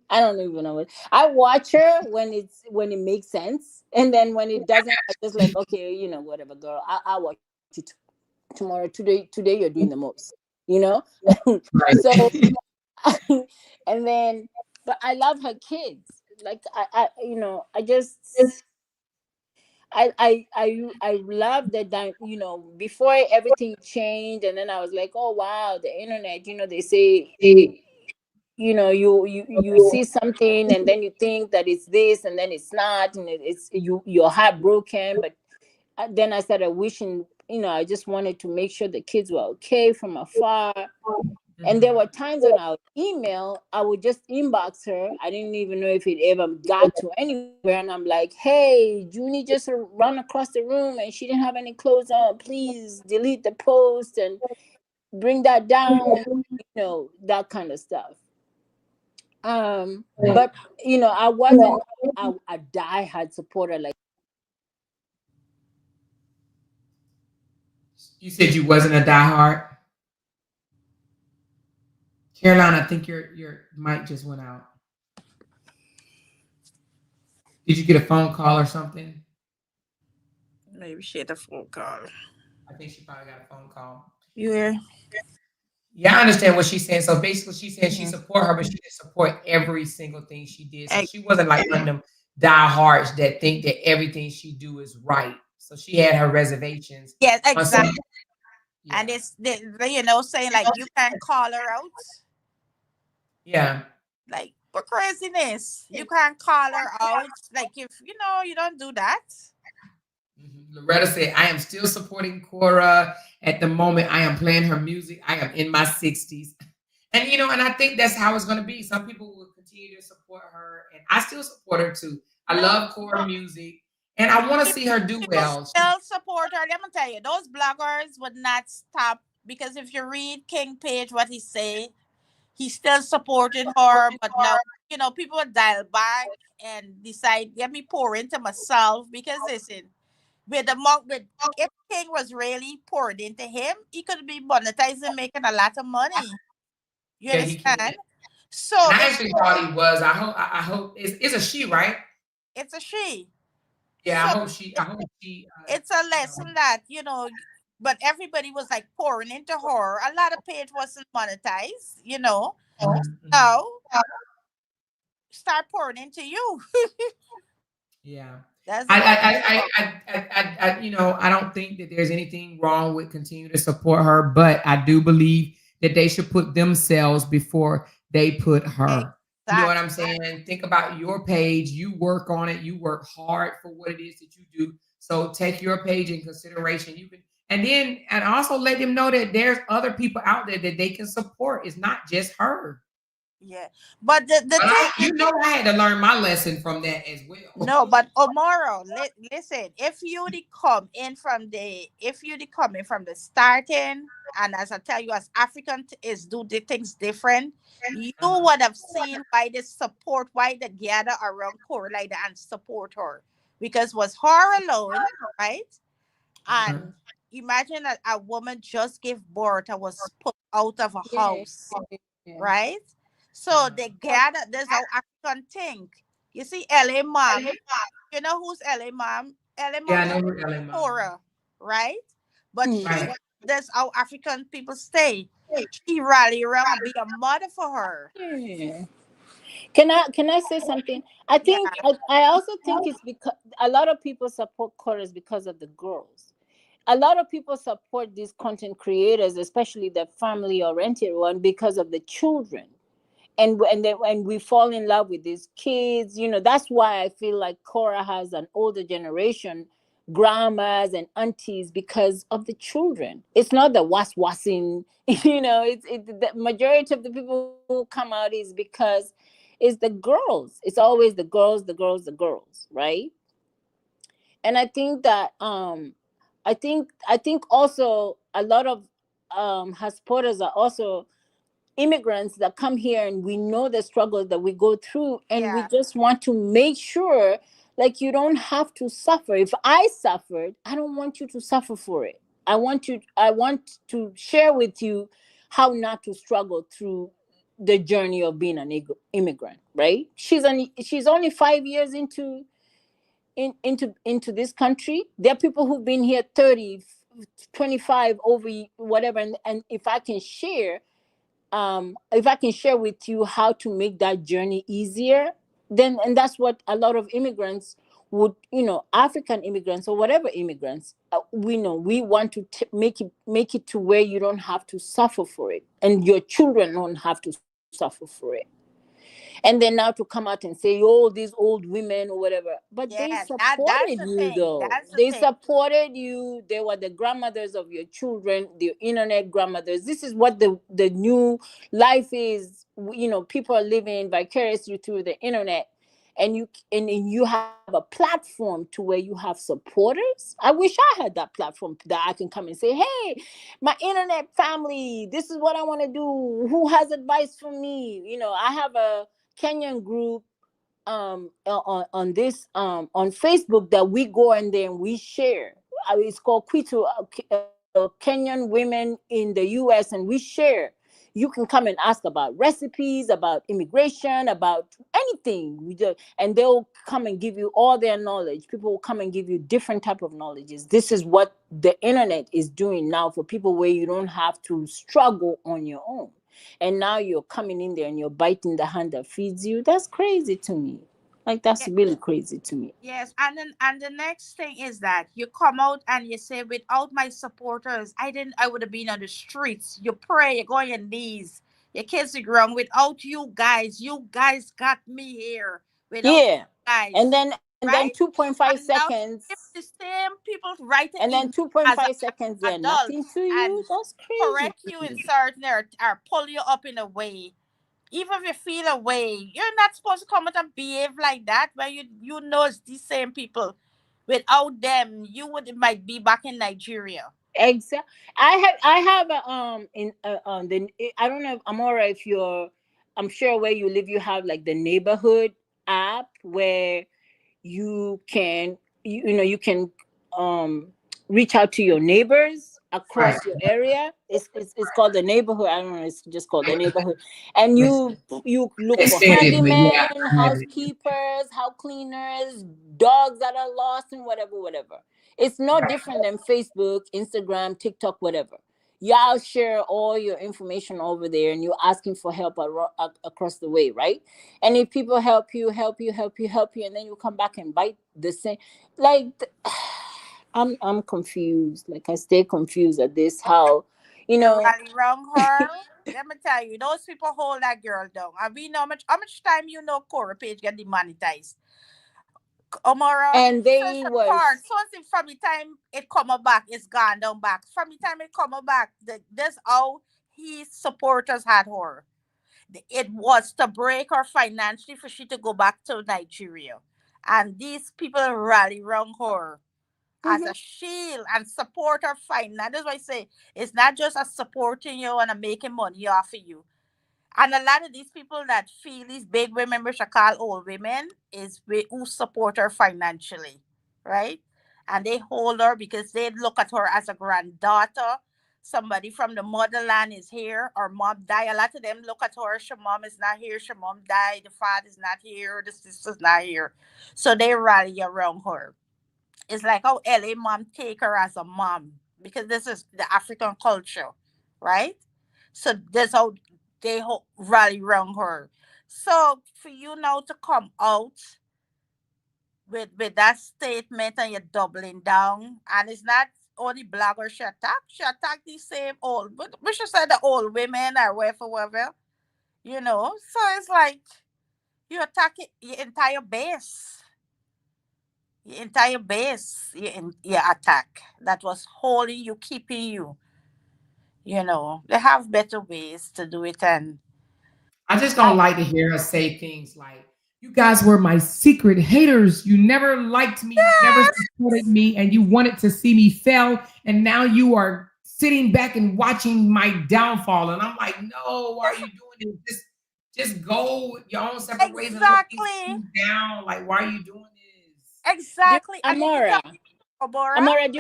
I don't even know what. I watch her when it makes sense, and then when it doesn't, I just like, okay, whatever, girl. I'll watch you tomorrow. Today you're doing the most, you know. So right. and then, but I love her kids. Like I just I love that, before everything changed, and then I was like, oh wow, the internet. They say, you see something, and then you think that it's this, and then it's not, and it's you're heartbroken. But then I started wishing, I just wanted to make sure the kids were okay from afar. And there were times when I would email, I would just inbox her. I didn't even know if it ever got to anywhere. And I'm like, hey, Junie just run across the room and she didn't have any clothes on. Please delete the post and bring that down, that kind of stuff. But I wasn't a diehard supporter like You said you wasn't a diehard. Caroline, I think your mic just went out. Did you get a phone call or something? Maybe she had a phone call. I think she probably got a phone call. You hear? Yeah, I understand what she's saying. So basically, she's saying she Mhm. support her, but she didn't support every single thing she did. So Ex- she wasn't like one of them diehards that think that everything she do is right. So she had her reservations Yes, on some. exactly. And Yeah, it's saying like you can call her out. yeah. Like for craziness. You can't call her out. Like if you don't do that. Loretta said, I am still supporting Cora at the moment. I am playing her music. I am in my 60s. And and I think that's how it's gonna be. Some people will continue to support her, and I still support her too. I No, love Cora music, and I want to see her do people well. still support her. Let me tell you, those bloggers would not stop because if you read King Page, what he say, he still supported her. But now, people would dial back and decide, let me pour into myself because listen, with if King was really poured into him, he could be monetizing, making a lot of money. You Yeah, he can. understand? So And I actually thought he was. I hope it's a she, right? it's a she. Yeah, I So hope she. I hope she. it's a lesson that but everybody was like pouring into her. A lot of page wasn't monetized. Mhm. So start pouring into you. Yeah. That's I, about I, I, I don't think that there's anything wrong with continue to support her, but I do believe that they should put themselves before they put her. You know what exactly. I'm saying? Think about your page. You work on it. You work hard for what it is that you do. So take your page in consideration. You can, and also let them know that there's other people out there that they can support. It's not just her. Yeah. But the But thing I had to learn my lesson from that as well. no, but Omoro, listen, if you the coming from the starting, and as I tell you, as African is do the things different, you Uh-huh. would have seen why they gather around Corelida and support her. Because was her alone, right? Uh-huh. And imagine a woman just gave birth and was put out of a Yeah, house, yeah. right? So Uh-huh. they gather, there's how African think. You see, LA mom, you know who's LA mom? LA Yeah, mom I is know who Ellen Mom is. Torah, right? But Right. that's how African people stay. She rally around and be a mother for her. Yeah. Can I say something? I Yeah, think I also think it's because a lot of people support chorus because of the girls. A lot of people support these content creators, especially the family oriented one, because of the children. And we fall in love with these kids. That's why I feel like Cora has an older generation grandmas and aunties because of the children. It's not the was-wassing. The majority of the people who come out is because it's the girls. It's always the girls, the girls, the girls, right? And I think that I think also a lot of her supporters are also immigrants that come here, and we know the struggles that we go through, and we yeah, just want to make sure, like, you don't have to suffer. If I suffered, I don't want you to suffer for it. I want to share with you how not to struggle through the journey of being an immigrant, right? She's only 5 years into this country. There are people who've been here 30, 25 over whatever, and if I can share with you how to make that journey easier, then, and that's what a lot of immigrants would, African immigrants or whatever immigrants, we know we want to make it to where you don't have to suffer for it, and your children don't have to suffer for it. And then now to come out and say, oh, these old women or whatever, but they yeah. That's supported the you, thing. though. That's the They thing. supported you. They were the grandmothers of your children, the internet grandmothers. This is what the new life is. People are living vicariously through the internet, and you have a platform to where you have supporters. I wish I had that platform that I can come and say, hey, my internet family, this is what I want to do. Who has advice for me? I have a Kenyan group on this on Facebook that we go in there and we share. It's called Kwitu Kenyan women in the US and we share. You can come and ask about recipes, about immigration, about anything. And they'll come and give you all their knowledge. People will come and give you different type of knowledges. This is what the internet is doing now for people, where you don't have to struggle on your own. And now you're coming in there and you're biting the hand that feeds you. That's crazy to me. Like, that's really crazy to me. Yes, and the next thing is that you come out and you say, without my supporters, I would have been on the streets. You pray, you go on your knees, your kids are grown. Without you guys got me here. Without Yeah. guys, And then right? 2.5 And now seconds. if the same people writing And then as 2.5 seconds, they're adult nothing to and you. That's crazy. correct you in certain or pull you up in a way. Even if you feel a way, you're not supposed to come out and behave like that when you know it's these same people. Without them, you might be back in Nigeria. Exactly. I have in the I don't know, Amora, if you're, I'm sure where you live you have like the neighborhood app where you can you can reach out to your neighbors across Right. your area. It's called the neighborhood. I don't know, it's just called the neighborhood. And you look for Extendedly, yeah. handymen, housekeepers, house cleaners, dogs that are lost, and whatever. It's no different than Facebook, Instagram, TikTok, whatever. Y'all share all your information over there, and you're asking for help across the way, right? And if people help you, and then you come back and bite the same, like, I'm confused. Like, I stay confused at this. How, You rally wrong her. Let me tell you, those people hold that girl down. And we know how much time Cora Page get demonetized. Omara, and they part. So from the time it come back, it's gone down back. From the time it come back, this how his supporters had her. It was to break her financially for she to go back to Nigeria. And these people rally around her as a shield and support her finance. That's why I say it's not just a supporting you and a making money off of you. And a lot of these people that feel these big women, which are called old women, is who support her financially, right? And they hold her because they look at her as a granddaughter. Somebody from the motherland is here, or mom died. A lot of them look at her. Her mom is not here. Her mom died. The father is not here. The sister's not here. So they rally around her. It's like how LA mom take her as a mom because this is the African culture, right? So that's how they rally around her. So for you now to come out with that statement and you're doubling down, and it's not only bloggers she attack these same old, but we should say the old women or whatever. So it's like you attack your entire base. Your entire base, your attack that was holding you, keeping you. They have better ways to do it, and I just don't like to hear her say things like, "You guys were my secret haters. You never liked me, you never supported me, and you wanted to see me fail. And now you are sitting back and watching my downfall." And I'm like, no, why are you doing this? Just go your own separate ways and let things down. Like, why are you doing this? Exactly. Amora, Amora, do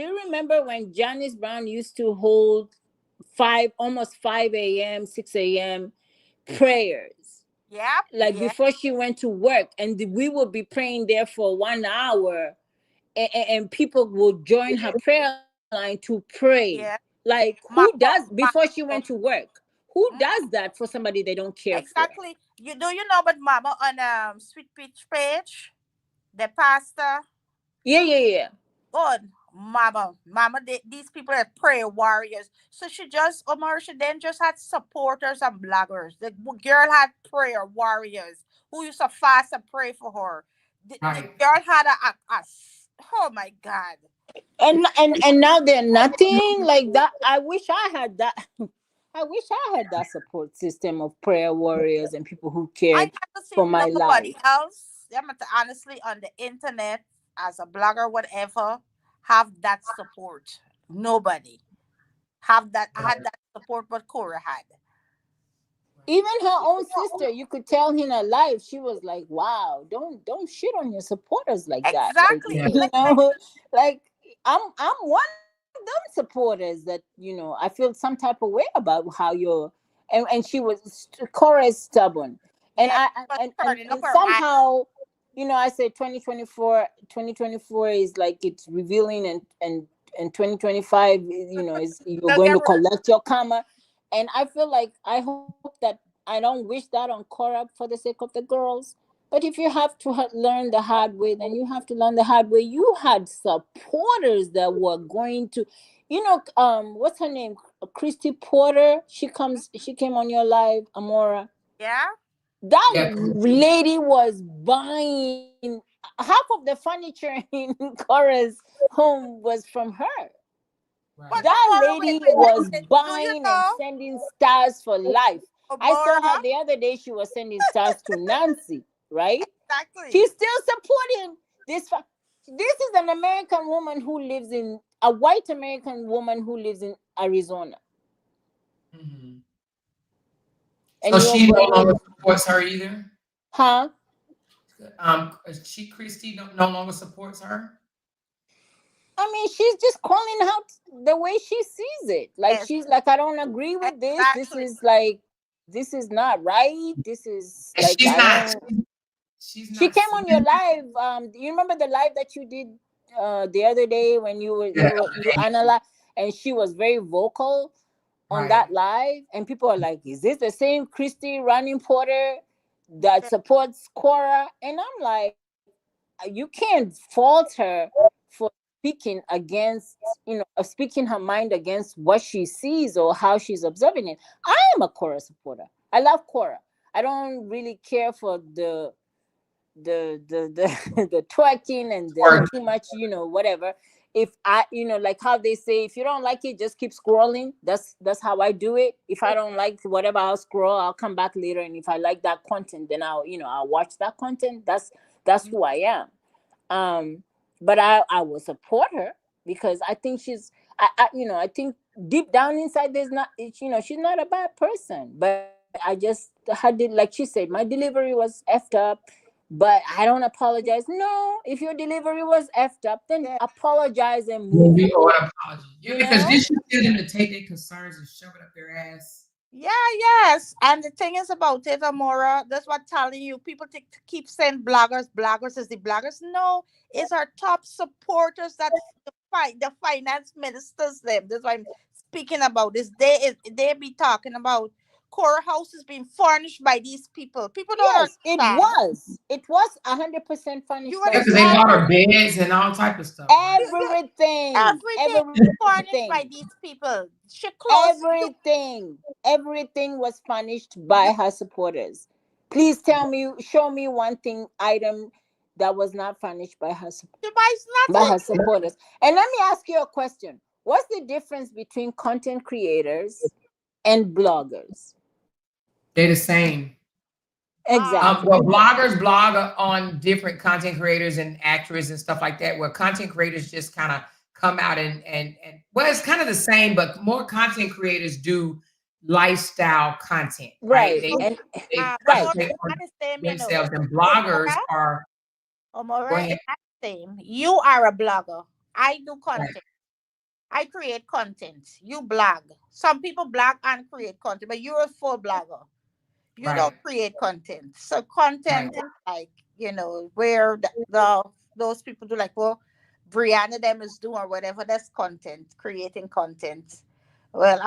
you remember when Janice Brown used to hold almost 5 a.m., 6 a.m. prayers? Yeah. Like before she went to work, and we would be praying there for 1 hour, and people would join her prayer line to pray. Yeah. Like, who does before she went to work? Who does that for somebody they don't care exactly. For? You know, but Mama on Sweet Peach page, the pastor. Yeah. Good. Mama, these people are prayer warriors. So she then just had supporters and bloggers. The girl had prayer warriors who used to fast and pray for her. The girl had oh my God. And now they're nothing like that. I wish I had that. I wish I had that support system of prayer warriors and people who cared for my life. Nobody else, honestly, on the internet, as a blogger, whatever, have that support. Nobody had that support what Cora had. Even her own sister, you could tell in her life, she was like, "Wow, don't shit on your supporters like that." Exactly. Like, like I'm one them supporters that, you know, I feel some type of way about how you're, and she was, Cora is stubborn, and Yeah, I but and, turning up and her eye. somehow, you know, I say 2024 is like it's revealing, and 2025, you know, is you're Don't going get to me collect your karma. And I feel like, I hope that, I don't wish that on Cora for the sake of the girls. But if you have to learn the hard way, then you have to learn the hard way. You had supporters that were going to, you know, what's her name? Christy Porter. She came on your live, Amora. yeah. That Yeah. lady was buying half of the furniture in Cora's home was from her. But Right. That Amora, lady wait. was Do you buying and know sending stars for life. I saw Amora? her the other day. She was sending stars to Nancy, right? Exactly. She's still supporting this. This is an American woman who lives in, a white American woman who lives in Arizona. Mhm. And So you're she no bringing, longer supports her either. huh? She Christy no longer supports her. I mean, she's just calling out the way she sees it. Like, Yes, she's like, I don't agree with this. This exactly. is like, this is not right. This is And like, I don't. she's She not came on your saying live. You remember the live that you did the other day when that. you analyzed, and she was very vocal on Right. that live, and people are like, is this the same Christy Running Porter that supports Cora? And I'm like, you can't fault her for speaking against, you know, speaking her mind against what she sees or how she's observing it. I am a Cora supporter. I love Cora. I don't really care for the twerking and the Or too much, you know, whatever. If I, you know, like how they say, if you don't like it, just keep scrolling. That's how I do it. If I don't like whatever, I'll scroll, I'll come back later, and if I like that content, then I'll, you know, I'll watch that content. That's who I am. But I will support her because I think she's, you know, I think deep down inside there's not, you know, she's not a bad person, but I just had it, like she said, my delivery was effed up, but I don't apologize. No, if your delivery was effed up, then Yeah, apologize and move maybe on. or an apology. Yeah, You because know? did she tell them to take their concerns and shove it up their ass? yeah, yes. And the thing is about it, Amora, that's what I'm telling you. People keep saying bloggers is the bloggers. No, it's our top supporters that fight the finance ministers. Them. That's what I'm speaking about. This they be talking about Cora House is being furnished by these people. People don't Yes, understand. it was 100% You furnished by Yeah, because these they understand? bought people. her beds and all type of stuff, right? Everything furnished by Everything, these people. She close. everything was furnished You, by her supporters. Please tell me, show me one thing, item that was not furnished by she buys by nothing. her supporters. And let me ask you a question. What's the difference between content creators and bloggers? They're the same. Exactly. Well, bloggers blog on different content creators and actors and stuff like that. Where content creators just kind of come out and well, it's kind of the same, but more content creators do lifestyle content, right? Right. They And they right. Amora, concentrate it's on not the same, you know. themselves, and bloggers Amora, are. Go Amora, ahead. it's not the same. You are a blogger. I do Right, content. I create content. You blog. Some people blog and create content, but you're a full blogger. You right, don't create content. So right. content is like, you know, where the those people do like, well, Brianna them is doing or whatever. That's content, creating content. Well,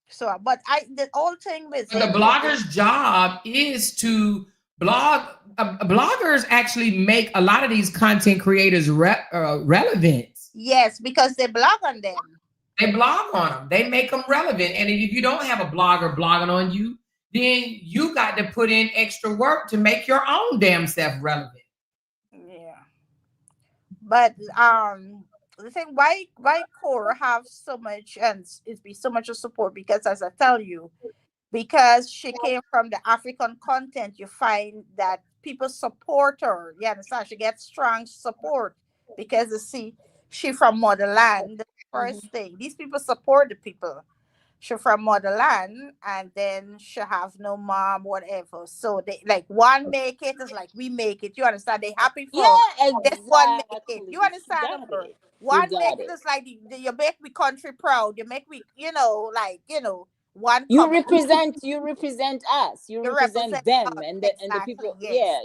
so but I the whole thing with But the it, blogger's job is to blog. Bloggers actually make a lot of these content creators relevant. yes, because they blog on them. They blog on them. They make them relevant. And if you don't have a blogger blogging on you, then you got to put in extra work to make your own damn self relevant. Yeah. But the thing why core have so much and it's be so much of support because as I tell you, because she came from the African content, you find that people support her. You understand? She gets strong support because you see she from motherland. The Mhm. first thing. These people support the people. she from motherland, and then she have no mom, whatever. So they like one make it is like we make it. You understand? They happy for Yeah, this one make it. exactly. You You understand, got her? it. You One make got it it. is like you make we country proud. You make we, like, one You come represent us. You you represent represent them us and the exactly. people. Yes,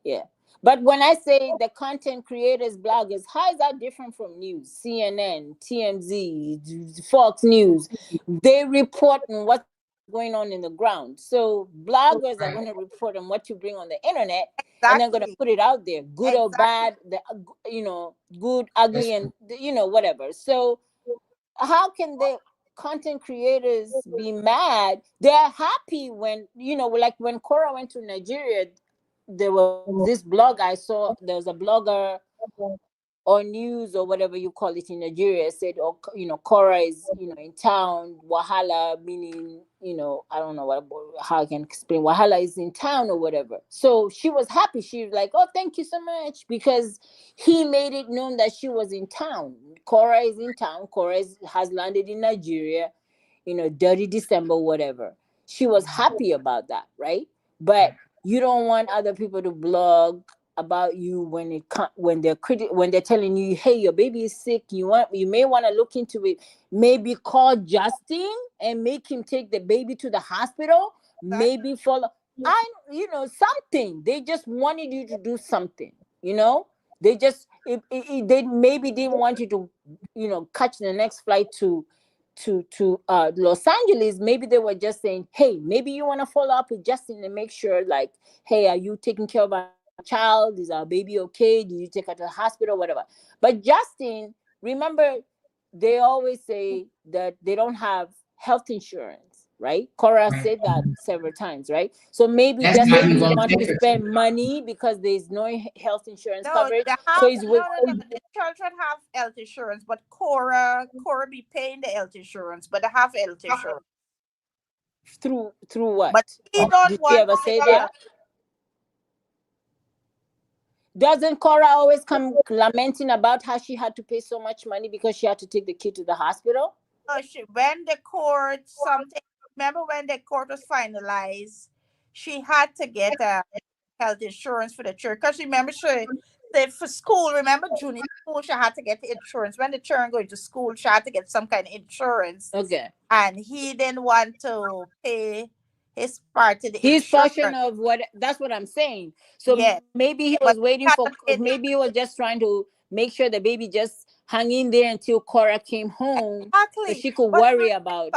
Yeah. But when I say the content creators, bloggers, how is that different from news? CNN, TMZ, Fox News, they report on what's going on in the ground. So bloggers are going to Right. report on what you bring on the internet, and they're going to exactly, put it out there, good or exactly. bad, good, ugly, That's and whatever. So how can the content creators be mad? They're happy when, like when Cora went to Nigeria, there was this blog I saw. There was a blogger or news or whatever you call it in Nigeria said, oh, Cora is, in town. Wahala, meaning, I don't know how I can explain. Wahala is in town or whatever. So she was happy. She was like, oh, thank you so much, because he made it known that she was in town. Cora is in town. Has landed in Nigeria, dirty December, whatever. She was happy about that, right? But you don't want other people to blog about you when they're telling you, hey, your baby is sick, you may want to look into it, maybe call Justin and make him take the baby to the hospital, That maybe follow, something. They just wanted you to do something, they just they maybe didn't want you to catch the next flight to Los Angeles. Maybe they were just saying, hey, maybe you want to follow up with Justin and make sure, like, hey, are you taking care of our child? Is our baby okay? Did you take her to the hospital? Whatever. But Justin, remember, they always say that they don't have health insurance, right? Cora right. said that several times, right? So maybe That's why Justin he didn't won't want take to her to. spend money because there's no health insurance no, coverage. they So have he's no, with no, no. The children have health insurance, but Cora be paying the health insurance, but they have health insurance. through But what? he don't Did she want ever to take say the that? health. Doesn't Cora always come lamenting about how she had to pay so much money because she had to take the kid to the hospital? When the court something. Remember when the court was finalized, she had to get a health insurance for the children. Because remember, she said for school. Remember, junior school, she had to get the insurance. When the children going to school, she had to get some kind of insurance, Okay. and he didn't want to pay his part of the His portion insurance. of what, that's what I'm saying. So Yes, maybe he was but waiting he had for, to pay the maybe he was just trying to make sure the baby just hung in there until Cora came home so exactly. she could But worry about.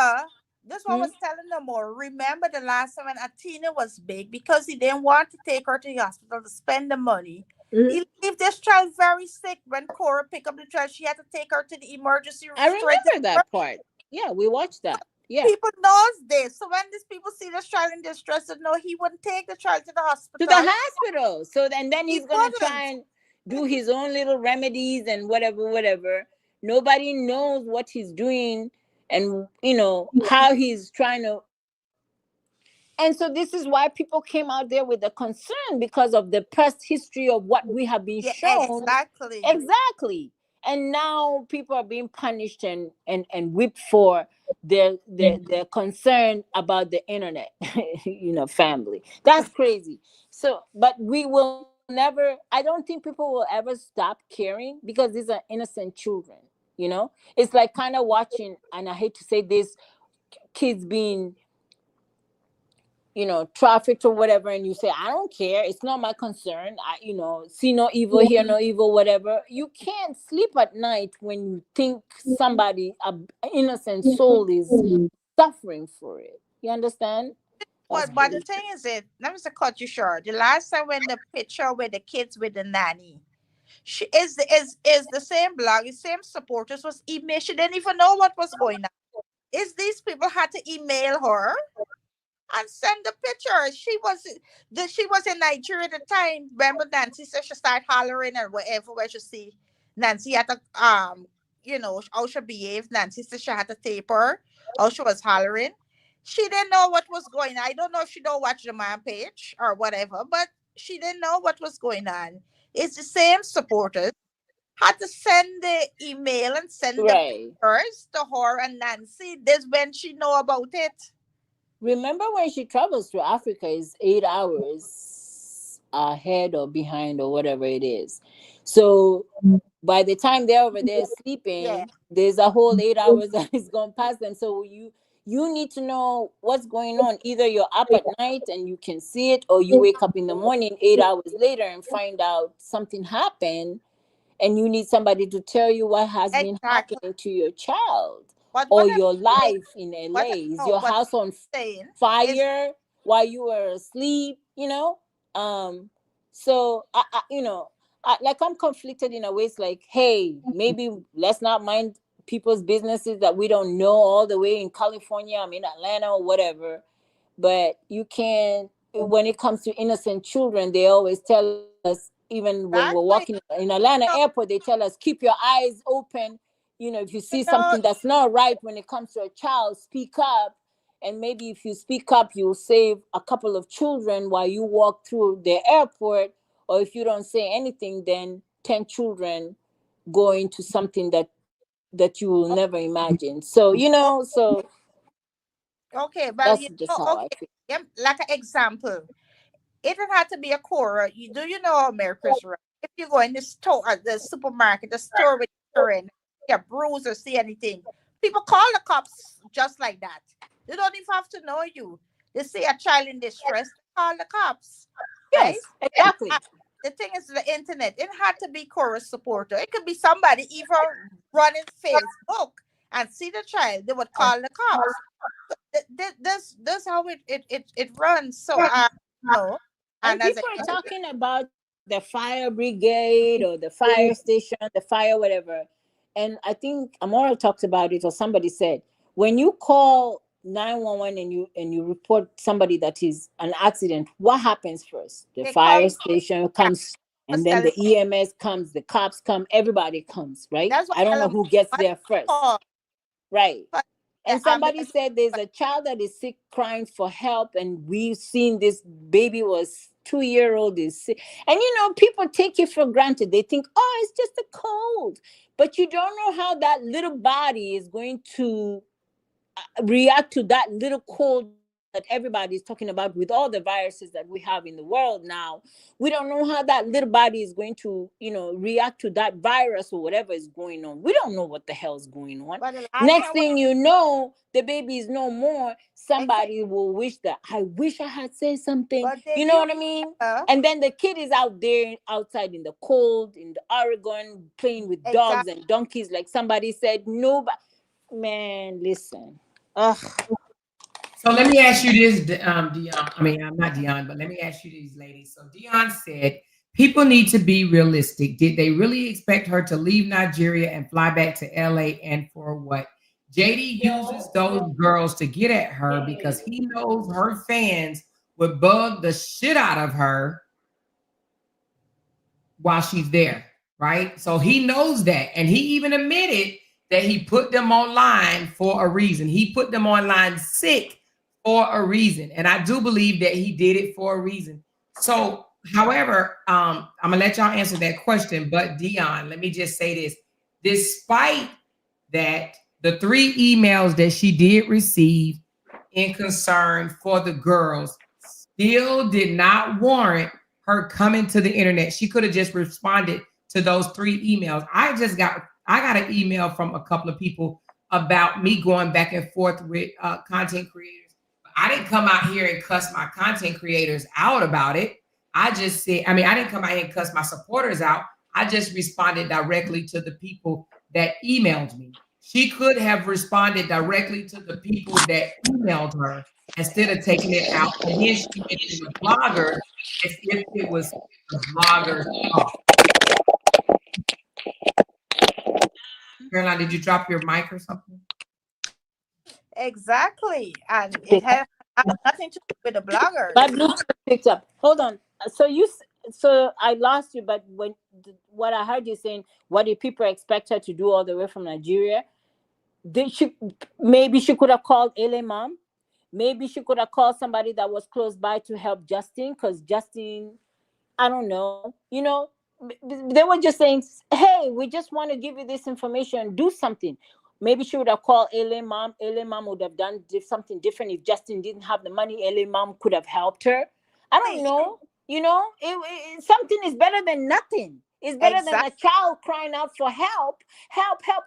this one Hmm? was telling them more. Remember the last time when Athena was big because he didn't want to take her to the hospital to spend the money. Mhm. He left this child very sick. When Cora picked up the child, she had to take her to the emergency room I straight to remember the that part. Yeah, we watched that. Yeah. people knows this. So when these people see this child in distress, they know he wouldn't take the child to the To the hospital. hospital. So and then He he's gonna wouldn't. try and do his own little remedies and whatever. Nobody knows what he's doing and how he's trying to. And so this is why people came out there with the concern, because of the past history of what we have been Yeah, shown. exactly. Exactly. And now people are being punished and whipped for their concern about the internet, family. That's crazy. So, but we will never, I don't think people will ever stop caring, because these are innocent children, It's like kind of watching, and I hate to say this, kids being trafficked or whatever, and you say, I don't care, it's not my concern, I see no evil, hear no evil, whatever. You can't sleep at night when you think somebody, a innocent soul, is suffering for it. You understand? That's But the crazy. thing is, let me just cut you short. The last time when the picture with the kids with the nanny, she is the same blog, the same supporters was email. She didn't even know what was going on. Is these people had to email her and send the picture? She was in Nigeria at the time. Remember Nancy said she started hollering and whatever where she see Nancy had to how she behaved. Nancy said she had to tape her, how she was hollering. She didn't know what was going on. I don't know if she don't watch the man page or whatever, but she didn't know what was going on. It's the same supporters. had to send the email and send the Right. pictures to her and Nancy. This when she know about it. Remember when she travels to Africa is 8 hours ahead or behind or whatever it is. So by the time they're over there Yeah. sleeping, there's a whole 8 hours that is gone past them. So you need to know what's going on. Either you're up at night and you can see it, or you wake up in the morning 8 hours later and find out something happened, and you need somebody to tell you what has been Exactly. happening to your child But or what I'm your saying, life in what LA. Is no, your what house on I'm saying is fire while you were asleep? Um so like I'm conflicted in a way. It's like, hey, maybe let's not mind people's businesses that we don't know all the way in California, I'm in Atlanta or whatever. But you can, when it comes to innocent children, they always tell us, even when we're walking exactly. in Atlanta No, airport, they tell us keep your eyes open. If you you see know, something that's not right when it comes to a child, speak up. And maybe if you speak up, you'll save a couple of children while you walk through the airport. Or if you don't say anything, then 10 children go into something that you will never imagine. So okay, well, that's just how I okay. feel. Yeah, like an example, it had to be a Cora. You know America's right? If you go in the store, the supermarket, the store with you're in, see a bruise or see anything, people call the cops just like that. They don't even have to know you. They see a child in distress, call the cops, right? Yes, exactly. Uh, the thing is, the internet. It had to be Chorus supporter. It could be somebody even running Facebook and see the child. They would call the cops. This how it runs. So I know, And and as I people are talking about the fire brigade or the fire station, the fire, whatever. And I think Amora talked about it, or somebody said, when you call 911 and you report somebody that is an accident, what happens first? The they call fire station yeah, comes, was and then telling the EMS comes, the cops come, everybody comes, right? that's what I don't know Ellen who gets what there first. call Right. but And somebody ambulance. said there's a child that is sick crying for help, and we've seen this baby was 2 year old is sick. And people take it for granted. They think, oh, it's just a cold. But you don't know how that little body is going to react to that little cold that everybody is talking about, with all the viruses that we have in the world now. We don't know how that little body is going to react to that virus or whatever is going on. We don't know what the hell is going on. But the last Next one was thing you know, the baby is no more. exact. Somebody will wish that, I wish I had said something. But they You know you what I mean? remember And then the kid is out there outside in the cold in the Oregon playing with dogs exact. and donkeys, like somebody said. Nobody, man, listen. Ugh. So let me ask you this, Dion. I mean, I'm not Dion, but let me ask you these ladies. So Dion said people need to be realistic. Did they really expect her to leave Nigeria and fly back to LA, and for what? JD uses those girls to get at her because he knows her fans would bug the shit out of her while she's there, right? So he knows that. And he even admitted that he put them online for a reason. He put them online sick for a reason. And I do believe that he did it for a reason. So, however, I'm gonna let y'all answer that question. But Dion, let me just say this. Despite that, the 3 emails that she did receive in concern for the girls still did not warrant her coming to the internet. She could have just responded to those 3 emails. I got an email from a couple of people about me going back and forth with content creators. I didn't come out here and cuss my content creators out about it. I just said, I mean, I didn't come out here and cuss my supporters out. I just responded directly to the people that emailed me. She could have responded directly to the people that emailed her instead of taking it out. And then she mentioned the blogger as if it was the blogger's fault. Caroline, did you drop your mic or something? Exactly. And it has nothing to do with the bloggers. My Bluetooth picked up. Hold on. So I lost you, but what I heard you saying, what did people expect her to do all the way from Nigeria? Maybe she could have called LA mom. Maybe she could have called somebody that was close by to help Justin, because Justin, I don't know. they were just saying, hey, we just want to give you this information, do something. Maybe she would have called LA mom. LA mom would have done something different. If Justin didn't have the money, LA mom could have helped her. I don't See, know. Something is better than nothing. It's better than a exactly. child crying out for help. Help, help.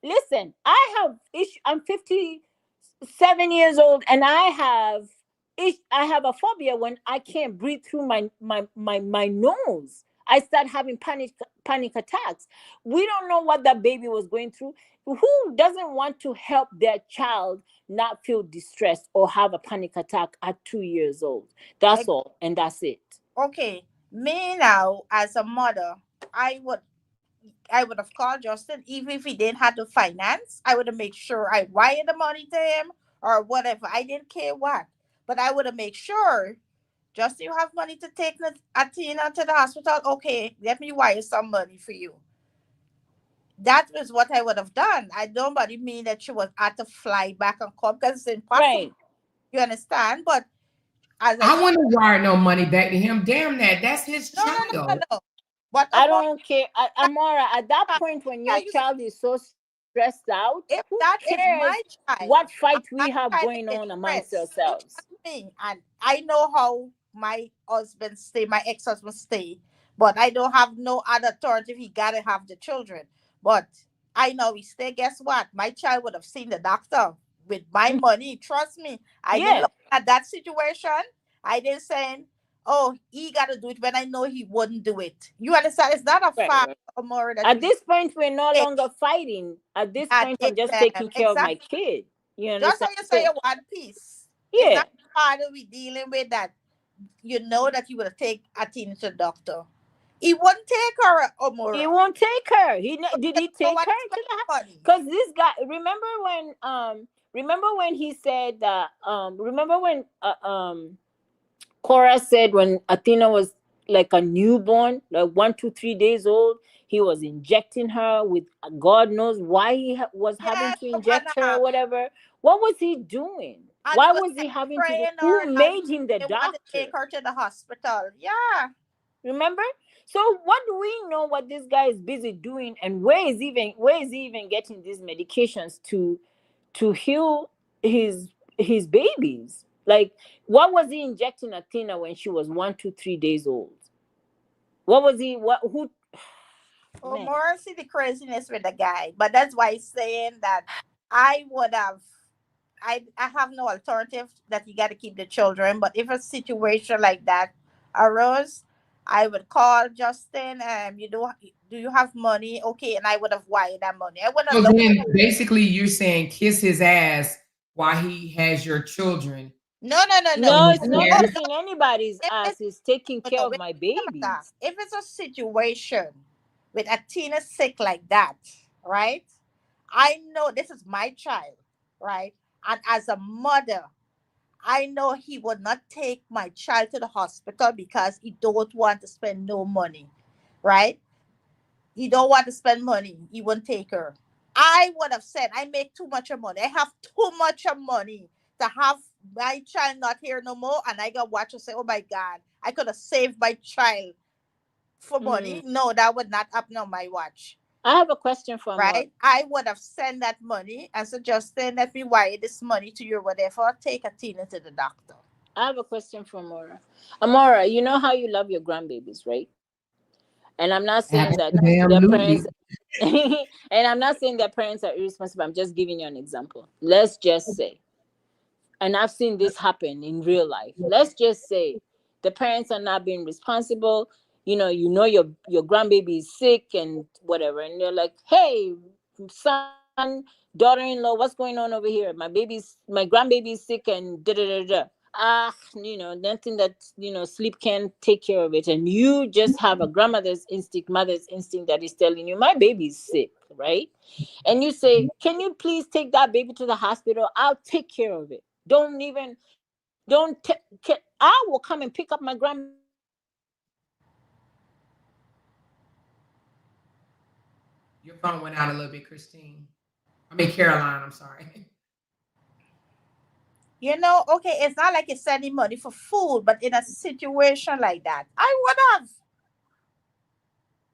Listen, I have issue. I'm 57 years old, and I have a phobia when I can't breathe through my nose. I start having panic attacks. We don't know what that baby was going through. Who doesn't want to help their child not feel distressed or have a panic attack at 2 years old? That's Ex- all, and that's it. Okay, me now as a mother, I would I would have called Justin even if he didn't have the finance. I would have made sure I wired the money to him or whatever. I didn't care what, but I would have made sure. Justin, you have money to take Athena to the hospital. Okay, let me wire some money for you. That was what I would have done. I don't but it mean that she was had to fly back and come because it's impossible. Right. You understand? But as I I said, wouldn't wire no money back to him. Damn that. That's his no, no, no, no, child. no. But I about don't care. Amora, at that point when your you child is so stressed out, if who that is cares my child, what fight my we have child going is on amongst stressed. You ourselves? trust me, and I know how my husband stay, my ex-husband stay, but I don't have no other authority. He gotta have the children, but I know he stay. Guess what? My child would have seen the doctor with my Mm, money. Trust me, I didn't yeah, look at that situation. I didn't say, "Oh, he gotta do it," when I know he wouldn't do it. You understand? It's not a right, fact, right. Amora, that At we this point, we're no say longer fighting. At this that point, I'm it's just taking care of my exactly. kid. You Just how understand? you say So, you want peace. It's yeah, not hard that we dealing with that. You know that you will take a teen to the doctor. He won't take her, he Omura. won't take her. So Did he he doesn't know take what to her spend to the house? money. Because this guy, remember when he said that, remember when Cora said when Athena was like a newborn, like 1 2 3 days old, he was injecting her with, God knows why he was having Yes, to for one inject and a her or half. whatever. What was he doing? And he Why was was he having to do? praying her, Who and made him the they want to take doctor? her to the hospital. Yeah. Remember? So what do we know what this guy is busy doing, and where is he even getting these medications to heal his babies? Like, what was he injecting Athena when she was 1 2 3 days old? What was he? What? Who? Man, Omura see the craziness with the guy. But that's why he's saying that I would have I have no alternative that you got to keep the children. But if a situation like that arose, I would call Justin. Do you have money? Okay, and I would have wired that money. I wouldn't So look. then basically you're saying kiss his ass while he has your children. No, no, no, no. no, In it's his not Oh hair. no, kissing anybody's if ass. it's It's taking no, care no, of wait, my Samantha, babies. if it's a situation with a teen sick like that, right? I know this is my child, right? And as a mother, I know he would not take my child to the hospital because he don't want to spend no money, right? He don't want to spend money. He won't take her. I would have said, I make too much of money. I have too much of money to have my child not here no more. And I got watch and say, oh my God, I could have saved my child for Mm. money. No, that would not happen on my watch, I have a question for Amor. right? I would have sent that money and suggested, let me wire this money to you or whatever. Take Athena to the doctor. I have a question for Amora. Amora, you know how you love your grandbabies, right? And I'm not saying that their parents, Absolutely. and I'm not saying their parents are irresponsible. I'm just giving you an example. Let's just say, and I've seen this happen in real life. Let's just say the parents are not being responsible. Your grandbaby is sick and whatever, and they're like, "Hey, son, daughter-in-law, what's going on over here? My grandbaby is sick and da da da da." Nothing that sleep can take care of it, and you just have a mother's instinct that is telling you my baby is sick, right? And you say, can you please take that baby to the hospital? I'll take care of it. I will come and pick up my grandbaby and take her to the hospital. Your phone went out a little bit, Christine. I mean Caroline, I'm sorry. Okay, it's not like it's sending money for food, but in a situation like that, I would have.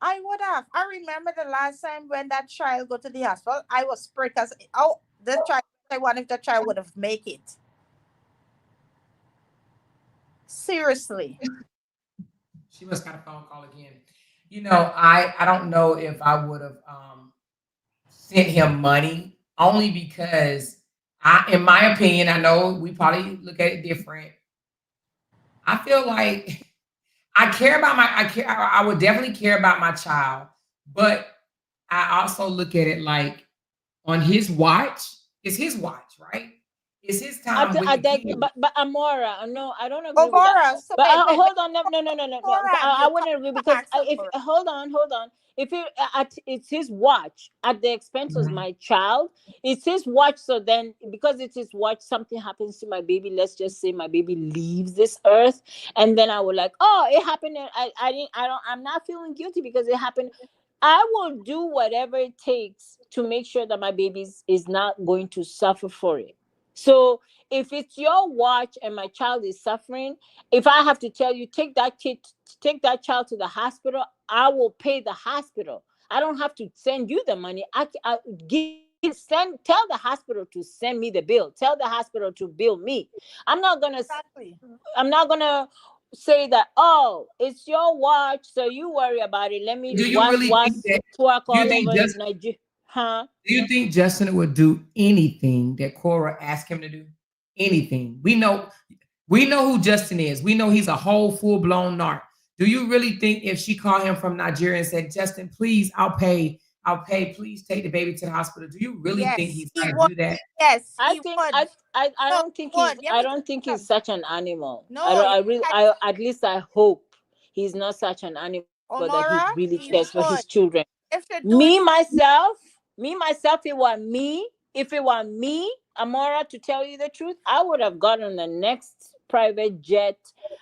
I would have. I remember the last time when that child go to the hospital, I was sprayed because oh, the child. I wonder if the child would have make it. Seriously. She must got a phone call again. You know, I don't know if I would have sent him money only because in my opinion, I know we probably look at it different. I feel like I care about I would definitely care about my child, but I also look at it like on his watch, it's his watch, right? It's his time with the kids. But Amora, no, I don't agree with that. Omora, so But wait, wait, wait. hold on, no. Omora, I you wouldn't come agree to because ask if Omora. hold on. If it's his watch at the expense of Mhm. my child, it's his watch. So then, because it's his watch, something happens to my baby. Let's just say my baby leaves this earth, and then I would like, oh, it happened. And I didn't. I don't. I'm not feeling guilty because it happened. I will do whatever it takes to make sure that my baby is not going to suffer for it. So if it's your watch and my child is suffering, if I have to tell you, take that child to the hospital, I will pay the hospital. I don't have to send you the money. I tell the hospital to send me the bill. Tell the hospital to bill me. I'm not gonna Exactly. I'm not gonna say that, oh, it's your watch, so you worry about it. Let me Do you really was think that? twerk Do you all think over just? Nigeria. Huh? Do you think Justin would do anything that Cora asked him to do? Anything? We know who Justin is. We know he's a whole full blown narc. Do you really think if she called him from Nigeria and said, "Justin, please, I'll pay. Please take the baby to the hospital." Do you really think Yes, he's he going to would. do that? Yes, I he think would. I No, don't he think would. Let I me tell don't you think he's something. such an animal. I No, don't let I me really tell I at least I hope he's not such an animal that he Omora, really he cares for would. his children. If you do it, Me myself, if it were me, Amora, to tell you the truth, I would have gotten the next private jet.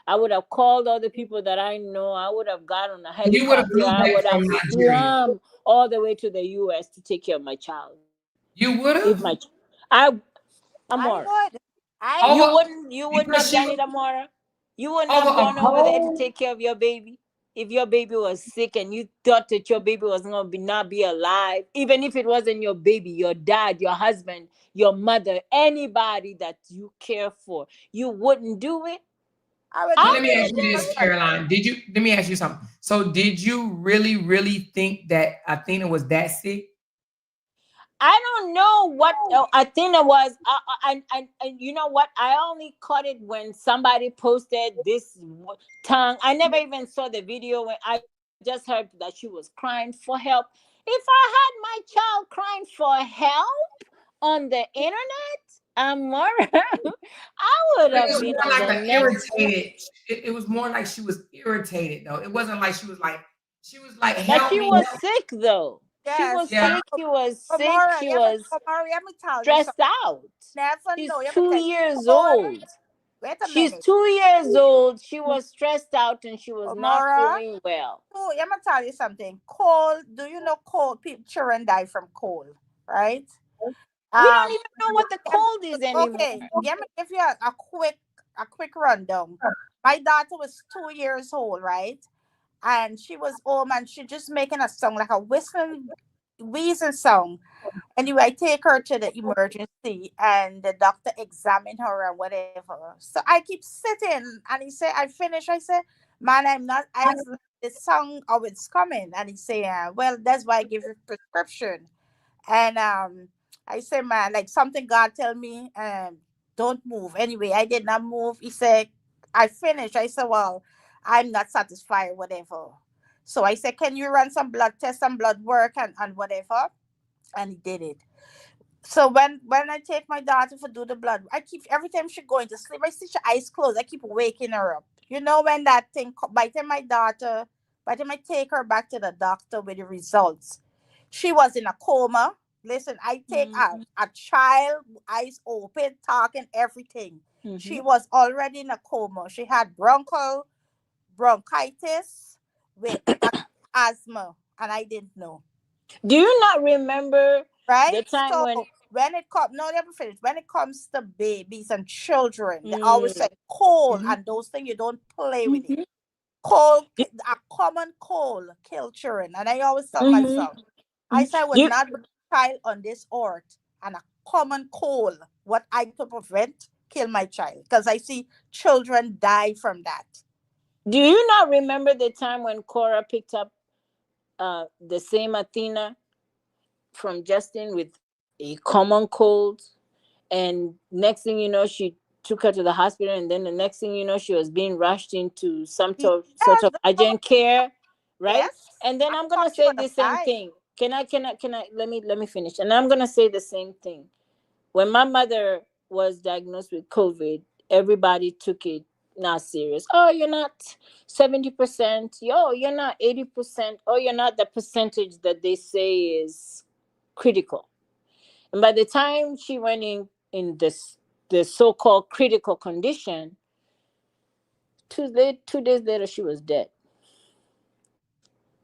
I would have called all the people that I know. I would have got on a You would have helicopter. flew I back would have from Nigeria. swum all the way to the US to take care of my child. You would If have my I I Amora, would. I over you wouldn't because have she done was it, Amora. You wouldn't over have a gone over there to whole. take care of your baby. If your baby was sick and you thought that your baby was gonna not be alive, even if it wasn't your baby, your dad, your husband, your mother, anybody that you care for, you wouldn't do it. I would So do I let it me for ask would you have my this, done it. son. Caroline. Let me ask you something. So did you really think that Athena was that sick? I don't know what Athena was. And you know what? I only caught it when somebody posted this tongue. I never even saw the video. When I just heard that she was crying for help. If I had my child crying for help on the internet, more, I would But it have was been more on like the an next. irritated. It was more like she was irritated though. It wasn't like she was like, But help she me, was help. sick though. She Yes, was but Yeah. sick. She was sick. Omora, She was Omora, let me tell you something. stressed out. Never She's know. Let me two tell you. years Omora, old. wait a She's minute. 2 years old. She was stressed out and she was not Omora, feeling well. oh, let me tell you something. Cold. Do you know cold? People, children die from cold, right? We don't Um. even know what the Let me- cold is anymore. Okay. Let me give you a quick rundown. My daughter was 2 years old, right? And she was home and she just making a song like a whistling, wheezing song. Anyway, I take her to the emergency and the doctor examined her and whatever. So I keep sitting and he said, I finished. I said, man, I'm not, I was like, the song, oh, it's coming. And he said, well, that's why I give you prescription. And I said, man, like something God tell me, don't move. Anyway, I did not move. He said, I finished. I said, well, I'm not satisfied, whatever. So I said, can you run some blood tests, some blood work and whatever? And he did it. So when I take my daughter for do the blood, I keep every time she going to sleep, I see her eyes closed. I keep waking her up. You know when that thing by the time I take her back to the doctor with the results, she was in a coma. Listen, I take Mm-hmm. a child, eyes open, talking everything. Mm-hmm. She was already in a coma. She had bronchitis with asthma, and I didn't know. Do you not remember the Right? time So when? when it comes, no, let me finish. When it comes to babies and children, they always Mm-hmm. say cold and those things you don't play with it. Mm-hmm. a common cold kill children. And I always tell myself, I say I would You, not be a child on this earth and a common cold, what I could prevent, kill my child. Because I see children die from that. do you not remember the time when Cora picked up the same Athena from Justin with a common cold, and next thing you know, she took her to the hospital, and then the next thing you know, she was being rushed into some sort Yes, of urgent care, right? yes. And then I I'm gonna thought she say would the have same died. thing. Can I let me finish? And I'm gonna say the same thing. When my mother was diagnosed with COVID, everybody took it not serious. Oh, you're not 70%. Yo, you're not 80%. Oh, you're not the percentage that they say is critical. And by the time she went in this the so-called critical condition, 2 days later she was dead.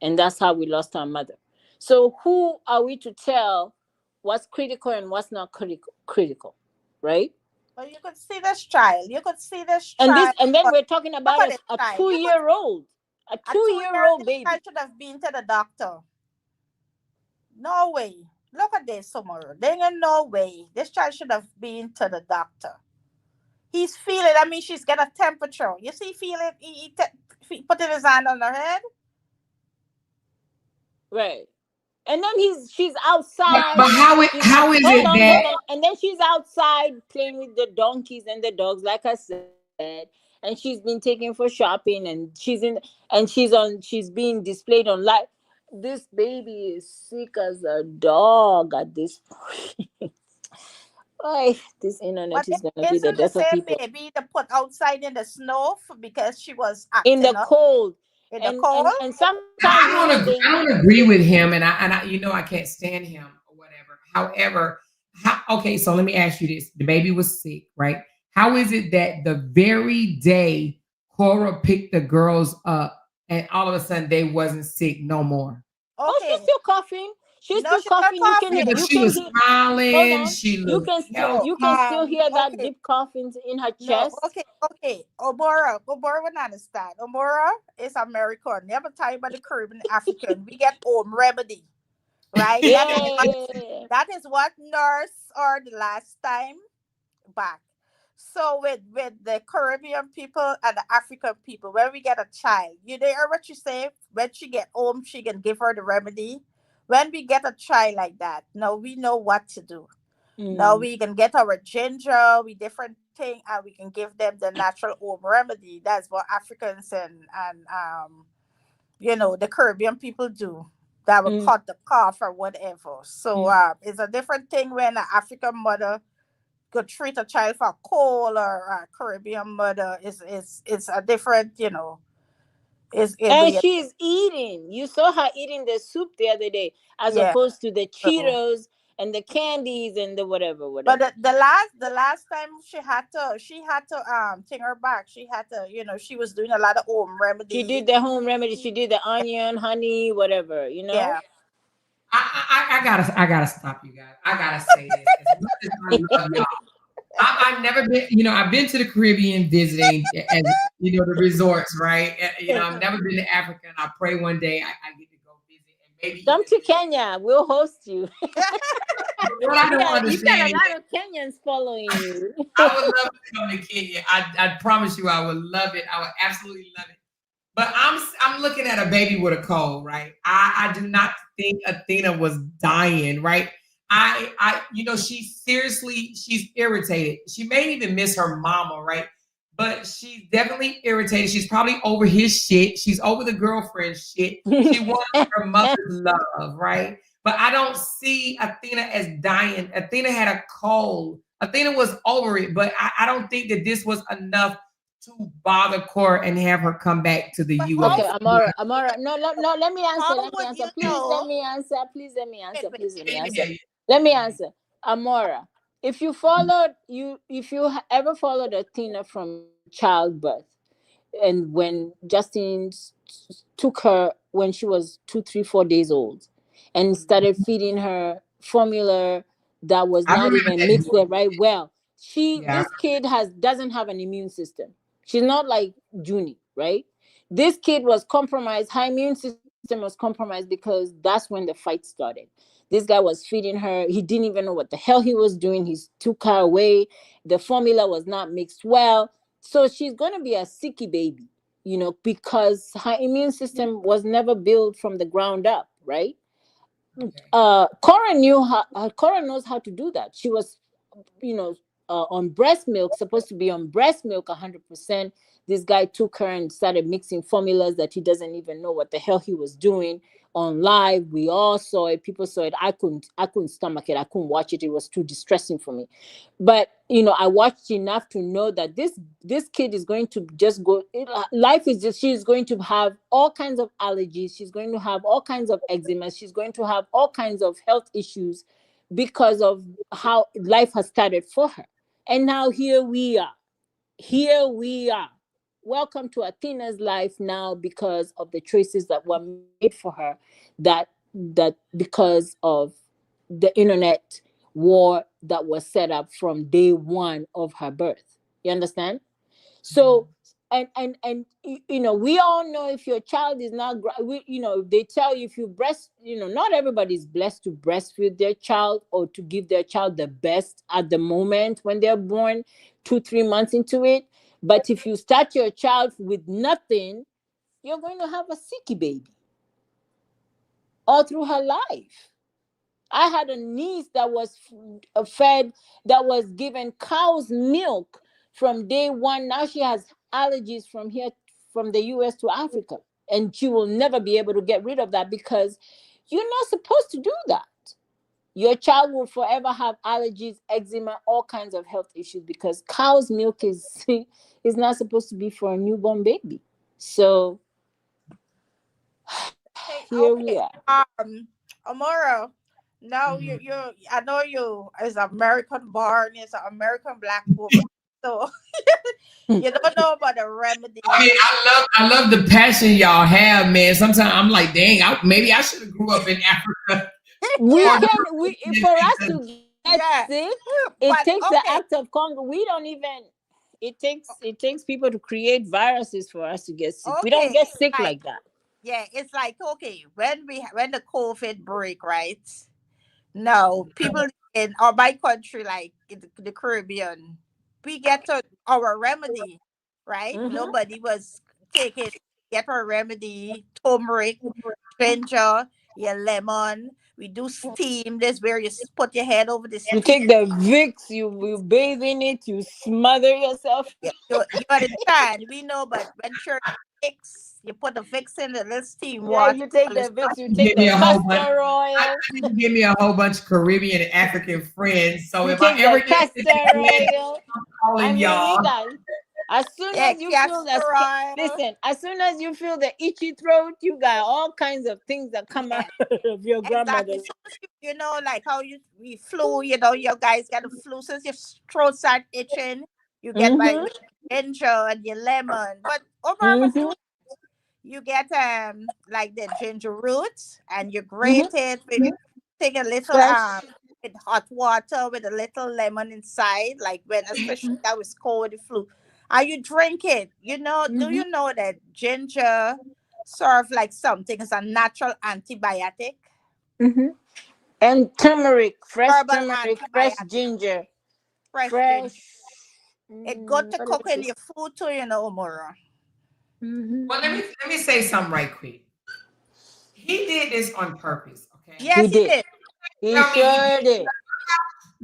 And that's how we lost our mother. So who are we to tell what's critical and what's not critical, right? But you could see this child. You could see this And child. then But we're talking look about at this a child. You could 2-year-old, a a 2-year-old 2 year this baby. child should have been to the doctor. No way. Look at this, Summer. There ain't no way. This child should have been to the doctor. He's feeling. I mean, she's got a temperature. You see, feel it. He putting his hand on her head. Right. And then she's But, outside. but how is Hold it on, that hold on. And then she's outside playing with the donkeys and the dogs, like I said. And she's been taken for shopping, and she's being displayed on live. This baby is sick as a dog at this point. Oy, this internet But is gonna be the isn't the death of same people. baby to put outside in the snow because she was In the acting up cold. in the And cold? sometimes, I don't agree with him, and I can't stand him or whatever. However, okay, so let me ask you this: the baby was sick, right? How is it that the very day Cora picked the girls up, and all of a sudden they wasn't sick no more? Oh, she's Okay. still coughing. She's No, still she's not coughing. You can Yeah, but coughing. she was hear. Hold smiling. on. She You looked can healthy. still hear that Okay. deep coughing in her No, chest. okay. Omora would not understand. Omora is American. Never talk about the Caribbean African. We get home remedy, right? Yeah. That is what nurse or the last time back. So with the Caribbean people and the African people, when we get a child, you hear what you say? When she get home, she can give her the remedy. When we get a child like that, now we know what to do. Now we can get our ginger, we different thing, and we can give them the natural home remedy. That's what Africans and the Caribbean people do. That will cut the cough or whatever. So it's a different thing when an African mother could treat a child for a cold, or a Caribbean mother is a different, And she's eating. You saw her eating the soup the other day, as yeah. opposed to the So, Cheetos and the candies and the whatever. but the last time she had to take her back. She had to, she was doing a lot of home remedy. She did the home remedy. She did the onion, honey, whatever. Yeah. I gotta stop you guys. I gotta say this. As much as I love y'all, I've never been. I've been to the Caribbean visiting, as the resorts, right? I've never been to Africa, and I pray one day I get to go visit, and maybe Come to Kenya. We'll host you. What I don't You've got understand a lot of Kenyans following you. I would love to come to Kenya. I promise you, I would love it. I would absolutely love it. But I'm looking at a baby with a cold, right? I do not think Athena was dying, right? She's irritated. She may even miss her mama, right? But she's definitely irritated. She's probably over his shit. She's over the girlfriend shit. She wants her mother's love, right? But I don't see Athena as dying. Athena had a cold. Athena was over it, but I don't think that this was enough to bother Cora and have her come back to the U.S. Okay, Amara. No, let me answer. How would you know? Please let me answer. Wait. Let me answer. Amara, if you ever followed Athena from childbirth, and when Justin took her when she was 2, 3, 4 days old, and started feeding her formula that was not even mixed there right well, this kid doesn't have an immune system. She's not like Junie, right? This kid was compromised. Her immune system was compromised because that's when the fight started. This guy was feeding her. He didn't even know what the hell he was doing. He took her away. The formula was not mixed well. So she's going to be a sicky baby, you know, because her immune system was never built from the ground up, right? Cora knows how to do that. She was, you know, on breast milk, supposed to be on breast milk 100%. This guy took her and started mixing formulas that he doesn't even know what the hell he was doing on live. We all saw it. People saw it. I couldn't stomach it. I couldn't watch it. It was too distressing for me. But, you know, I watched enough to know that this kid is going to just go. Life is just, she's going to have all kinds of allergies. She's going to have all kinds of eczema. She's going to have all kinds of health issues because of how life has started for her. And now here we are. Welcome to Athena's life now because of the choices that were made for her, that because of the internet war that was set up from day one of her birth. You understand? So, and you know, we all know if your child is not, you know, they tell you if you you know, not everybody's blessed to breastfeed their child or to give their child the best at the moment when they're born, 2-3 months into it. But if you start your child with nothing, you're going to have a sicky baby all through her life. I had a niece that was that was given cow's milk from day one. Now she has allergies from the US to Africa. And she will never be able to get rid of that because you're not supposed to do that. Your child will forever have allergies, eczema, all kinds of health issues because cow's milk is not supposed to be for a newborn baby. So here we are. Amora, now you I know you as American born, as an American black woman. So you don't know about the remedy. I mean, I love the passion y'all have, man. Sometimes I'm like, dang, maybe I should have grew up in Africa. For us to get sick, it takes the act of Congo. We don't even. It takes people to create viruses for us to get sick. We don't get sick like that. Yeah, it's like, okay, when the COVID break, right? No, people in my country, like in the Caribbean, we get to our remedy, right? Mm-hmm. Nobody was get our remedy, turmeric, ginger, your lemon. We do steam. This where you put your head over the steam. You take the Vicks, you bathe in it, you smother yourself. Yeah, you understand. We know, but when you're Vicks, you put the Vicks in the little steam water. You take the Vicks, you take the castor oil. I give me a whole bunch of Caribbean and African friends. So you if I ever get castor oil, I'm calling y'all. As soon as you feel that, listen, as soon as you feel the itchy throat, you got all kinds of things that come out of your grandmother. You know, like how we flu, you know, your guys got the flu, since your throat start itching, you get like ginger and your lemon. But over you get like the ginger roots and you grate it with, take a little with hot water with a little lemon inside, like when especially that was cold with the flu. And you drink it, you know, do you know that ginger serve like something as a natural antibiotic? And turmeric, fresh turmeric, fresh ginger. Fresh. It's good to cook in your food too, you know, Amora. Well, let me say something right quick. He did this on purpose, okay? Yes, he did. He sure did.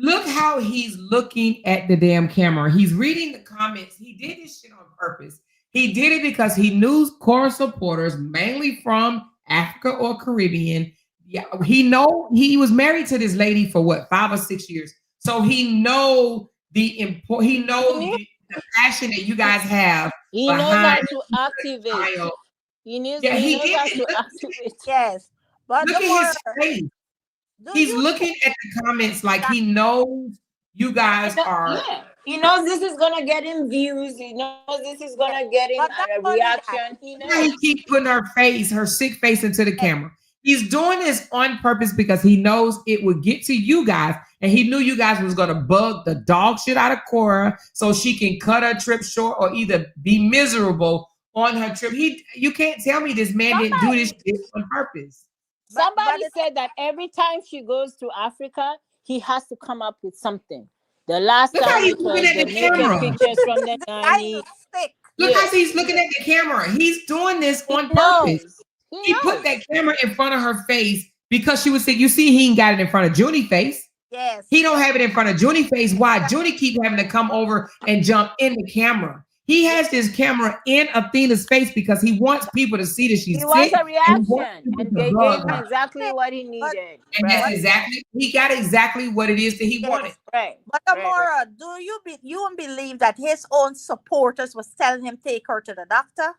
Look how he's looking at the damn camera. He's reading the comments. He did this shit on purpose. He did it because he knew Cora supporters, mainly from Africa or Caribbean. Yeah, he was married to this lady for what, 5 or 6 years. So he know the passion that you guys have. He knows how to activate. He knows how to activate. Yes, but look at his face. He's looking at the comments like he knows you guys are. Yeah. He knows this is gonna get him views. He knows this is gonna get him a reaction. He keeps putting her sick face into the camera. He's doing this on purpose because he knows it would get to you guys, and he knew you guys was gonna bug the dog shit out of Cora so she can cut her trip short or either be miserable on her trip. You can't tell me this man didn't do this shit on purpose. Somebody said that every time she goes to Africa, he has to come up with something. The last Look how time he's it was looking at the the naked camera. pictures from the I nanny. was sick. Look Yeah. how he's looking at the camera. He's doing this He on purpose. knows. He put that camera in front of her face because she was sick. You see, he ain't got it in front of Junie's face. Yes. He don't have it in front of Junie's face. Why? Junie keep having to come over and jump in the camera. He has this camera in Athena's face because he wants people to see that she's He sick. wants a and he reaction, wants people and to they hug gave him her. exactly what he needed. And that's exactly, he got exactly what it is that he Yes. wanted. Right. But right. Amora, do you won't believe that his own supporters was telling him take her to the doctor?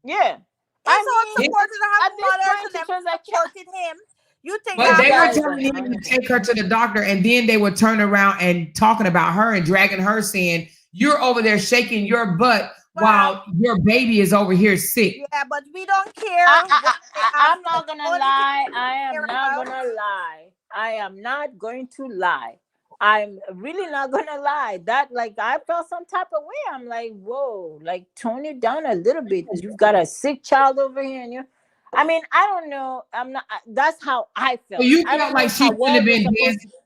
Yeah. His I own mean, supporters at have this mothers point, and it them was like, supported him. You think But they were guys telling are him to take her to the doctor, and then they would turn around and talking about her and dragging her, saying, "You're over there shaking your butt while your baby is over here sick." Yeah, but we don't care. I'm not gonna Only lie. thing I we am care not about- gonna lie. I am not going to lie. I'm really not gonna lie. That, like, I felt some type of way. I'm like, whoa, like, tone it down a little bit. You've got a sick child over here, and you. I mean, I don't know. I'm not. That's how I felt. So you I felt don't like know she how shouldn't well have we're been supposed dancing. to-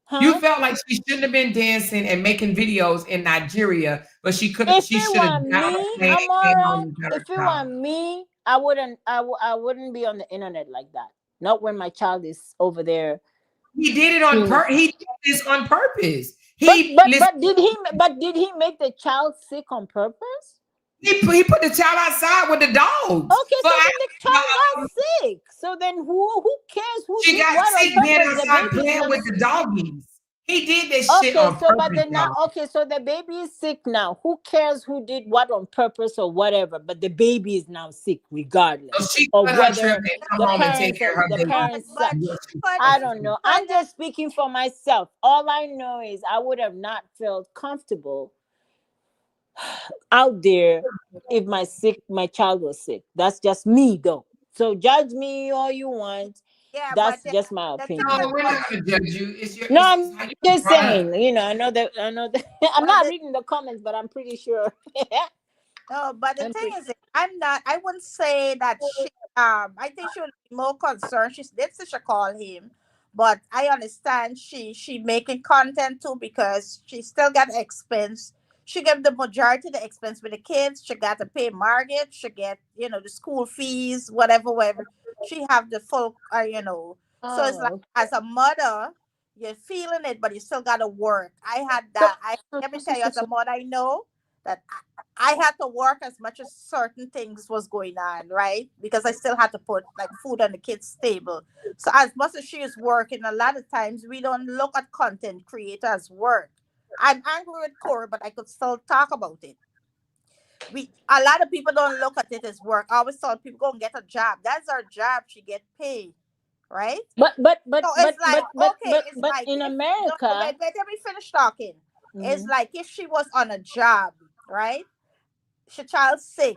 Huh? You felt like she shouldn't have been dancing and making videos in Nigeria, but she could. If She it should have were got on me, a plane and came Amora, home and got her if it child. were me, I wouldn't be on the internet like that. Not when my child is over there. He did it on purpose. He did this on purpose. But did he make the child sick on purpose? He put the child outside with the dogs. Okay, so then the child got sick. So then who cares who She did got what on sick being purpose? The outside baby is playing not with the sick. doggies. He did this shit Okay, on so but purpose. then now, y'all. okay, so the baby is sick now. Who cares who did what on purpose or whatever? But the baby is now sick regardless So she of put her whether trip and come the home and take parents care of her the baby. parents. But I don't know. I'm just speaking for myself. All I know is I would have not felt comfortable out there if my child was sick. That's just me, though. So judge me all you want. yeah, That's but just my opinion. No, we're not gonna judge you. It's your. No, it's I'm how you just brought up. saying. You know, I know that. I'm not reading the comments, but I'm pretty sure. no, but the I'm thing pretty- is, I wouldn't say that she I think she would be more concerned. She did she call him, but I understand she making content too because she still got expense. She get the majority of the expense with the kids. She got to pay mortgage. She get the school fees, whatever. She have the full So it's like Oh, as a mother, you're feeling it, but you still gotta work. I had that. Let me tell you, as a mother, I know that I had to work as much as certain things was going on, right? Because I still had to put like food on the kids' table. So as much as she is working, a lot of times we don't look at content creators' work. I'm angry with Corey, but I could still talk about it. A lot of people don't look at it as work. I always tell people go and get a job. That's our job. She get paid, right? but So it's like it's but like in if- America, wait, let me finish talking. It's Mhm. like if she was on a job, right? She child sick.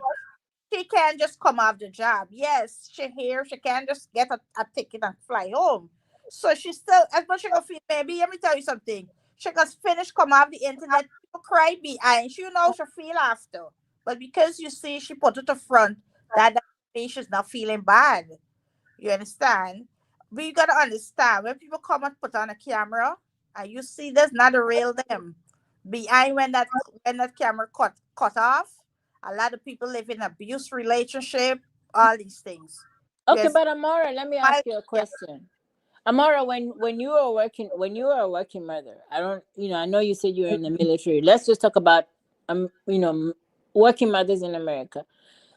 She can't just come off the job. Yes, she here. She can't just get a ticket and fly home. So she still, as much as she gonna feel, maybe let me tell you something. She gonna finish, come off the internet, people cry behind. She know she feel after. But because you see she put it to front, that means she's not feeling bad. You understand? We gotta understand when people come and put on a camera and you see that's not the real them. Behind when that camera cut off, a lot of people live in abuse relationship, all these things. okay, Yes. but Amara, let me ask you a question. Amara, when you were a working mother, I know you said you were in the military. Let's just talk about working mothers in America.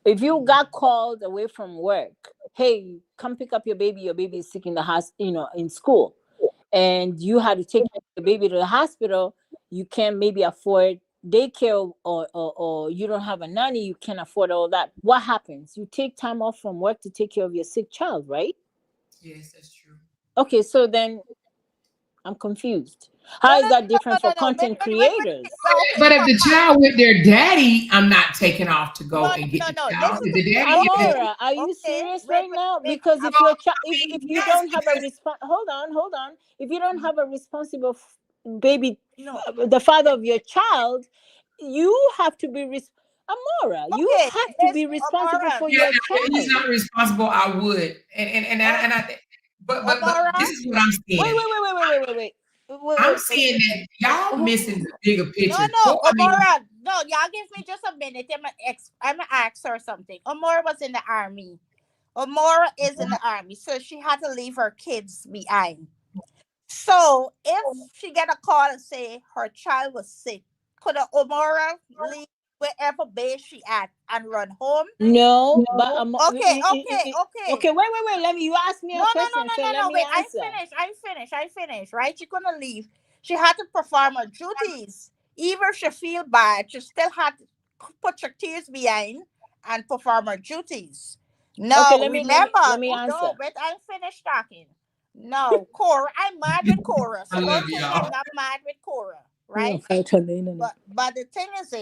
If you got called away from work, hey, come pick up your baby is sick in the house, in school, and you had to take the baby to the hospital, you can't maybe afford daycare or you don't have a nanny, you can't afford all that. What happens? You take time off from work to take care of your sick child, right? Yes, that's true. Okay, so then I'm confused. How is that different for content creators? But if the child with their daddy, I'm not taking off to go No, and get no, the no, child. this If the daddy is Amora, are you serious right now? Because if your child, if you don't have a hold on. If you don't have a responsible baby, No. the father of your child, you have to be Amora, you Okay, have to be it's responsible Amora. for Yeah, your if he's child. not responsible, I would. And I think, but Amora. this is what I'm Wait, seeing. I'm Wait. seeing that y'all missing the bigger No, picture. no, I mean, Amora. No, y'all give me just a minute. I'm gonna ask her something. Amora was in the army. Amora is in the army, so she had to leave her kids behind. So if she get a call and say her child was sick, could Amora leave wherever base she at and run home? No, but Okay. okay. Wait. Let me. You asked me a question, so let No. me Wait, answer. I finished. Right? She couldn't leave. She had to perform her duties. Even if she feel bad, she still had to put your tears behind and perform her duties. No, Okay, remember. let me answer. No, wait, I'm finished talking. No, Cora, I'm mad with Cora. So I don't love think y'all. I'm not mad with Cora, We don't right? fight on the internet. But the thing is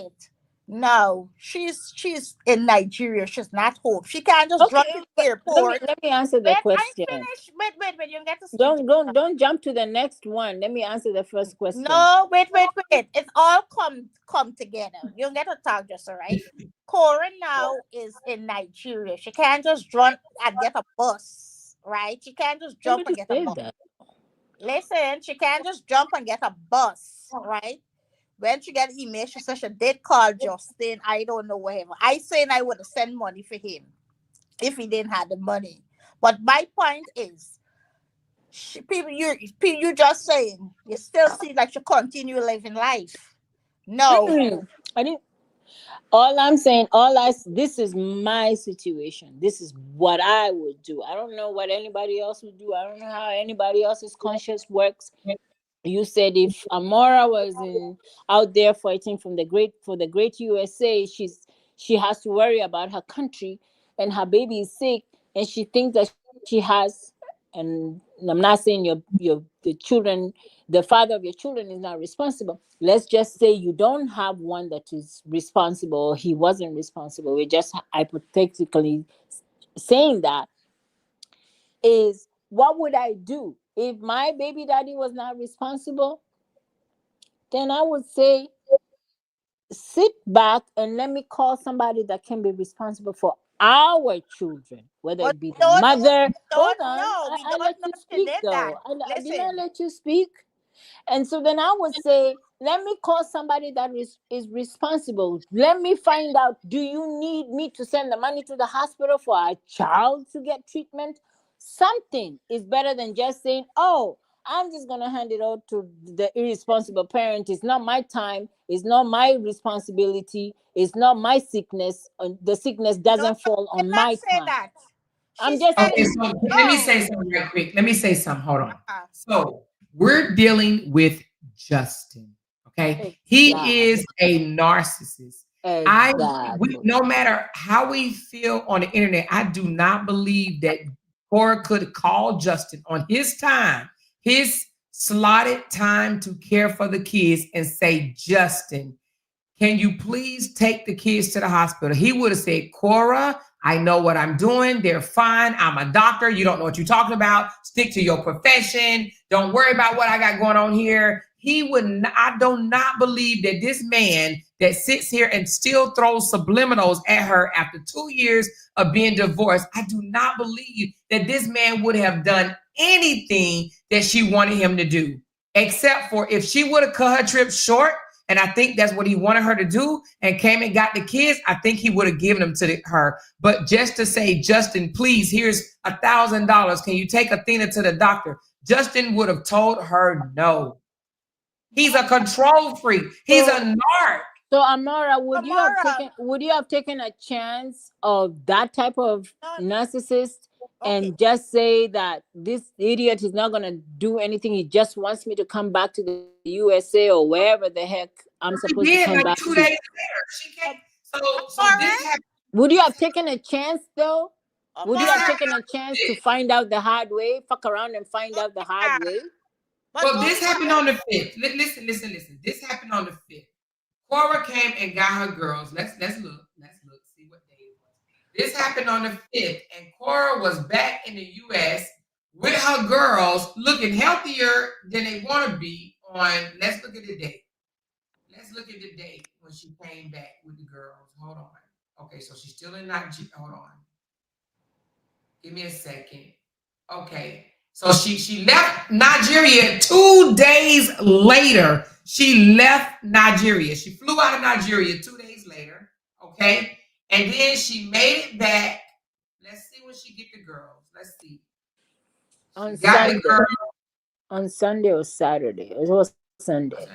no, she's in Nigeria. She's not home. She can't just drive to the but airport. let me answer the Wait, question. I finished. Wait. You get to speak. Don't jump to the next one. Let me answer the first question. No, wait. It's all come together. You get to talk just all right. Cora now is in Nigeria. She can't just run and get a bus, right? She can't just jump and Nobody get a said bus. that. Listen, she can't just jump and get a bus, right? When she get email, she said she did call Justin. I don't know whatever. I saying I would have sent money for him if he didn't have the money. But my point is, you just saying you still see that you continue living life. No, I didn't. All I'm saying, this is my situation. This is what I would do. I don't know what anybody else would do. I don't know how anybody else's conscience works. You said if Amora was out there fighting for the great USA, she has to worry about her country, and her baby is sick, and she thinks that she has. And I'm not saying the children, the father of your children is not responsible. Let's just say you don't have one that is responsible, or he wasn't responsible. We're just hypothetically saying that. Is what would I do if my baby daddy was not responsible? Then I would say, sit back and let me call somebody that can be responsible for our children, whether but it be the don't mother. Hold don't on, know. We I don't let know you if she speak did that. though. I did not Listen, let you speak. And so then I would say, let me call somebody that is responsible. Let me find out, do you need me to send the money to the hospital for a child to get treatment? Something is better than just saying, oh, I'm just going to hand it out to the irresponsible parent. It's not my time. It's not my responsibility. It's not my sickness. The sickness doesn't fall did on not my say time. that. I'm She just said okay, saying. so no. let me say something real quick. Let me say something. Hold on. Uh-uh. So we're dealing with Justin. Okay, he is a narcissist. No matter how we feel on the internet, I do not believe that Cora could call Justin on his time, his slotted time to care for the kids, and say, Justin, can you please take the kids to the hospital? He would have said, Cora, I know what I'm doing. They're fine. I'm a doctor. You don't know what you're talking about. Stick to your profession. Don't worry about what I got going on here. I do not believe that this man that sits here and still throws subliminals at her after 2 years of being divorced, I do not believe that this man would have done anything that she wanted him to do, except for if she would have cut her trip short. And I think that's what he wanted her to do, and came and got the kids, I think he would have given them to her. But just to say, Justin, please, here's $1,000. Can you take Athena to the doctor? Justin would have told her no. He's a control freak. He's a narc. So Amora, would you have taken a chance of that type of narcissist and just say that this idiot is not going to do anything? He just wants me to come back to the USA or wherever the heck I'm supposed to come back 2 to. days later, she came. So this happened. Would you have taken a chance though? Would you have taken a chance to find out the hard way? Fuck around and find out the hard way? Well, this happened on the 5th. Listen. This happened on the 5th. Cora came and got her girls. Let's look. See what day it was. This happened on the 5th, and Cora was back in the U.S. with her girls, looking healthier than they want to be. Let's look at the date. let's look at the date when she came back with the girls. Hold on. Okay, so she's still in Nigeria. Hold on. Give me a second. Okay. So she left Nigeria 2 days later. She left Nigeria. She flew out of Nigeria 2 days later. Okay. And then she made it back. Let's see when she get the girls. Let's see. On She got Sunday. the girls. On Sunday or Saturday. It was Sunday.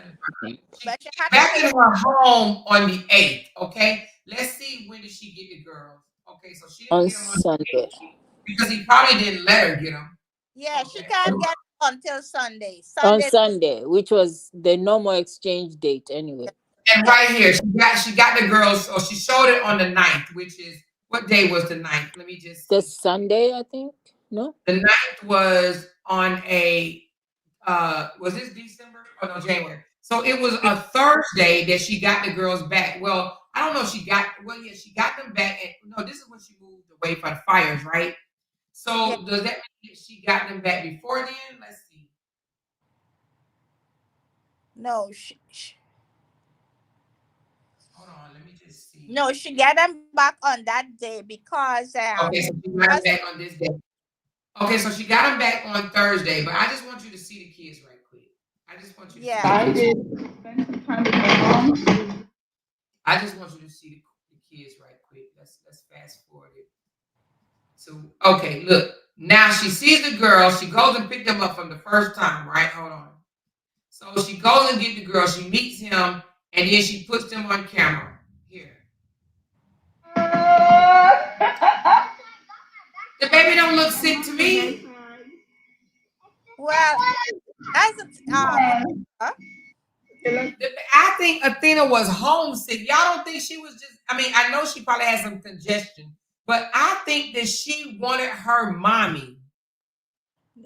But she had Back to in her home on the 8th. Okay. Let's see when did she get the girls. Okay. So she didn't On get them on the Sunday. 8th because he probably didn't let her get them. Yeah, she Okay. can't get until Sunday. On Sunday. Sunday, which was the normal exchange date anyway. And right here, she got the girls. So she showed it on the 9th, which is what day was the 9th? Let me just The see. Sunday, I think. No? The 9th was on a was this December? Oh no, January. So it was a Thursday that she got the girls back. Well, I don't know if she got she got them back. And no, this is when she moved away for the fires, right? So Yeah. does that mean she got them back before then? Let's see. No, Hold on, let me just see. no, she got them back on that day because Okay, so she got them back on this day. Okay, so she got them back on Thursday, but I just want you to see the kids right quick. I just want you to Yeah. see I the kids. did spend some time with my mom. I just want you to see the kids right quick. Let's fast forward it. So okay, look. Now she sees the girl. She goes and picked them up from the first time, right? Hold on. So she goes and get the girl. She meets him, and then she puts them on camera. Here. The baby don't look sick to me. well, that's I think Athena was homesick. Y'all don't think she was just, I mean, I know she probably had some congestion, but I think that she wanted her mommy.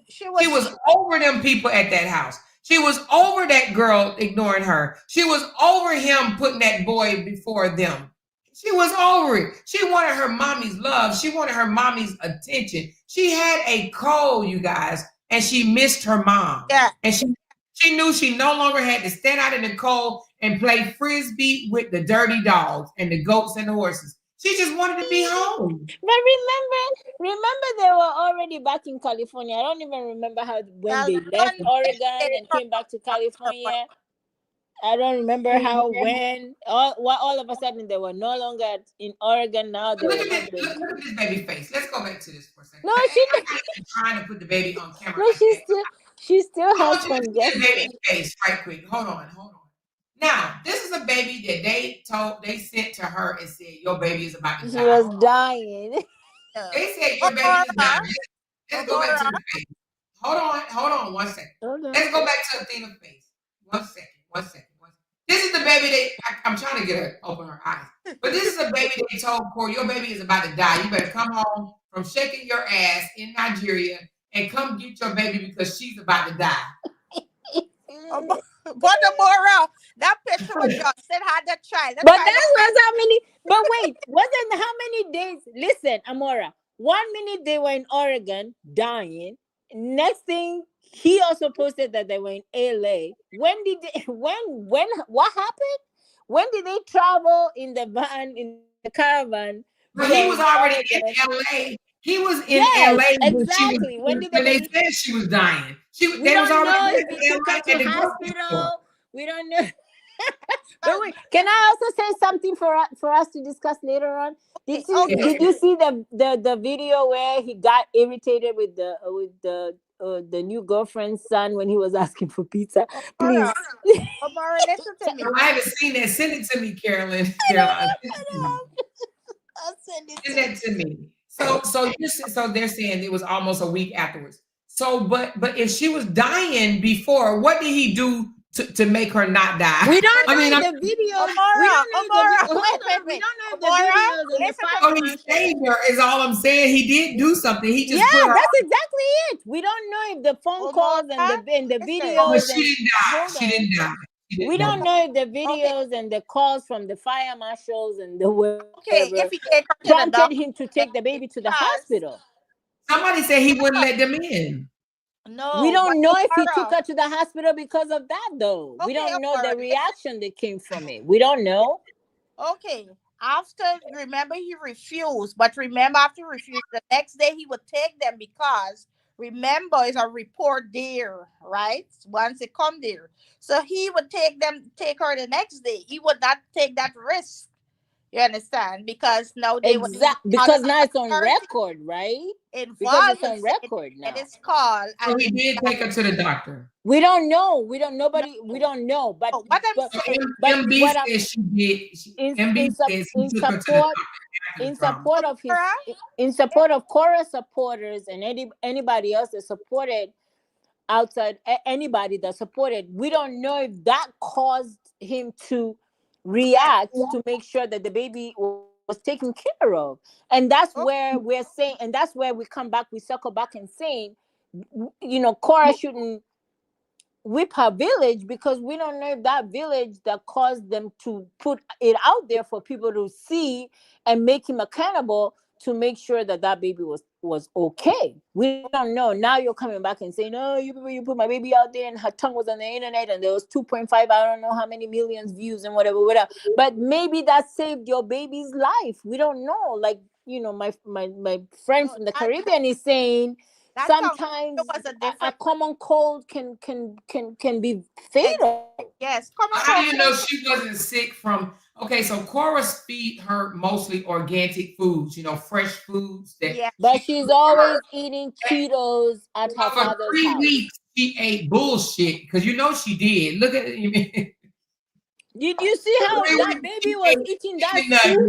she was. She was over them people at that house. She was over that girl ignoring her. She was over him putting that boy before them. She was over it. She wanted her mommy's love. She wanted her mommy's attention. She had a cold, you guys, and she missed her mom. Yeah. And she knew she no longer had to stand out in the cold and play frisbee with the dirty dogs and the goats and the horses. She just wanted to be home. But remember they were already back in California. I don't even remember how when Well, they left they- Oregon and came back to California. I don't remember how when all of a sudden they were no longer in Oregon now. They Look were at this, look at this baby face. Let's go back to this for a second. No, I'm trying to put the baby on camera. no, like that. she still I has want you to see the baby congestion. face right quick. Hold on. Now, this is a baby that they sent to her and said, your baby is about to She die. was dying. They said your baby is dying. Let's go back to the face. Hold on 1 second. Okay. Let's go back to Athena's face. 1 second. This is the baby I'm trying to get her open her eyes. But this is a baby they told Corey, your baby is about to die. You better come home from shaking your ass in Nigeria and come get your baby because she's about to die. But the moral, that picture was just said had the child. The But child that was how many. But wait, wasn't how many days? Listen, Amora. 1 minute they were in Oregon dying. Next thing, he also posted that they were in LA. When did they, when what happened? When did they travel in the van in the caravan? But he was already in LA. He was in LA exactly. when they said she was dying. They was don't know already if he took her in to LA. hospital. We don't know. But wait, can I also say something for us to discuss later on? Did you see the video where he got irritated with the new girlfriend's son when he was asking for pizza? Please. Amara, listen to me. I haven't seen that. Send it to me, Caroline. I'll send it Send that to me. So they're saying it was almost a week afterwards. So, but if she was dying before, what did he do to make her not die? We don't know the video. Wait. Oh, he saved her is all I'm saying. He did do something. He just put her that's exactly it. We don't know if the phone calls and the videos. but she didn't die. She didn't die. We don't know if the videos and the calls from the fire marshals and the if he take her to the prompted doctor, him to take the baby to the hospital. Somebody said he wouldn't let them in. No, We don't know if he Okara. took her to the hospital because of that, though. We Okay, don't know Okara, the reaction that came from it. We don't know. okay. After, remember, he refused, but remember, after he refused, the next day he would take them because remember, it's a report there, right? Once it come there, so he would take her the next day. He would not take that risk. You understand? Because now they were Because now it's on authority record, right? Because involved it's in on saying record now. that it's called. So And he did take her to the doctor. We don't know. We don't. Nobody. We don't know. But what I'm So saying, but MB what I'm says she did. in MB says he in took her to the support doctor after the in trauma. support of his Okara, in support of Cora supporters and anybody else that supported outside anybody that supported. We don't know if that caused him to react to make sure that the baby was taken care of, and that's where we're saying, and that's where we come back, we circle back and saying, you know, Cora shouldn't whip her village, because we don't know if that village that caused them to put it out there for people to see and make him accountable to make sure that that baby was okay. We don't know. Now you're coming back and saying, "No, you put my baby out there and her tongue was on the internet and there was 2.5, I don't know how many millions views and whatever. But maybe that saved your baby's life. We don't know. Like, you know, my friend from the Caribbean is saying sometimes a common cold can be fatal. Yes, come on. How do you know she wasn't sick from? Okay, so Cora's feed her mostly organic foods, you know, fresh foods. But she's always eating Cheetos at her for father's 3 house. weeks. She ate bullshit because you know she did. Look at it. Did you see how that baby was eating that soup?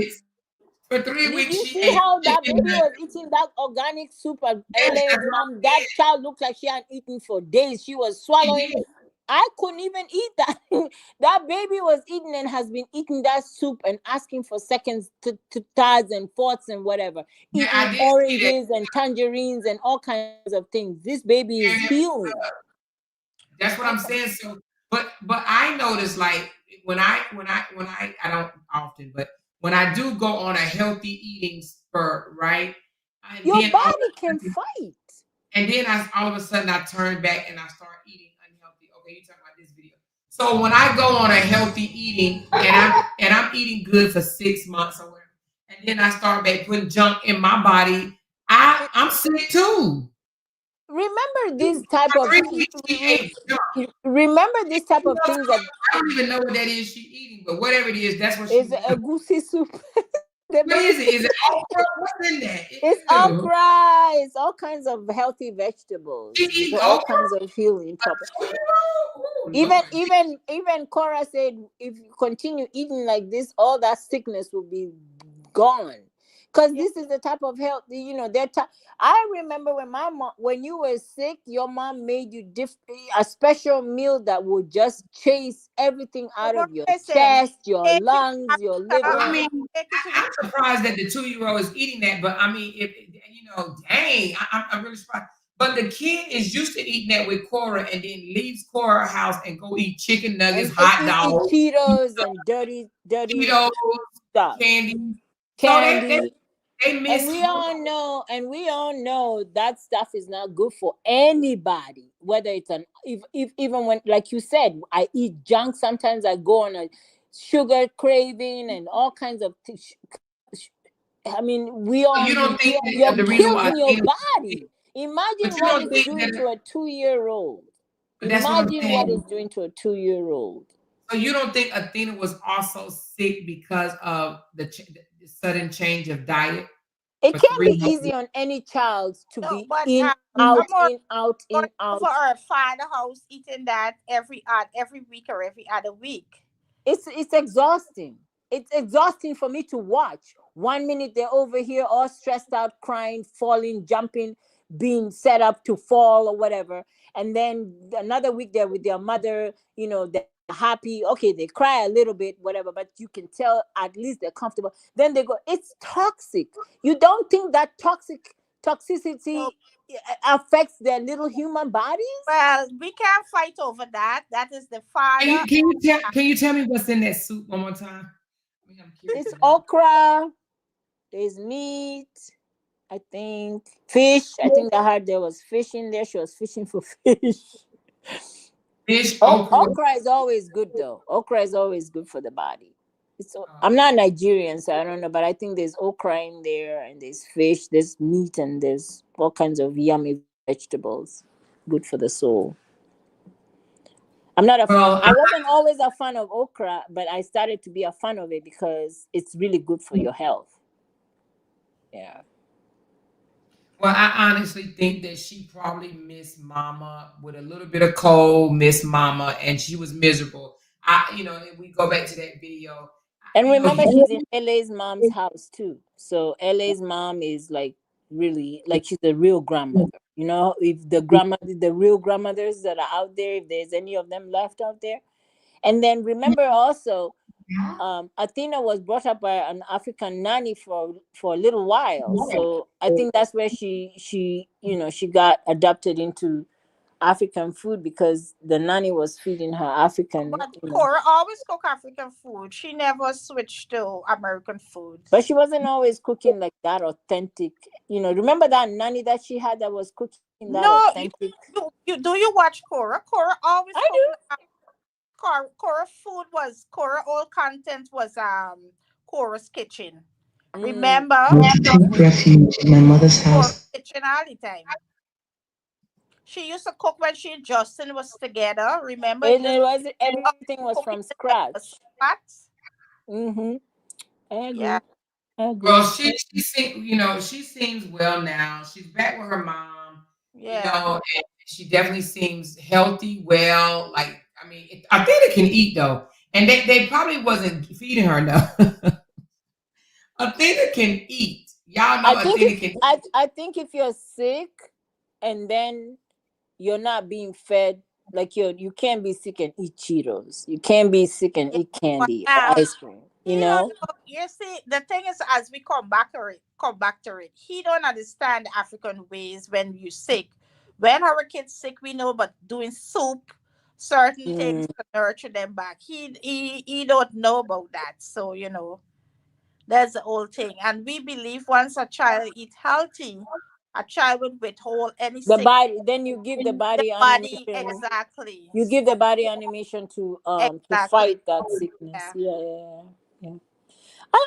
For 3 Did weeks, you she see ate how that chicken baby was eating that organic soup? And Yes, mom, that child looked like she hadn't eaten for days. She was swallowing. I couldn't even eat that. That baby was eating and has been eating that soup and asking for seconds to thirds and fourths and whatever. Eating oranges and tangerines and all kinds of things. This baby is healing. That's what I'm saying. So, but I notice, like, when I don't often, but when I do go on a healthy eating spurt, right? Your body can fight. And then all of a sudden I turn back and I start eating unhealthy. Okay, you talking about this video. So when I go on a healthy eating and I'm eating good for 6 months or whatever, and then I start back putting junk in my body, I'm sick too. Remember this type of remember this type of things that I don't even know what that is she eating, but whatever it is, that's what is she's a goosey soup. What is it? Is it okra? What's in that? It's okra. It's all kinds of healthy vegetables. For all kinds of healing purposes. Even Cora said, if you continue eating like this, all that sickness will be gone. Because this is the type of health, you know. I remember when my mom, when you were sick, your mom made you a special meal that would just chase everything out of your chest, your lungs, your liver. I mean, I'm surprised that the 2-year-old is eating that, but I mean, if you know, dang, I'm really surprised. But the kid is used to eating that with Cora, and then leaves Cora's house and go eat chicken nuggets, hot dogs, Cheetos, and dirty Cheetos, stuff, candy. So they miss. And we all know that stuff is not good for anybody. Whether it's even when, like you said, I eat junk. Sometimes I go on a sugar craving and all kinds of things. I mean, we all. You don't think you're the reason why killing your body. Imagine what it's doing to a 2-year-old. Imagine what it's doing to a 2-year-old. So you don't think Athena was also sick because of the sudden change of diet? It can't be easy on any child to be in, out, for our father house eating that every week or every other week. It's exhausting. It's exhausting for me to watch. 1 minute they're over here all stressed out, crying, falling, jumping, being set up to fall or whatever. And then another week they're with their mother, you know, they're happy. Okay, they cry a little bit, whatever, but you can tell at least they're comfortable. Then they go, it's toxic. You don't think that toxicity affects their little human bodies? Well, we can't fight over that. That is the father. Can you tell me what's in that soup one more time? It's okra. There's meat. I think fish. I think I heard there was fish in there. She was fishing for fish. Fish, okra. Okra is always good though. Okra is always good for the body. I'm not Nigerian, so I don't know, but I think there's okra in there, and there's fish, there's meat, and there's all kinds of yummy vegetables. Good for the soul. I'm not a Well, I wasn't always a fan of okra, but I started to be a fan of it because it's really good for your health. Yeah. Well, I honestly think that she probably missed Mama with a little bit of cold, missed Mama, and she was miserable. If we go back to that video, And remember, she's in LA's mom's house too. So LA's mom is like really like she's a real grandmother. You know, if the real grandmothers that are out there, if there's any of them left out there. And then remember also, Athena was brought up by an African nanny for a little while. So I think that's where she got adopted into African food because the nanny was feeding her African. But Cora always cook African food. She never switched to American food. But she wasn't always cooking like that authentic. Remember that nanny that she had that was cooking that authentic? Do you watch Cora? Cora always I do. Cora food was Cora all content was Cora's kitchen. Remember? Refuge in my mother's house. Cora's kitchen all the time. She used to cook when she and Justin was together. Remember? And everything was from scratch. Mm-hmm. I agree. Yeah. Well, she seems well now. She's back with her mom. Yeah. And she definitely seems healthy, well. Like, I mean, Athena can eat though, and they probably wasn't feeding her enough. Athena can eat. Y'all know Athena can eat. I think if you're sick and then you're not being fed, like you can't be sick and eat Cheetos. You can't be sick and eat candy or ice cream. You know? You see, the thing is, as we come back to it, he don't understand African ways when you're sick. When our kids sick, we know about doing soup, certain things to nurture them back. He don't know about that. So, that's the whole thing. And we believe once a child eat healthy, a child would withhold any then you give the body animation. Exactly. You give the body animation to fight that sickness. Yeah.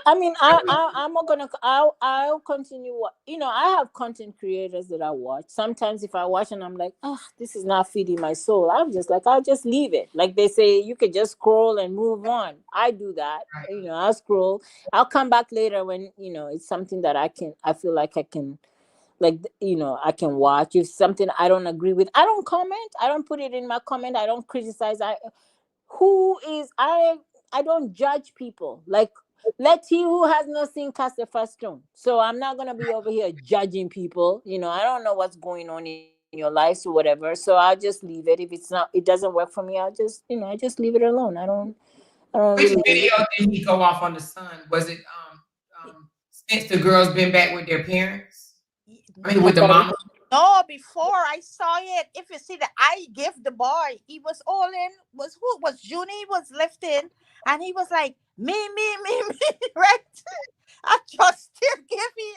I mean, I'll continue. I have content creators that I watch. Sometimes if I watch and I'm like, this is not feeding my soul, I'm just like, I'll just leave it. Like they say, you could just scroll and move on. I do that. I'll scroll. I'll come back later when it's something that I feel like I can. I can watch. If something I don't agree with, I don't comment. I don't put it in my comment. I don't criticize. I don't judge people. Like, let he who has no sin cast the first stone. So I'm not gonna be over here judging people. I don't know what's going on in your lives or whatever. So I'll just leave it. If it doesn't work for me, I'll just I just leave it alone. I don't Which video did he go off on the son? Was it since the girls been back with their parents? I mean, with the mama? No, before I saw it, if you see the I give the boy, he was all in, was Junie was lifting, and he was like, me, right? I just still give me.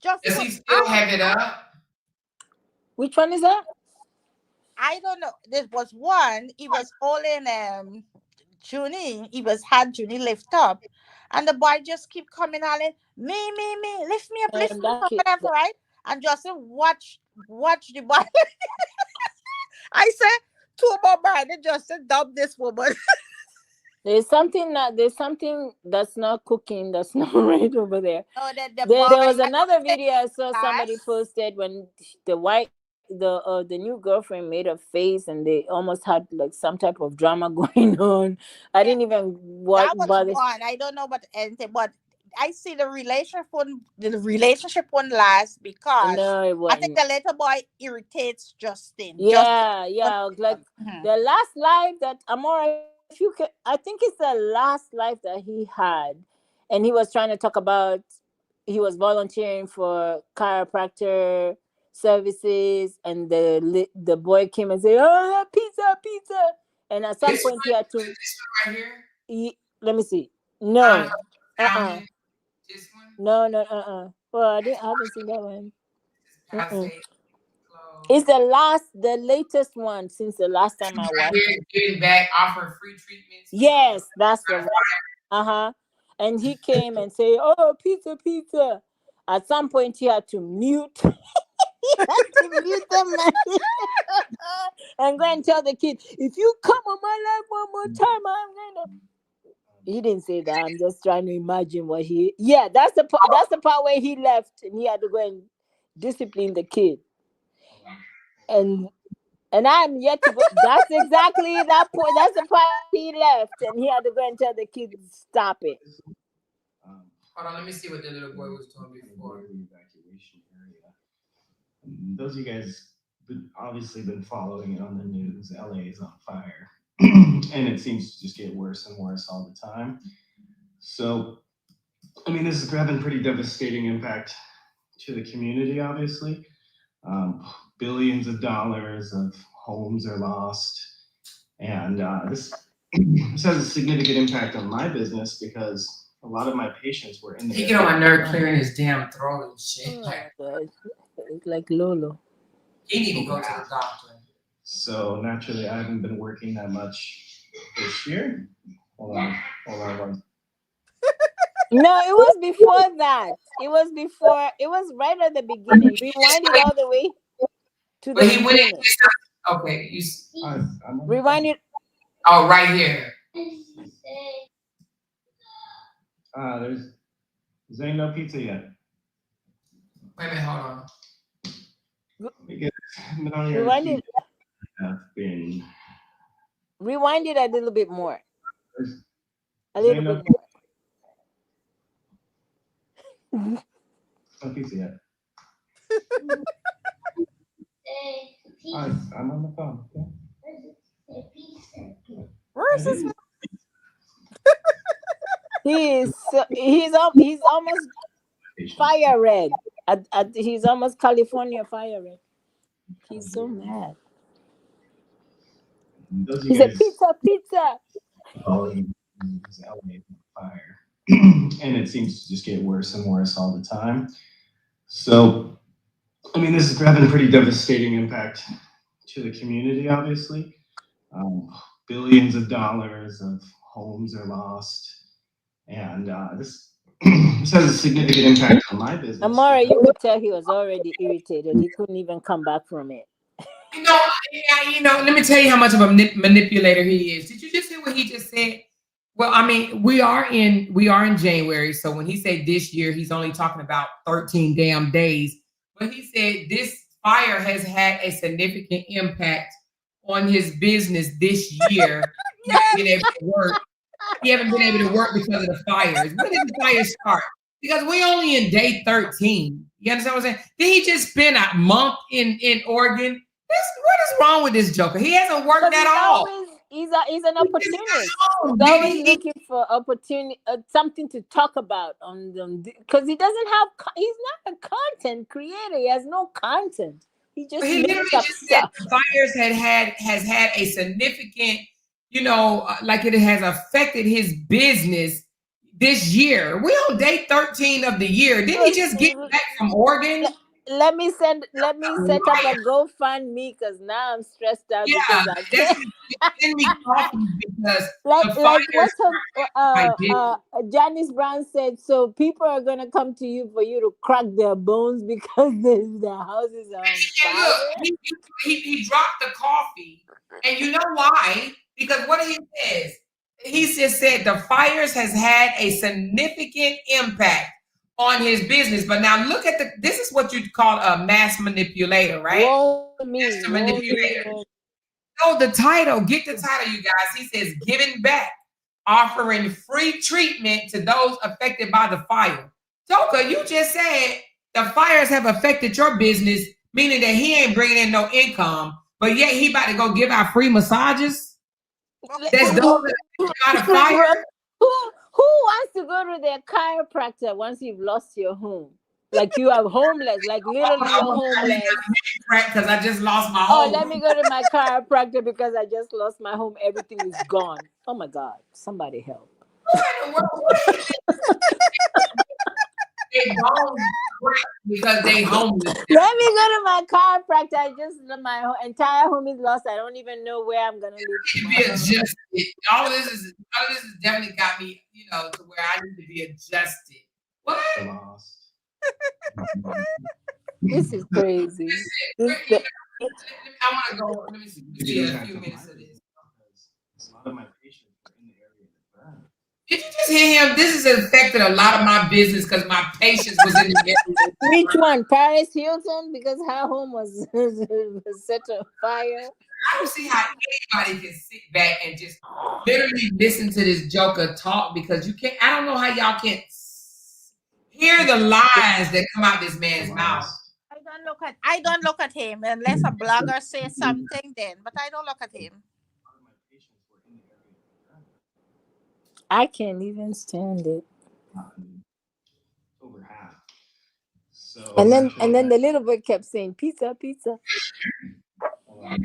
Does he still have it up? Which one is that? I don't know. There was one, he was all in Junie, had Junie lift up, and the boy just keep coming on in, me, lift me up, whatever, right? And Justin watch the boy. I said, two more man, Justin dump this woman. There's something that's not cooking, that's not right over there. Oh, there was another video I saw somebody posted when the new girlfriend made a face and they almost had like some type of drama going on. I didn't even watch. That was one. I don't know about anything, but I see the relationship won't last because I think the little boy irritates Justin. Yeah. Like the last live that Amora, I think it's the last live that he had, and he was trying to talk about he was volunteering for chiropractor services, and the boy came and said, "Oh, pizza," and at some point he had to. Right here? Let me see. No. This one? No. Well, I haven't seen that one. God Mm-mm. save clothes. It's the latest one since the last time I watched it. Giving back, offering free treatments. Yes, that's the one. And he came and say, "Oh, pizza, pizza." At some point, he had to mute. He had to mute the man and go and tell the kid, "If you come on my life one more time, I'm gonna." He didn't say that. I'm just trying to imagine what he. Yeah, that's the part where he left and he had to go and discipline the kid. And I'm yet to go. That's exactly that point. That's the part he left, and he had to go and tell the kid, "Stop it." Hold on, let me see what the little boy was doing before. Evacuation area. Those of you guys obviously been following it on the news. LA is on fire, and it seems to just get worse and worse all the time. So, I mean, this is having pretty devastating impact to the community. Obviously, billions of dollars of homes are lost, and this has a significant impact on my business because a lot of my patients were in the. He get on my nerve clearing his damn throat and shit. It's like Lolo. He need to go to the doctor. So naturally, I haven't been working that much this year. Hold on one. No, it was before that. It was right at the beginning. Rewind it all the way to the But he went beginning. Okay, you. Rewind it. Oh, right here. There ain't no pizza yet. Wait a minute, hold on. Rewind it. Have been. Rewind it a little bit more. A There little ain't bit more. no pizza yet. I'm on the phone. Okay? Where's this? He's almost fire red. He's almost California fire red. He's so mad. He said, "Pizza." Following is LA on fire, and it seems to just get worse and worse all the time. So, I mean, this is having a pretty devastating impact to the community. Obviously, billions of dollars of homes are lost, and this has a significant impact on my business. Amara, you could tell he was already irritated. He couldn't even come back from it. Let me tell you how much of a manipulator he is. Did you just hear what he just said? Well, I mean, we are in January, so when he said this year, he's only talking about 13 damn days. But he said this fire has had a significant impact on his business this year. He haven't been able to work because of the fires. When did the fires start? Because we only in day 13. You understand what I'm saying? Did he just spend a month in Oregon? What is wrong with this joker? He hasn't worked at all. He's an opportunist. He's always looking for opportunity, something to talk about on them because he doesn't have. He's not a content creator. He has no content. He literally just said the fires has had a significant, like it has affected his business this year. We're on day 13 of the year. Didn't he just get back from Oregon? Let me set up a GoFundMe because now I'm stressed out. Yeah, because send me coffee because Janice Brown said. So people are gonna come to you for you to crack their bones because their houses are on fire. Look, he dropped the coffee, and you know why? Because what he says, he just said the fires has had a significant impact on his business. But now look at this is what you call a mass manipulator, right? Master manipulator. So the title, get the title, you guys. He says, giving back, offering free treatment to those affected by the fire. Joker, you just said the fires have affected your business, meaning that he ain't bringing in no income, but yet he about to go give out free massages? That's those that are out of fire? Who wants to go to their chiropractor once you've lost your home? Like you are homeless, like literally you're homeless. Because I just lost my home. Oh, let me go to my chiropractor because I just lost my home. Everything is gone. Oh my God, somebody help. they bones crack because they homeless. Let me go to my chiropractor. I just my entire home is lost. I don't even know where I'm gonna live To tomorrow. be adjusted. All of this has definitely got me, to where I need to be adjusted. What? Lost. This is crazy. I want to go. Let me see. Let me see a few minutes of this. A lot of my patients are in the area that burned. Did you just hear him? This has affected a lot of my business because my patience was in the area. Which one? Paris Hilton? Because her home was set on fire. I don't see how anybody can sit back and just literally listen to this joker talk because you can't. I don't know how y'all can't hear the lies that come out this man's mouth. I don't look at him unless a blogger says something then, but I don't look at him. I can't even stand it. Over half. So And then the little boy kept saying, "Pizza, pizza." Hold on.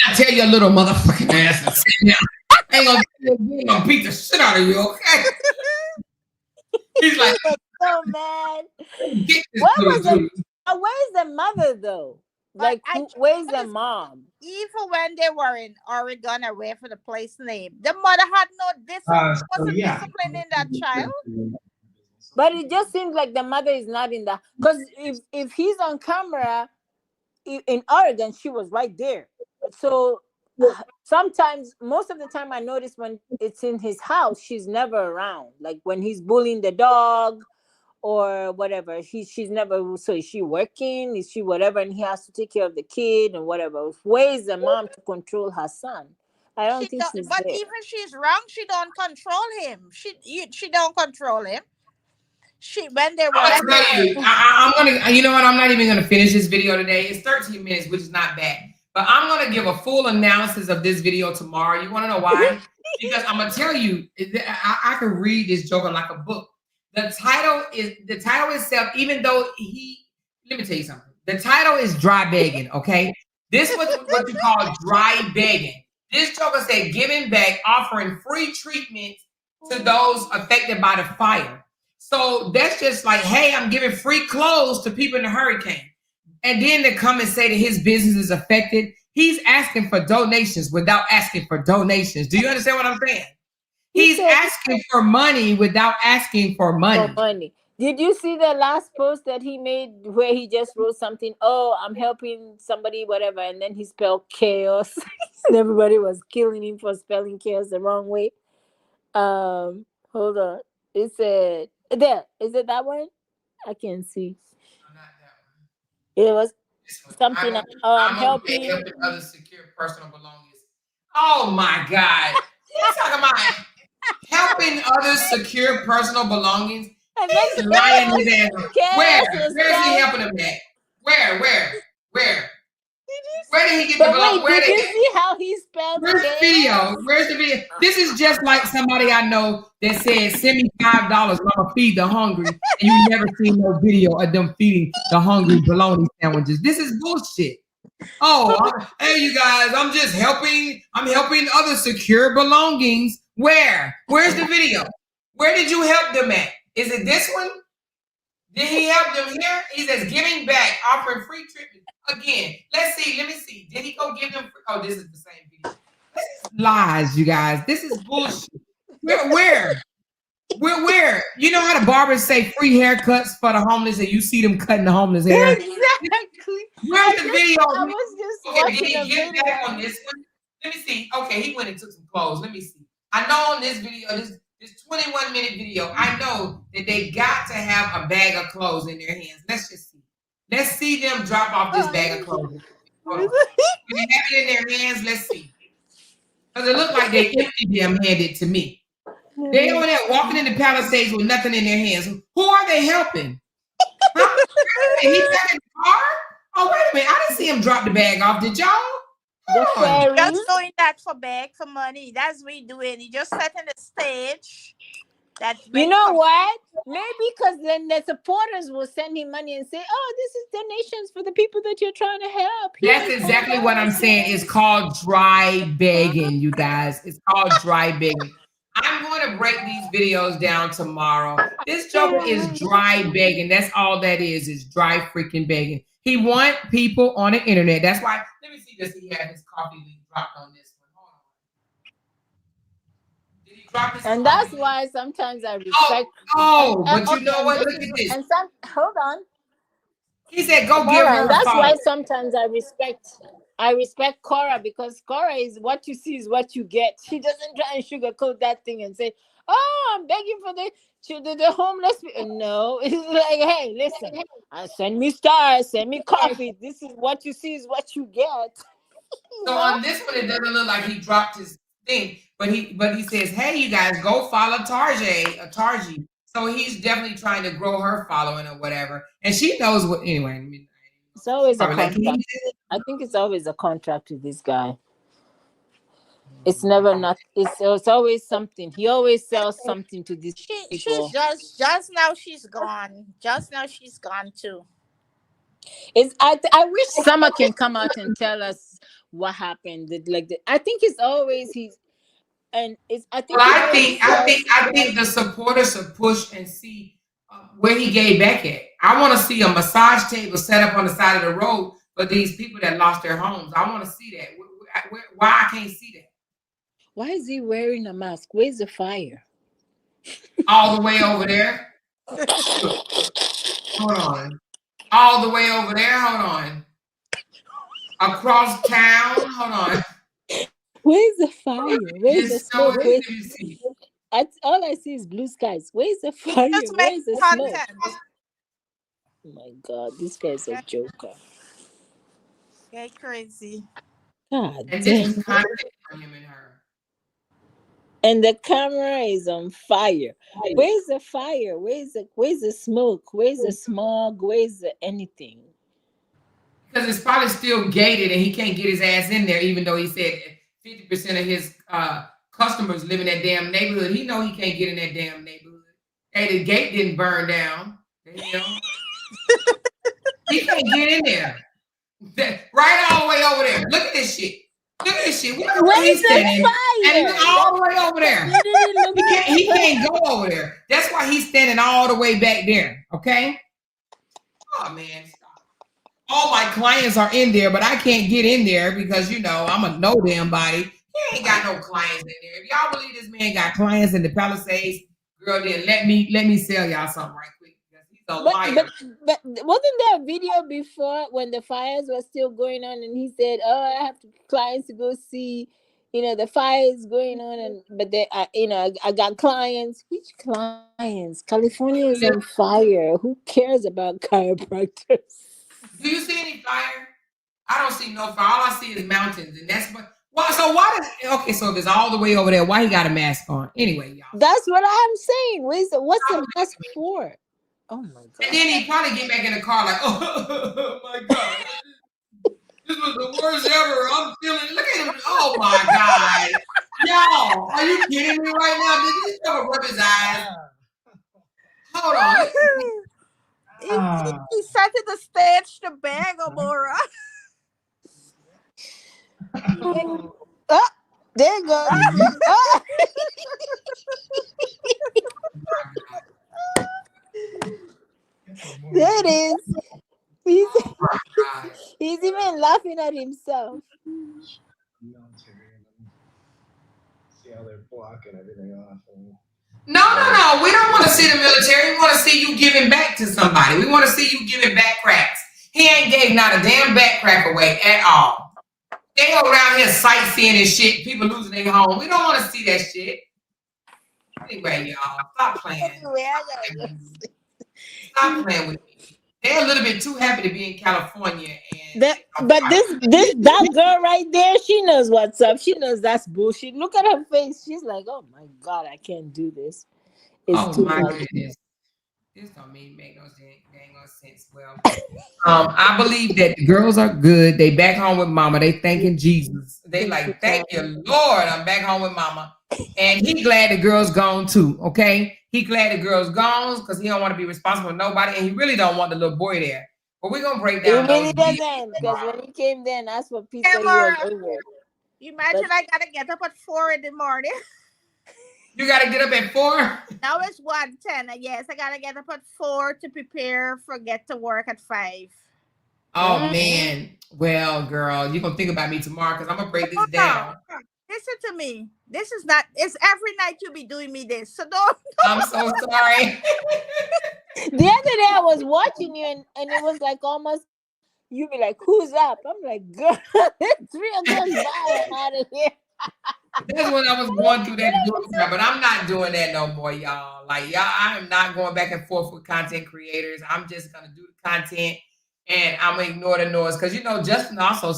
I tell your little motherfucking ass to sit down. I ain't gonna beat the shit out of you, okay? He's like, So mad. get this What little was the- dude. Where's the mother though? Like, where's the mom? Even when they were in Oregon or wherever the place name, the mother had no discipline. Wasn't disciplining that child. But it just seems like the mother is not in the, because if he's on camera in Oregon, she was right there. So sometimes, most of the time, I notice when it's in his house, she's never around. Like when he's bullying the dog or whatever, she's never. So is she working? Is she whatever? And he has to take care of the kid and whatever. Where is the mom to control her son? I don't think she's But there. even she's wrong, she don't control him. She don't control him. When they were. I'm gonna tell you, I'm gonna. You know what? I'm not even gonna finish this video today. It's 13 minutes, which is not bad. But I'm gonna give a full analysis of this video tomorrow. You want to know why? Because I'm gonna tell you, I can read this joker like a book. The title itself, even though let me tell you something. The title is dry begging. Okay, this is what you call dry begging. This joker said, giving back, offering free treatment to those affected by the fire. So that's just like, hey, I'm giving free clothes to people in the hurricane. And then to come and say that his business is affected, he's asking for donations without asking for donations. Do you understand what I'm saying? He's asking for money without asking for money. Did you see the last post that he made where he just wrote something? Oh, I'm helping somebody, whatever. And then he spelled chaos. And everybody was killing him for spelling chaos the wrong way. Hold on. It said, there. Is it that one? I can't see. No, not that one. It was something. I'm helping others secure personal belongings. Oh my God. You're talking about helping others secure personal belongings. And then He's lying his ass. Where is he helping them at? Where? Where did he get the belongings? Did you see how he spelled Where's the video? Where's the video? This is just like somebody I know that said, send me $5 and I'm gonna feed the hungry. And you never seen no video of them feeding the hungry bologna sandwiches. This is bullshit. Hey, you guys, I'm helping others secure belongings. Where's the video? Where did you help them at? Is it this one? Did he help them here? He says, giving back, offering free treatment. Again, let me see. Did he go give them free? Oh, this is the same video. This is lies, you guys. This is bullshit. Where? You know how the barbers say free haircuts for the homeless and you see them cutting the homeless hair? Exactly. Where's the video? I was just Okay, did watching he a get back video. on this one? Let me see. Okay, he went and took some clothes. Let me see. I know on this video, this 21-minute video, I know that they got to have a bag of clothes in their hands. Let's just see. Let's see them drop off this bag of clothes. Hold on. When they have it in their hands, let's see. Because it looked like they emptied them handed to me. They over there walking in the Palisades with nothing in their hands. Who are they helping? Huh? He back in the car? Oh, wait a minute. I didn't see him drop the bag off. Did y'all? Hold on. Just doing that for money. That's what he doing. He just setting the stage. You know what? Maybe because then the supporters will send him money and say, "Oh, this is donations for the people that you're trying to help." That's exactly what I'm saying. It's called dry begging, you guys. It's called dry begging. I'm going to break these videos down tomorrow. This joker is dry begging. That's all that is dry freaking begging. He want people on the internet. That's why. Let me see. Does he have his coffee link dropped on this one? Hold on. Did he drop his And coffee that's link? why sometimes I respect. But you know what? Look at this. And hold on. He said, "Go give her And a that's follow." why sometimes I respect Cora, because Cora is what you see is what you get. She doesn't try and sugarcoat that thing and say, "Oh, I'm begging for the homeless people." No, it's like, hey, listen, send me stars, send me coffee. This is what you see is what you get. So on this one, it doesn't look like he dropped his thing, but he says, "Hey, you guys, go follow Tarji." So he's definitely trying to grow her following or whatever, and she knows what. Anyway, I mean, It's always a probably like, contract. I think it's always a contract with this guy. It's never not. It's always something. He always sells something to these She's people. just now she's gone. Just now she's gone too. I wish Summer can come out and tell us what happened. I think it's always he's and it's. I think. Well, he I always think the supporters should push and see where he gave back at. I want to see a massage table set up on the side of the road for these people that lost their homes. I want to see that. Why I can't see that? Why is he wearing a mask? Where's the fire? All the way over there. Hold on. All the way over there. Hold on. Across town. Hold on. Where's the fire? Where's the Just show smoke? it. Let me see. All I see is blue skies. Where's the fire? Just make Where's the content. smoke? Oh my God, this guy's a joker. Okay, crazy. God And this damn. is content for him and her. And the camera is on fire. Where's the fire? Where's the smoke? Where's the smog? Where's the anything? Because it's probably still gated and he can't get his ass in there, even though he said 50% of his customers live in that damn neighborhood. He know he can't get in that damn neighborhood. Hey, the gate didn't burn down. The hell? He can't get in there. Right all the way over there. Look at this shit. Look at this shit. Where's he's standing? And look all the way over there. He can't go over there. That's why he's standing all the way back there. Okay? Oh man, stop. All my clients are in there, but I can't get in there because I'm a no damn body. He ain't got no clients in there. If y'all believe this man got clients in the Palisades, girl, then let me sell y'all something right quick. Because he's a liar. But wasn't there a video before when the fires were still going on and he said, "Oh, I have clients to go see, the fire is going on, but they, I got clients." Which clients? California is on fire. Who cares about chiropractors? Do you see any fire? I don't see no fire. All I see is mountains, and that's what. Why does? Okay, so if it's all the way over there, why he got a mask on? Anyway, y'all. That's what I'm saying. What's the mask for? Oh my God. And then he probably get back in the car like, oh my God, this was the worst ever. I'm feeling. Look at him. Oh my God, y'all, are you kidding me right now? Did he ever rub his eyes? Hold on. He set to the stage to beg Amora. Oh, there you go. There it is. He's even laughing at himself. Military. See how they're blocking everything off. No. We don't want to see the military. We want to see you giving back to somebody. We want to see you giving back cracks. He ain't gave not a damn back crack away at all. They go around here sightseeing and shit. People losing their home. We don't want to see that shit. Anyway, y'all, stop playing. Stop playing with me. They're a little bit too happy to be in California. That girl right there, she knows what's up. She knows that's bullshit. Look at her face. She's like, "Oh my God, I can't do this. It's too much." Goodness. This don't make no sense. Well, I believe that the girls are good. They back home with mama. They thanking Jesus. They like, thank you, Lord. I'm back home with mama. And he glad the girl's gone too. Okay, he glad the girl's gone because he don't want to be responsible for nobody, and he really don't want the little boy there. But we're gonna break down. He really doesn't, because when he came there and asked for pizza, he was over. You imagine I gotta get up at 4 in the morning. You gotta get up at 4. Now it's 1:10. Yes, I gotta get up at 4 to prepare for get to work at 5. Oh man. Well, girl, you're gonna think about me tomorrow because I'm gonna break this No, down. listen to me. This is not. It's every night you be doing me this. So don't. I'm so sorry. The other day I was watching you and it was like almost you be like, who's up? I'm like, girl, 3 o'clock by, I'm out of here. That's when I was going through that group chat, but I'm not doing that no more, y'all. Like, y'all, I am not going back and forth with content creators. I'm just gonna do the content and I'm gonna ignore the noise because you know Justin also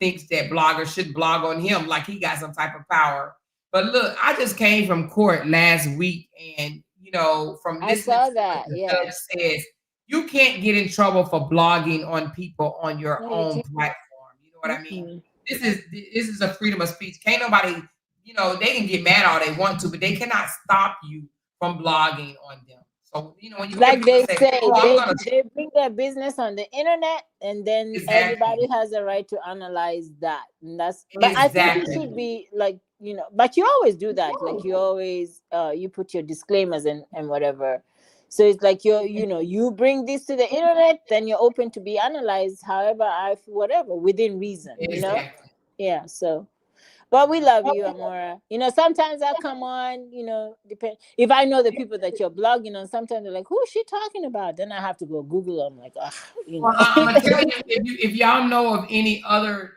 thinks that bloggers should blog on him like he got some type of power. But look, I just came from court last week, and you know, from I listening saw to that, what the yeah. judge says, you can't get in trouble for blogging on people on your No, you own can't. platform. You know what I mean? Mhm. This is a freedom of speech. Can't nobody, you know, they can get mad all they want to, but they cannot stop you from blogging on them. So, you know, when you hear Like people they say, say, "Oh, I'm gonna," they bring their business on the internet, and then everybody exactly, has a right to analyze that. And that's, but I think it should exactly, be like, you know, but you always do that. Like you always, you put your disclaimers and whatever. So it's like you know, you bring this to the internet, then you're open to be analyzed, however, whatever within reason. You know, exactly. yeah. So. But we love you, Amora. You know, sometimes I come on, you know, depend if I know the people that you're blogging on, sometimes they're like, who's she talking about? Then I have to go Google them, like, you Well, know. I'm gonna tell you if y'all know of any other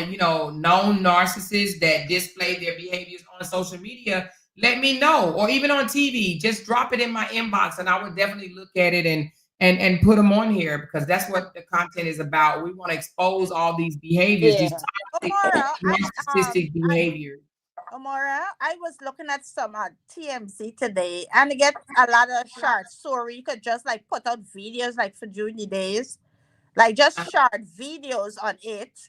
you know known narcissists that display their behaviors on social media, let me know, or even on TV. Just drop it in my inbox, and I would definitely look at it and put them on here because that's what the content is about. We want to expose all these behaviors, these Yeah. toxic, Omora, narcissistic behaviors. Omora, I was looking at some TMZ today, and they get a lot of short story. You could just like put out videos like for during the days, like just Uh, short videos on it.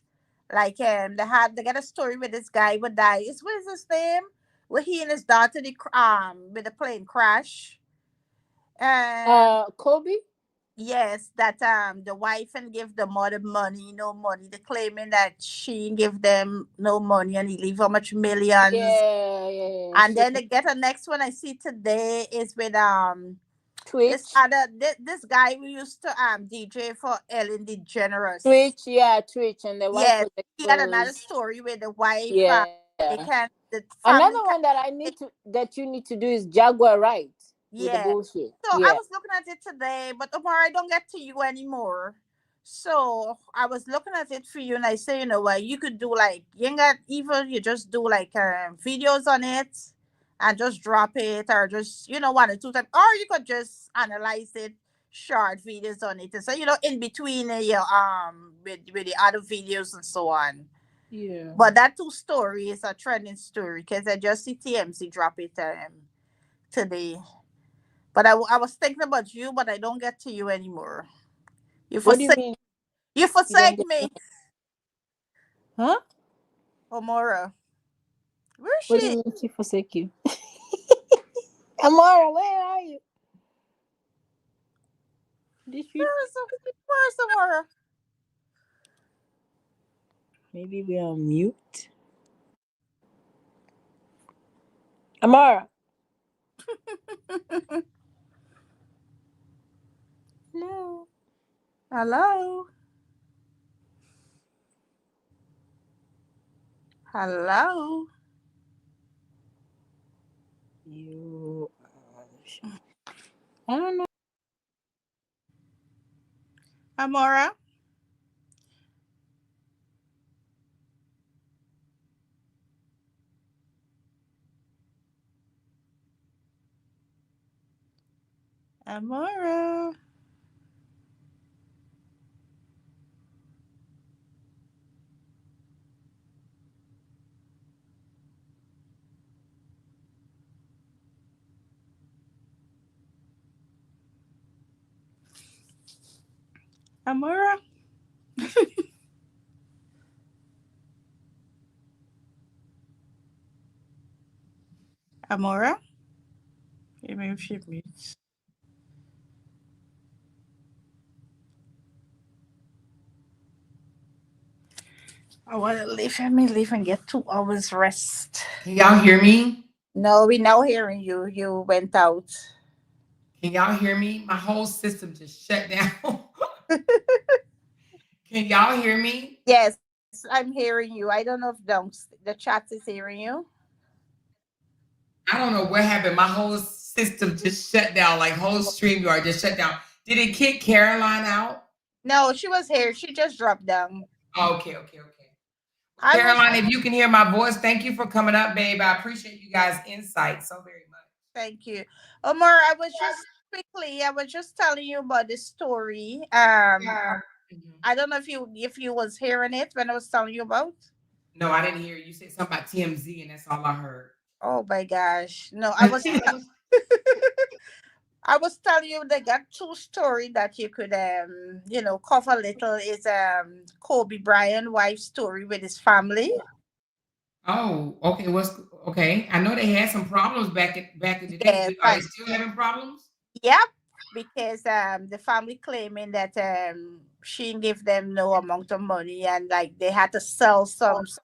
Like they got a story with this guy would die. What is his name? Where he and his daughter with a plane crash. And Kobe? yes, that the wife and give the mother money, no money. They claiming that she give them no money and he leave how much millions. Yeah. And then they get a next one I see today is with Twitch. this guy who used to DJ for Ellen DeGeneres. Twitch, and the wife Yes, was he had another exposed. story with the wife. Yeah. They can the family Another can one that you need to do is Jaguar Right with the yeah. bullshit. So I Yeah. was looking at it today, but Omar, I don't get to you anymore. So I was looking at it for you, and I say, you know what, you could do like you ain't got even you just do like videos on it, and just drop it, or just 1 or 2 times, or you could just analyze it, short videos on it, and so in between with the other videos and so on. Yeah. But that two story is a trending story because I just see TMC drop it today. But I was thinking about you, but I don't get to you anymore. You What do you forsake mean you you forsake don't get me, huh? Omora. Where is What do you she? mean she forsake you? Amara, where are you? Did she Where's Omora? maybe we're on mute? Amara. No. Hello. Hello. You I don't know. Amora. Amora. Amora. Amora. Give me a few minutes. I want to leave. Let me leave and get 2 hours rest. Can y'all hear me? No, we now hearing you. You went out. Can y'all hear me? My whole system just shut down. Can y'all hear me? Yes, I'm hearing you. I don't know if the chat is hearing you. I don't know what happened. My whole system just shut down, like whole StreamYard just shut down. Did it kick Caroline out? No, she was here. She just dropped down. Oh, okay. I was Caroline, if you can hear my voice, thank you for coming up, babe. I appreciate you guys' insight so very much. Thank you. Omar, I was just telling you about the story. I don't know if you was hearing it when I was telling you about. No, I didn't hear you say something about TMZ, and that's all I heard. Oh my gosh. No, I was I was telling you they got two story that you could cover a little is Kobe Bryant wife story with his family. Oh, okay. Okay? I know they had some problems back in the Yeah, day. Are they still having problems? Yep, because the family claiming that she didn't give them no amount of money and like they had to sell some for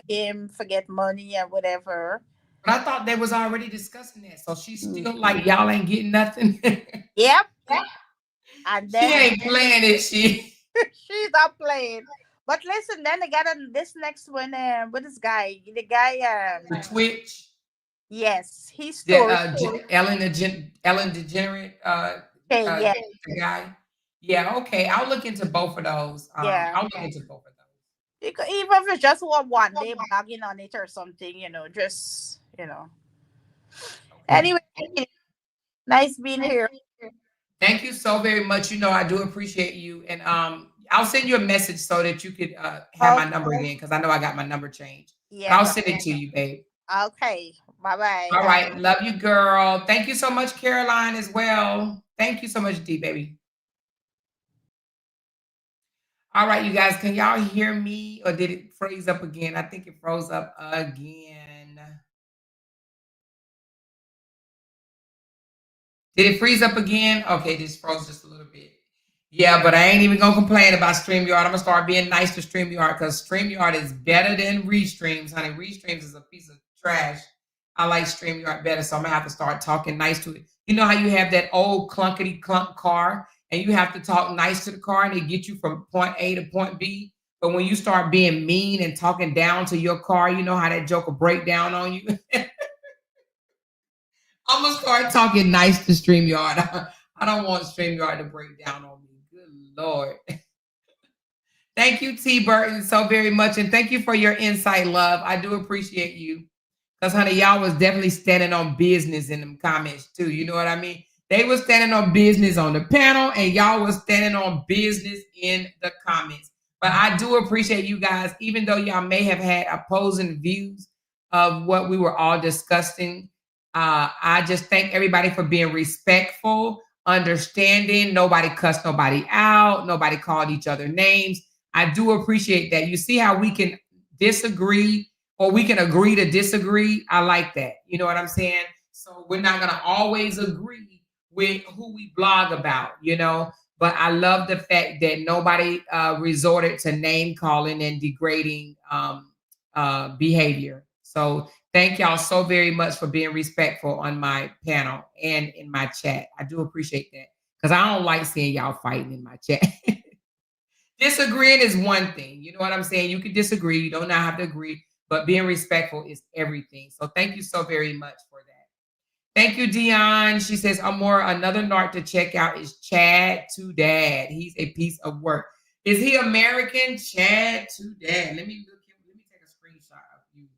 him for get money and whatever. But I thought they was already discussing that. So she's still like, y'all ain't getting nothing. Yep. And She then ain't playing it, she. she's not playing. But listen, then they got this next one with this guy. The guy The Twitch. yes, he's Yeah, story. Ellen DeGenerate, Okay, yeah. the guy. Yeah, okay. I'll look into both of those. Yeah. I'll look into both of those. Even if it's just one day blogging on it or something, just Okay. Anyway, nice being here. Thank you so very much. I do appreciate you. And I'll send you a message so that you could have my number again because I know I got my number changed. Yeah. I'll send it to you, babe. Okay. Bye-bye. All right. Love you, girl. Thank you so much, Caroline, as well. Thank you so much, D, baby. All right, you guys. Can y'all hear me or did it freeze up again? I think it froze up again. Did it freeze up again? Okay, this froze just a little bit. Yeah, but I ain't even gonna complain about StreamYard. I'm gonna start being nice to StreamYard because StreamYard is better than Restreams, honey. Restreams is a piece of trash. I like StreamYard better, so I'm gonna have to start talking nice to it. You know how you have that old clunkety clunk car and you have to talk nice to the car and they get you from point A to point B. But when you start being mean and talking down to your car, you know how that joke will break down on you. I'm gonna start talking nice to StreamYard. I don't want StreamYard to break down on me. Good Lord. Thank you, T. Burton, so very much. And thank you for your insight, love. I do appreciate you. Because, honey, y'all was definitely standing on business in them comments, too. You know what I mean? They were standing on business on the panel, and y'all was standing on business in the comments. But I do appreciate you guys, even though y'all may have had opposing views of what we were all discussing. I just thank everybody for being respectful, understanding. Nobody cussed nobody out. Nobody called each other names. I do appreciate that. You see how we can disagree or we can agree to disagree. I like that. You know what I'm saying? So we're not going to always agree with who we blog about, but I love the fact that nobody resorted to name calling and degrading behavior. So thank y'all so very much for being respectful on my panel and in my chat. I do appreciate that because I don't like seeing y'all fighting in my chat. Disagreeing is one thing. You know what I'm saying? You can disagree. You don't have to agree, but being respectful is everything. So thank you so very much for that. Thank you, Dion. She says, Amor, another narc to check out is Chad to Dad. He's a piece of work. Is he American? Chad to Dad. Let me take a screenshot of you.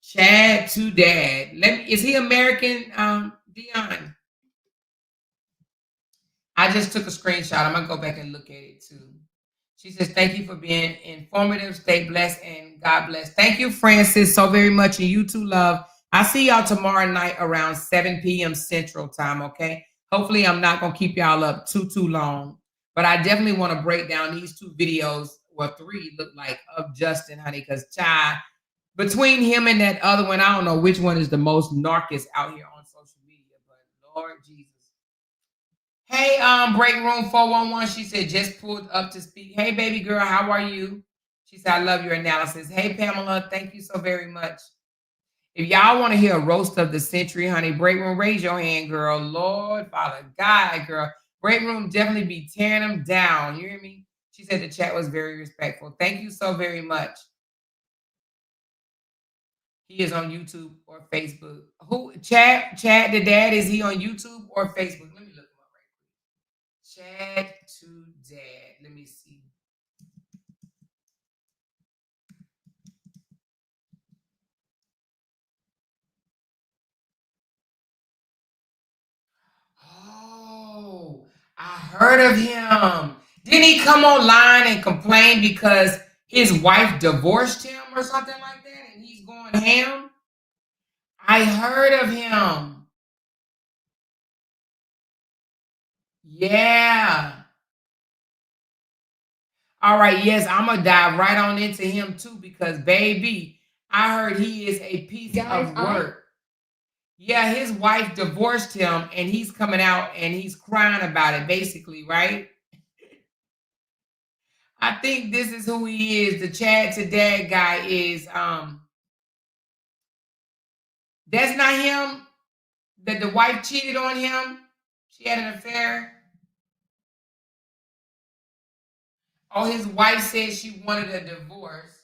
Chad to Dad. Is he American, Dion? I just took a screenshot. I'm going to go back and look at it too. She says, thank you for being informative. Stay blessed and God bless. Thank you, Francis, so very much. And you too, love. I'll see y'all tomorrow night around 7 p.m. Central Time, okay? Hopefully, I'm not going to keep y'all up too long. But I definitely want to break down these 2 videos, well, 3 look like, of Justin, honey, because between him and that other one, I don't know which one is the most narcissist out here on social media, but Lord Jesus. Hey, Break Room 411, she said, just pulled up to speak. Hey, baby girl, how are you? She said, I love your analysis. Hey, Pamela, thank you so very much. If y'all want to hear a roast of the century, honey, break room, raise your hand, girl. Lord, Father, God, girl. Break room definitely be tearing them down. You hear me? She said the chat was very respectful. Thank you so very much. He is on YouTube or Facebook. Who Chad the dad, is he on YouTube or Facebook? Let me look him up right quick. Chad to dad. Let me see. Oh, I heard of him. Didn't he come online and complain because his wife divorced him or something like that and he's going ham? I heard of him. Yeah. All right, yes, I'm gonna dive right on into him too because baby, I heard he is a piece of work. Yeah, his wife divorced him and he's coming out and he's crying about it, basically, right? I think this is who he is. The Chad to Dad guy is that's not him. That the wife cheated on him. She had an affair. Oh, his wife said she wanted a divorce.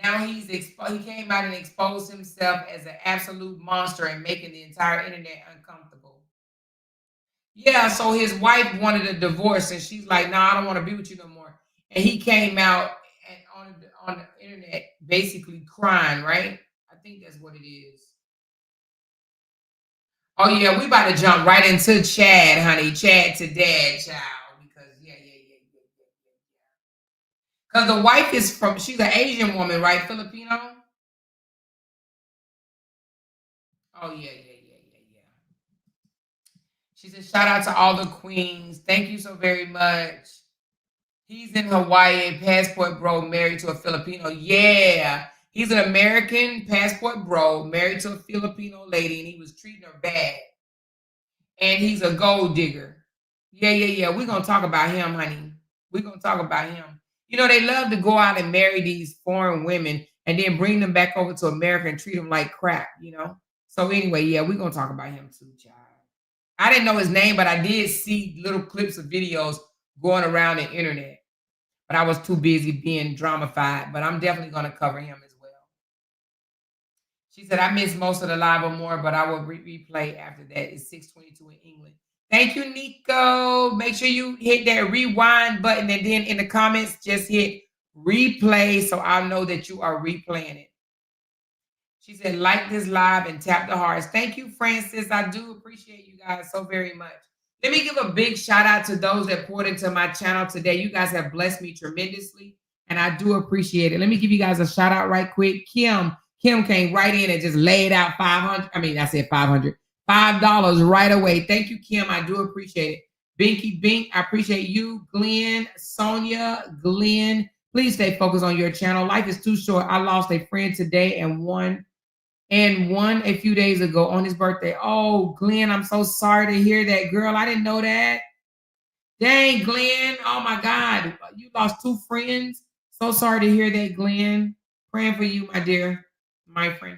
Now he came out and exposed himself as an absolute monster and making the entire internet uncomfortable. Yeah, so his wife wanted a divorce and she's like, "No, I don't want to be with you no more." And he came out and on the internet basically crying, right? I think that's what it is. Oh yeah, we about to jump right into Chad, honey. Chad to Dad, child. Because yeah. Because the wife is she's an Asian woman, right? Filipino? Oh yeah. She said, shout out to all the queens. Thank you so very much. He's in Hawaii, passport bro, married to a Filipino. Yeah. He's an American passport bro, married to a Filipino lady, and he was treating her bad. And he's a gold digger. Yeah. We're going to talk about him, honey. We're going to talk about him. You know, they love to go out and marry these foreign women and then bring them back over to America and treat them like crap, you know? So anyway, yeah, we're going to talk about him too, child. I didn't know his name, but I did see little clips of videos going around the internet. But I was too busy being dramified. But I'm definitely going to cover him as well. She said, I missed most of the live or more, but I will replay after that. It's 6:22 in England. Thank you, Nico. Make sure you hit that rewind button and then in the comments, just hit replay so I'll know that you are replaying it. She said, like this live and tap the hearts. Thank you, Francis. I do appreciate you guys so very much. Let me give a big shout out to those that poured into my channel today. You guys have blessed me tremendously, and I do appreciate it. Let me give you guys a shout out right quick. Kim came right in and just laid out $500 right away. Thank you, Kim. I do appreciate it. Binky Bink, I appreciate you. Glenn, Sonia, Glenn, please stay focused on your channel. Life is too short. I lost a friend today and one a few days ago on his birthday. Oh, Glenn, I'm so sorry to hear that, girl. I didn't know that. Dang, Glenn. Oh, my God. You lost two friends. So sorry to hear that, Glenn. Praying for you, my dear, my friend.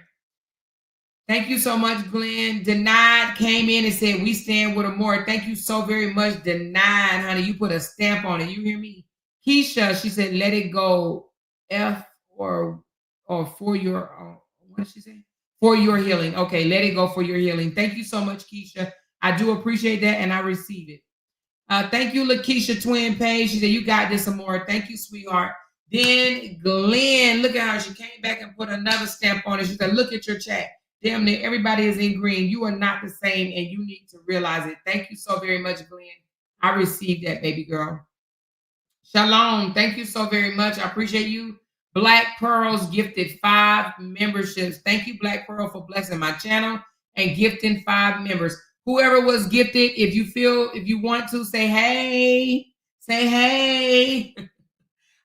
Thank you so much, Glenn. Denied came in and said, we stand with Amore. Thank you so very much, Denied, honey. You put a stamp on it. You hear me? Keisha, she said, let it go. F or for your, what did she say? For your healing. Okay, let it go for your healing. Thank you so much, Keisha. I do appreciate that, and I receive it. Thank you, Lakeisha Twin Page. She said, you got this, Amore. Thank you, sweetheart. Then Glenn, look at how she came back and put another stamp on it. She said, look at your chat. Damn near everybody is in green. You are not the same, and you need to realize it. Thank you so very much, Glenn. I received that, baby girl. Shalom. Thank you so very much. I appreciate you. Black Pearls gifted 5 memberships. Thank you, Black Pearl, for blessing my channel and gifting 5 members. Whoever was gifted, if you want to, say hey. Say hey.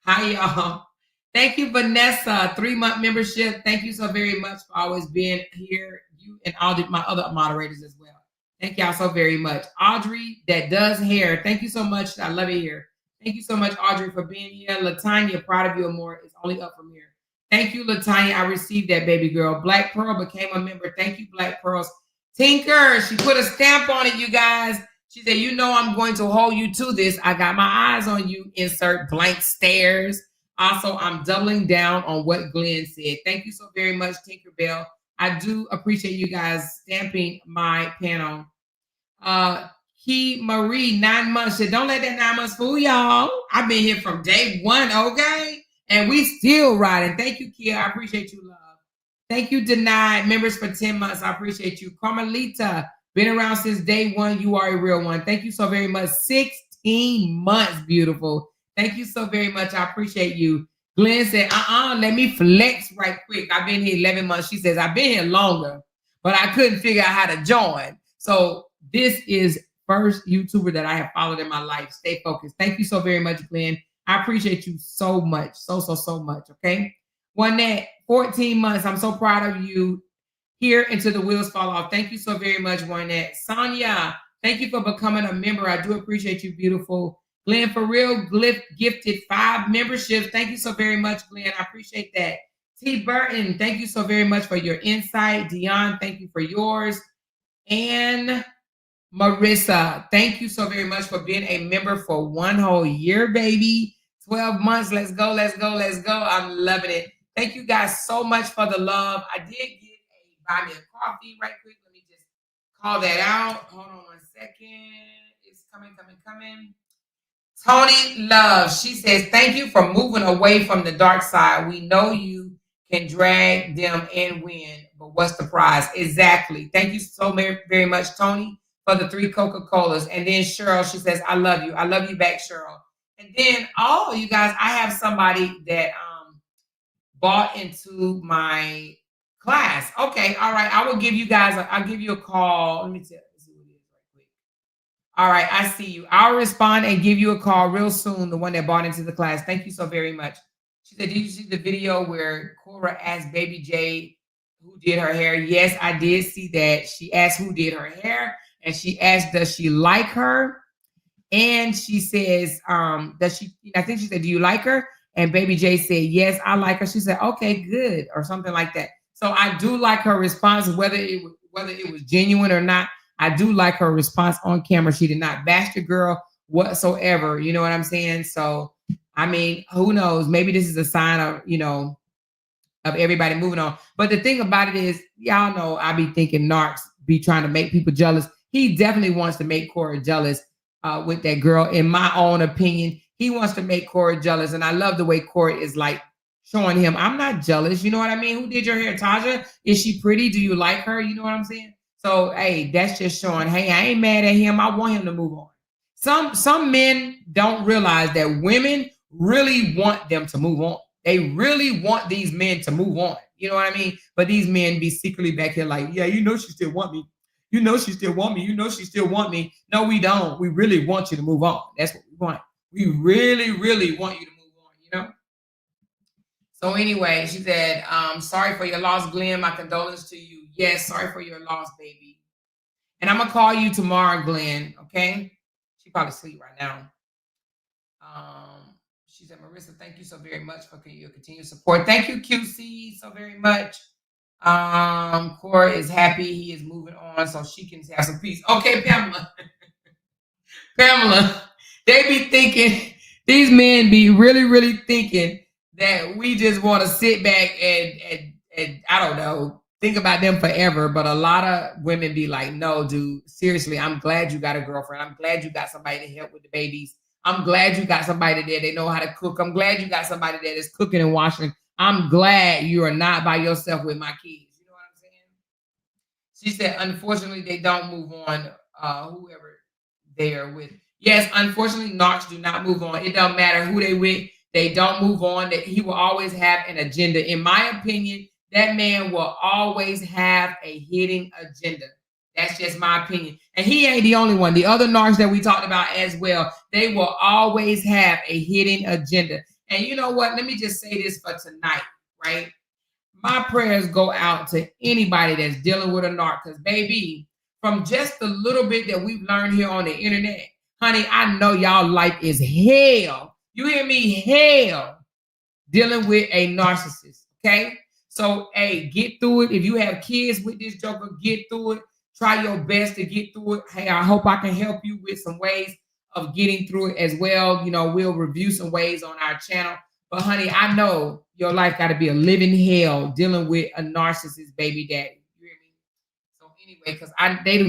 Hi, y'all. Thank you, Vanessa, 3-month membership. Thank you so very much for always being here. You and all my other moderators as well. Thank y'all so very much. Audrey, that does hair. Thank you so much. I love it here. Thank you so much, Audrey, for being here. Latanya, proud of you, Amore. It's only up from here. Thank you, Latanya. I received that, baby girl. Black Pearl became a member. Thank you, Black Pearls. Tinker, she put a stamp on it, you guys. She said, you know I'm going to hold you to this. I got my eyes on you. Insert blank stares. Also, I'm doubling down on what Glenn said. Thank you so very much, Tinkerbell. I do appreciate you guys stamping my panel. Key Marie, 9 months. Said, don't let that 9 months fool y'all. I've been here from day one, okay? And we still riding. Thank you, Kia. I appreciate you, love. Thank you, Denied. Members for 10 months. I appreciate you. Carmelita, been around since day one. You are a real one. Thank you so very much. 16 months, beautiful. Thank you so very much. I appreciate you. Glenn said, let me flex right quick. I've been here 11 months. She says, I've been here longer, but I couldn't figure out how to join. So this is first YouTuber that I have followed in my life. Stay focused. Thank you so very much, Glenn. I appreciate you so much. So much. Okay. Juanette, 14 months. I'm so proud of you. Here until the wheels fall off. Thank you so very much, Juanette. Sonia, thank you for becoming a member. I do appreciate you, beautiful. Glenn, for real, gifted 5 memberships. Thank you so very much, Glenn. I appreciate that. T. Burton, thank you so very much for your insight. Dion, thank you for yours. And Marissa, thank you so very much for being a member for 1 whole year, baby. 12 months. Let's go, let's go, let's go. I'm loving it. Thank you guys so much for the love. I did get a buy me a coffee right quick. Let me just call that out. Hold on 1 second. It's coming. Tony Love, she says, thank you for moving away from the dark side. We know you can drag them and win, but what's the prize? Exactly. Thank you so very much, Tony, for the 3 Coca-Colas. And then Cheryl, she says, I love you. I love you back, Cheryl. And then all of you guys, I have somebody that bought into my class. Okay, all right. I will give you guys, I'll give you a call. Let me tell you. All right, I see you. I'll respond and give you a call real soon, the one that bought into the class. Thank you so very much. She said, did you see the video where Cora asked Baby J who did her hair? Yes, I did see that. She asked who did her hair, and she asked, does she like her? And she says, does she, I think she said, do you like her? And Baby J said, yes, I like her. She said, okay, good, or something like that. So I do like her response, whether it was genuine or not. I do like her response on camera. She did not bash the girl whatsoever. You know what I'm saying? So, I mean, who knows? Maybe this is a sign of, of everybody moving on. But the thing about it is, y'all know I be thinking Narcs be trying to make people jealous. He definitely wants to make Cora jealous with that girl. In my own opinion, he wants to make Cora jealous. And I love the way Cora is like showing him, I'm not jealous. You know what I mean? Who did your hair? Taja? Is she pretty? Do you like her? You know what I'm saying? So, hey, that's just showing, hey, I ain't mad at him. I want him to move on. Some men don't realize that women really want them to move on. They really want these men to move on. You know what I mean? But these men be secretly back here like, yeah, you know she still want me. You know she still want me. You know she still want me. No, we don't. We really want you to move on. That's what we want. We really, really want you to move on, you know? So anyway, she said, sorry for your loss, Glenn. My condolences to you. Yes, sorry for your loss, baby. And I'm going to call you tomorrow, Glenn, okay? She probably asleep right now. She said, Marissa, thank you so very much for your continued support. Thank you, QC, so very much. Cora is happy. He is moving on so she can have some peace. Okay, Pamela. Pamela, they be thinking, these men be really, really thinking that we just want to sit back and I don't know, think about them forever. But a lot of women be like, no, dude, seriously, I'm glad you got a girlfriend. I'm glad you got somebody to help with the babies. I'm glad you got somebody there that know how to cook. I'm glad you got somebody that is cooking and washing. I'm glad you are not by yourself with my kids. You know what I'm saying? She said, unfortunately, they don't move on, whoever they are with. Yes, unfortunately, Narcs do not move on. It doesn't matter who they with. They don't move on. That he will always have an agenda. In my opinion, that man will always have a hidden agenda. That's just my opinion. And he ain't the only one. The other Narcs that we talked about as well, they will always have a hidden agenda. And you know what? Let me just say this for tonight, right? My prayers go out to anybody that's dealing with a narc. Because, baby, from just the little bit that we've learned here on the internet, honey, I know y'all life is hell. You hear me? Hell dealing with a narcissist, Okay? So, hey, get through it. If you have kids with this joker, get through it. Try your best to get through it. Hey, I hope I can help you with some ways of getting through it as well. You know, we'll review some ways on our channel. But honey, I know your life got to be a living hell dealing with a narcissist baby daddy. You hear me? So anyway, because they do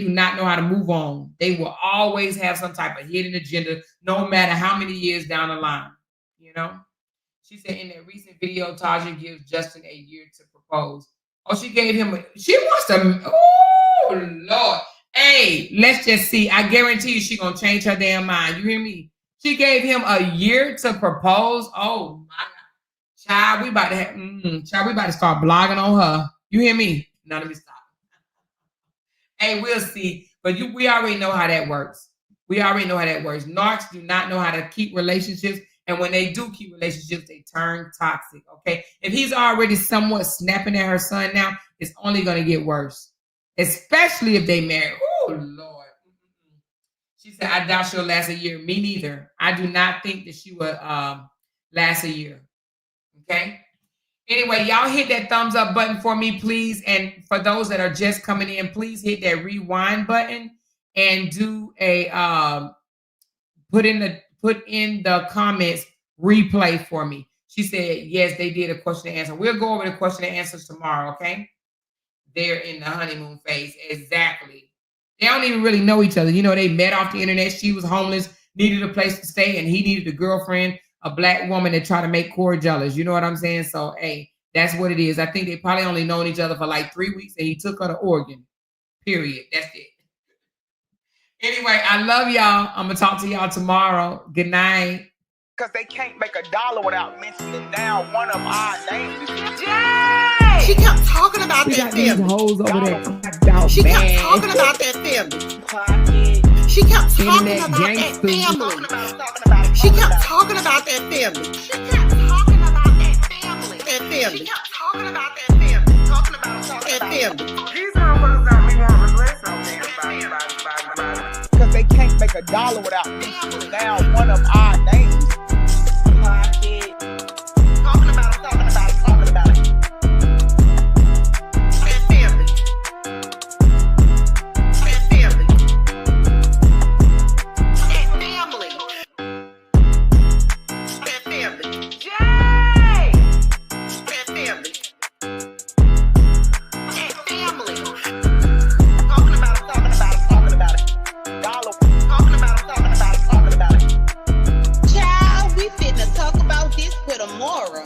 not know how to move on. They will always have some type of hidden agenda, no matter how many years down the line. You know? She said in that recent video, Taja gives Justin a year to propose. Oh, she gave him she wants to, oh Lord. Hey, let's just see. I guarantee you she's gonna change her damn mind. You hear me? She gave him a year to propose. Oh my God. Child, we about to start blogging on her. You hear me? Now let me stop. Hey, we'll see. But we already know how that works. We already know how that works. Narcs do not know how to keep relationships. And when they do keep relationships, they turn toxic, okay? If he's already somewhat snapping at her son now, it's only going to get worse, especially if they marry. Oh, Lord. She said, I doubt she'll last a year. Me neither. I do not think that she would last a year, okay? Anyway, y'all hit that thumbs up button for me, please. And for those that are just coming in, please hit that rewind button and do a put in the comments replay for me. She said, yes, they did a question and answer. We'll go over the question and answers tomorrow, okay? They're in the honeymoon phase. Exactly. They don't even really know each other. You know, they met off the internet. She was homeless, needed a place to stay, and he needed a girlfriend, a black woman that tried to make Corey jealous. You know what I'm saying? So, hey, that's what it is. I think they probably only known each other for like 3 weeks, and he took her to Oregon. Period. That's it. Anyway, I love y'all. I'm going to talk to y'all tomorrow. Good night. Because they can't make $1 without mentioning down one of our names. Jay! She kept talking about We that got these family. hoes over there. She kept talking about that family. She kept talking Internet about that gangsters. family. She kept talking about that family. She kept talking about that family. That family. She kept talking about that family. Talking about that family. These motherfuckers don't be wanting to bless no damn body. Because they can't make $1 without mentioning down one of our names. Talking about it. That family. That family. That family. Jay! That family. That family. Talking about it. Talking about it. Talking about it. Child, we finna talk about this with Amora.